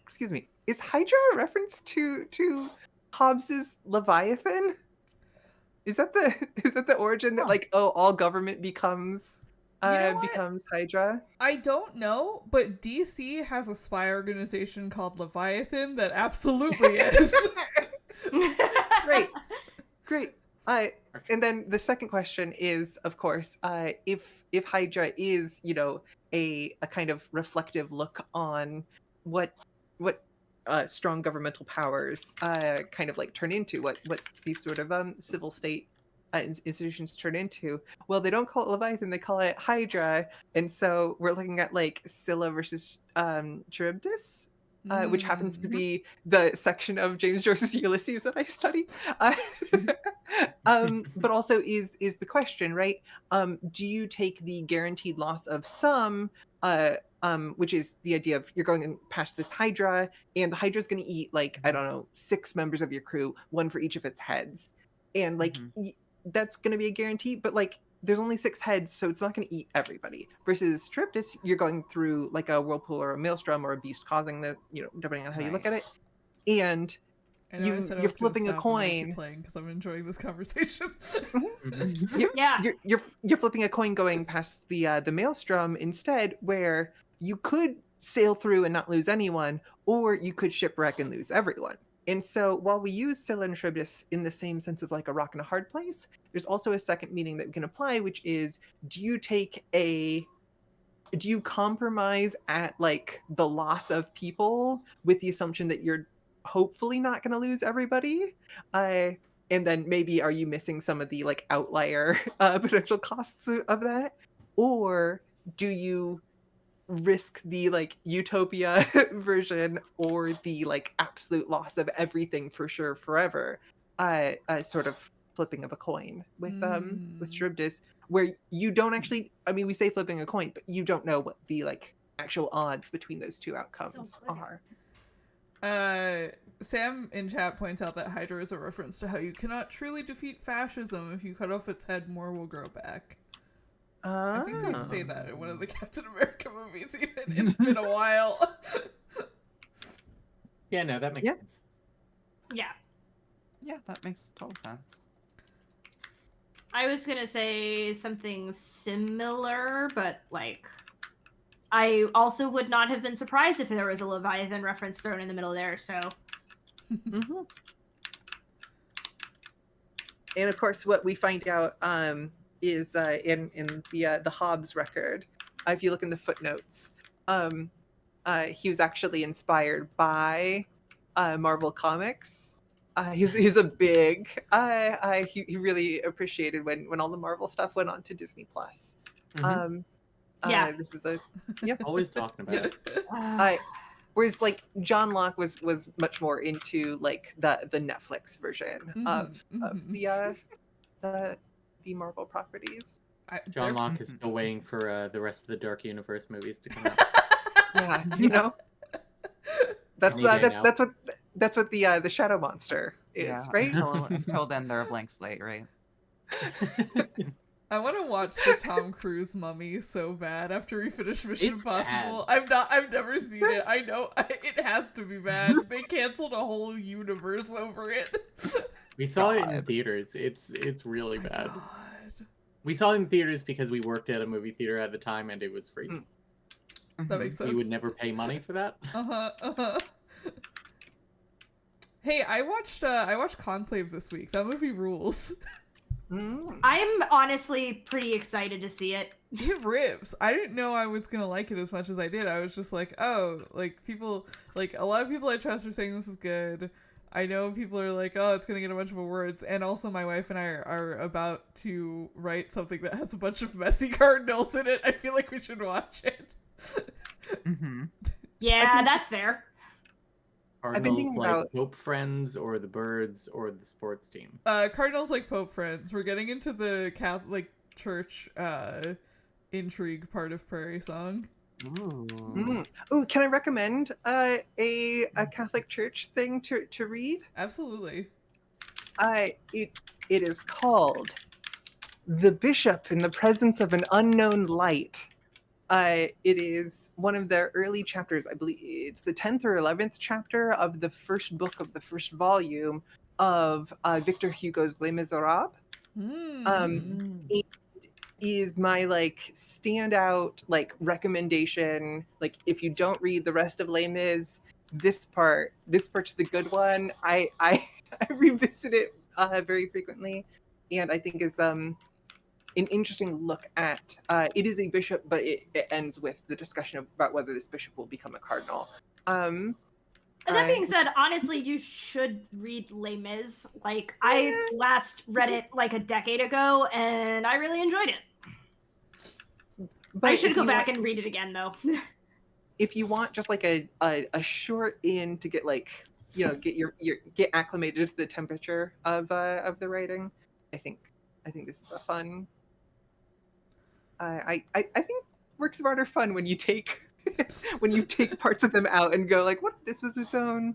Excuse me. Is Hydra a reference to Hobbes's Leviathan? Is that the origin that like, oh, all government becomes Hydra? I don't know, but DC has a spy organization called Leviathan that absolutely is. Great. And then the second question is, of course, if Hydra is, you know, a kind of reflective look on what strong governmental powers kind of like turn into, what these sort of civil state institutions turn into. Well, they don't call it Leviathan, they call it Hydra, and so we're looking at like Scylla versus Charybdis, which happens to be the section of James Joyce's Ulysses that I study. But also is the question, right? Do you take the guaranteed loss of some, which is the idea of you're going past this Hydra, and the Hydra's going to eat like, I don't know, 6 members of your crew, 1 for each of its heads, and like that's going to be a guarantee, but like there's only 6 heads, so it's not going to eat everybody. Versus Charybdis, you're going through like a whirlpool or a maelstrom or a beast causing the, you know, depending on how you look at it, and you're flipping a coin. Because I'm enjoying this conversation. You're flipping a coin going past the maelstrom instead, where you could sail through and not lose anyone, or you could shipwreck and lose everyone. And so while we use Scylla and Charybdis in the same sense of like a rock and a hard place, there's also a second meaning that we can apply, which is, do you compromise at like the loss of people with the assumption that you're hopefully not going to lose everybody? And then maybe are you missing some of the like outlier potential costs of that? Or do you risk the like utopia version, or the like absolute loss of everything for sure forever, sort of flipping of a coin with Charybdis, where you don't actually, I mean, we say flipping a coin, but you don't know what the like actual odds between those two outcomes are. Sam in chat points out that Hydra is a reference to how you cannot truly defeat fascism. If you cut off its head, more will grow back. I think they say that in one of the Captain America movies, even. It's been a while. Yeah, no, that makes sense. Yeah. Yeah, that makes total sense. I was gonna say something similar, but like, I also would not have been surprised if there was a Leviathan reference thrown in the middle there. So, And of course, what we find out is in the Hobbes record. If you look in the footnotes, he was actually inspired by Marvel Comics. He's a big. He really appreciated when all the Marvel stuff went on to Disney Plus. Yeah. This is a yep. Always talking about it. Whereas like John Locke was much more into like the Netflix version of the Marvel properties. John Locke is still waiting for the rest of the Dark Universe movies to come out. Yeah, you know. That's what the Shadow Monster is, right? Until then, they're a blank slate, right? I want to watch the Tom Cruise Mummy so bad after we finish Mission It's Impossible. bad. I've never seen it. I know it has to be bad. They canceled a whole universe over it. We saw it in theaters. It's really bad. We saw it in theaters because we worked at a movie theater at the time and it was free. That makes sense. You would never pay money for that. Hey, I watched Conclave this week. That movie rules. I'm honestly pretty excited to see it. It rips. I didn't know I was gonna like it as much as I did. I was just like, oh, like people, like a lot of people I trust are saying this is good. I know people are like, oh, it's gonna get a bunch of awards. And also my wife and I are about to write something that has a bunch of messy cardinals in it. I feel like we should watch it. Yeah, that's fair. Cardinals like Pope Friends or the Birds or the sports team? Cardinals like Pope Friends. We're getting into the Catholic Church intrigue part of Prairie Song. Ooh, can I recommend a Catholic Church thing to read? Absolutely. It is called The Bishop in the Presence of an Unknown Light. It is one of the early chapters. I believe it's the 10th or 11th chapter of the first book of the first volume of Victor Hugo's Les Miserables. It is my like standout like recommendation. Like if you don't read the rest of Les Mis, this part's the good one. I revisit it very frequently, and I think is an interesting look at it is a bishop, but it ends with the discussion about whether this bishop will become a cardinal. That being said, honestly, you should read Les Mis. Like, I last read it like a decade ago, and I really enjoyed it. But I should go back and read it again, though. If you want just like a short in to get like, you know, get acclimated to the temperature of the writing, I think this is a fun. I think works of art are fun when you take parts of them out and go like, what if this was its own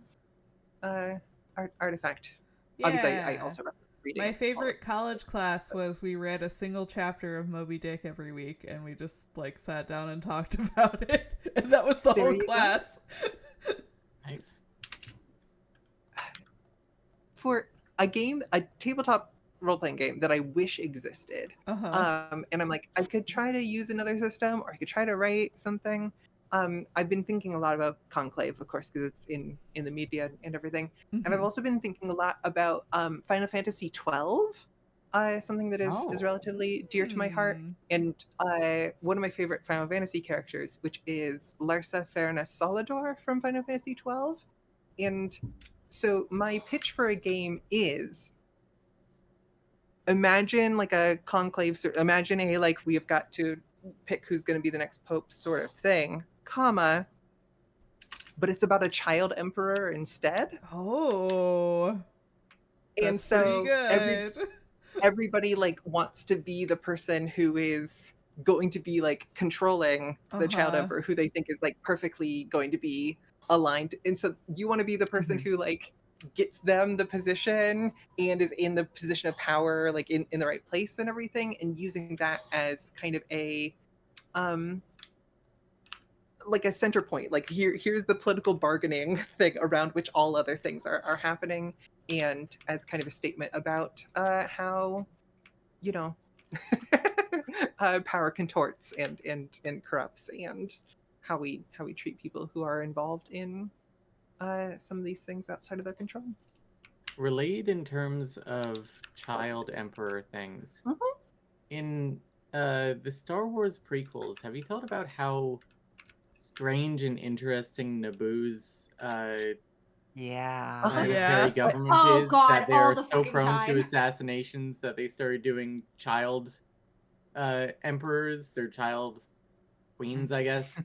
artifact? Yeah. Obviously, I also recommend reading. My favorite college class was we read a single chapter of Moby Dick every week, and we just like sat down and talked about it, and that was the whole class. Nice. For a tabletop role-playing game that I wish existed, and I'm like, I could try to use another system, or I could try to write something. I've been thinking a lot about Conclave, of course, because it's in the media and everything. And I've also been thinking a lot about Final Fantasy XII, something that is relatively dear to my heart. And one of my favorite Final Fantasy characters, which is Larsa Fairness Solidor from Final Fantasy XII. And so my pitch for a game is, imagine like a conclave, imagine a like we have got to pick who's going to be the next pope sort of thing, but it's about a child emperor instead. And so everybody like wants to be the person who is going to be like controlling the child emperor, who they think is like perfectly going to be aligned. And so you want to be the person who like gets them the position and is in the position of power, like in the right place and everything, and using that as kind of a like a center point. Like here's the political bargaining thing around which all other things are happening, and as kind of a statement about how you know, power contorts and corrupts, and how we treat people who are involved in some of these things outside of their control. Relayed in terms of child emperor things. In the Star Wars prequels, have you thought about how strange and interesting Naboo's planetary government is? God, that they all are the so fucking prone to time. assassinations that they started doing child emperors or child queens, I guess,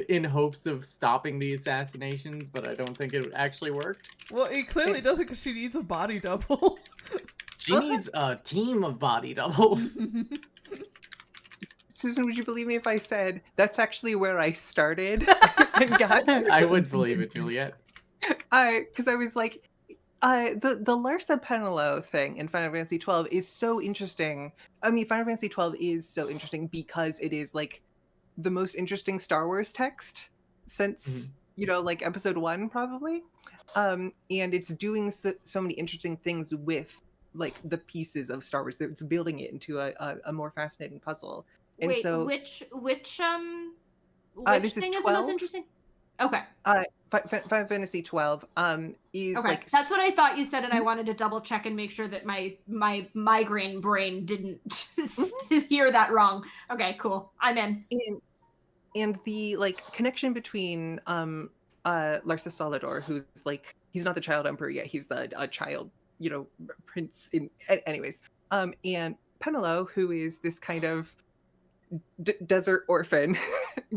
in hopes of stopping the assassinations, but I don't think it actually worked. Well, it clearly doesn't, because she needs a body double. She needs a team of body doubles. Susan, would you believe me if I said that's actually where I started? And got I would believe it, Juliet. Because I was like, the Larsa Penelo thing in Final Fantasy 12 is so interesting. I mean, Final Fantasy 12 is so interesting because it is like the most interesting Star Wars text since like episode 1 probably, and it's doing so many interesting things with like the pieces of Star Wars. It's building it into a more fascinating puzzle. And Wait, so which this thing is is the most 12? interesting? Okay. Final Fantasy 12 is Okay, like that's what I thought you said, and I wanted to double check and make sure that my migraine brain didn't hear that wrong. Okay, cool. I'm in. And the like connection between Larsa Solidor, who's like, he's not the child emperor yet, he's the child, prince in anyways, and Penelo, who is this kind of desert orphan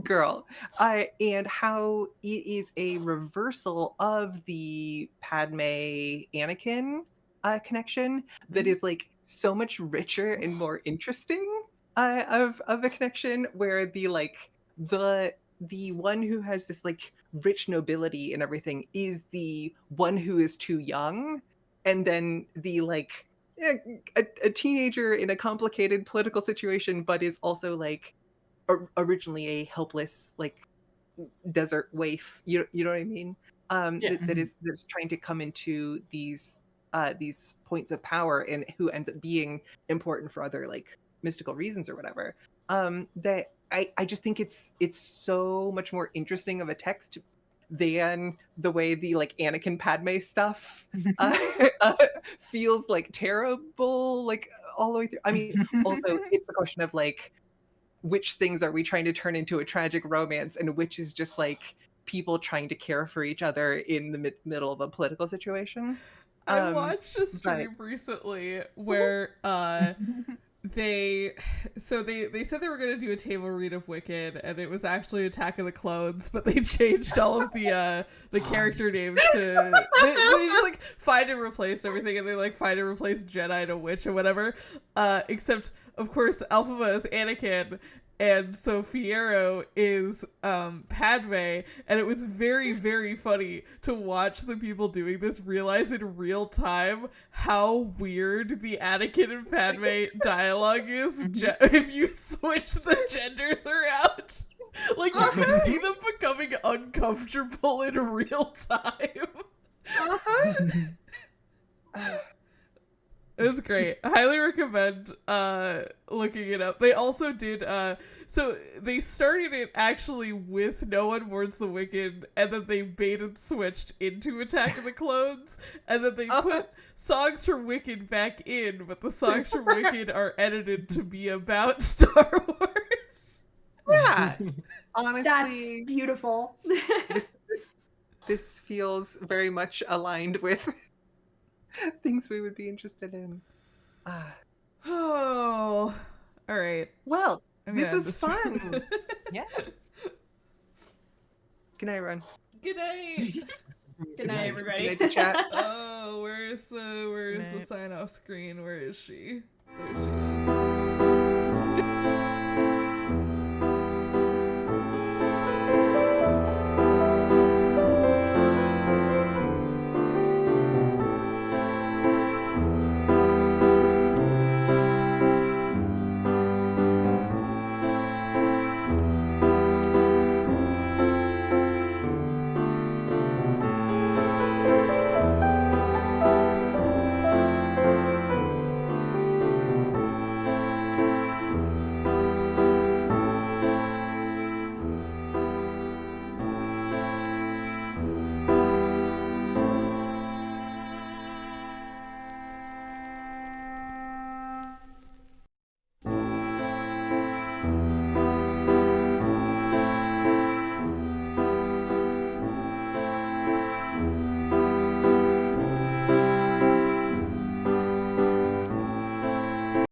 girl, and how it is a reversal of the Padme Anakin connection that is like so much richer and more interesting of a connection, where the one who has this like rich nobility and everything is the one who is too young, and then the like a teenager in a complicated political situation, but is also like originally a helpless like desert waif. You know what I mean? That's trying to come into these points of power, and who ends up being important for other like mystical reasons or whatever. That I just think it's so much more interesting of a text than the way the like Anakin Padme stuff feels like terrible, like all the way through. I mean, also it's a question of like, which things are we trying to turn into a tragic romance, and which is just like people trying to care for each other in the middle of a political situation. I watched a stream recently where they said they were going to do a table read of Wicked, and it was actually Attack of the Clones, but they changed all of the character names to they just like find and replace everything, and they like find and replace Jedi to witch or whatever, except of course Alphaba is Anakin, and so Fiero is Padme, and it was very, very funny to watch the people doing this realize in real time how weird the Anakin and Padme dialogue is if you switch the genders around. Like, you can see them becoming uncomfortable in real time. It was great. I highly recommend looking it up. They also did so they started it actually with No One Mourns the Wicked, and then they bait and switched into Attack of the Clones, and then they put songs from Wicked back in, but the songs from Wicked are edited to be about Star Wars. Yeah. Honestly, that's beautiful. This feels very much aligned with things we would be interested in. Oh, all right. Well, this was fun. Yes. Good night, everyone. Good night. Good night, everybody. Good night to chat. Oh, where's the sign off screen? Where is she? There she is.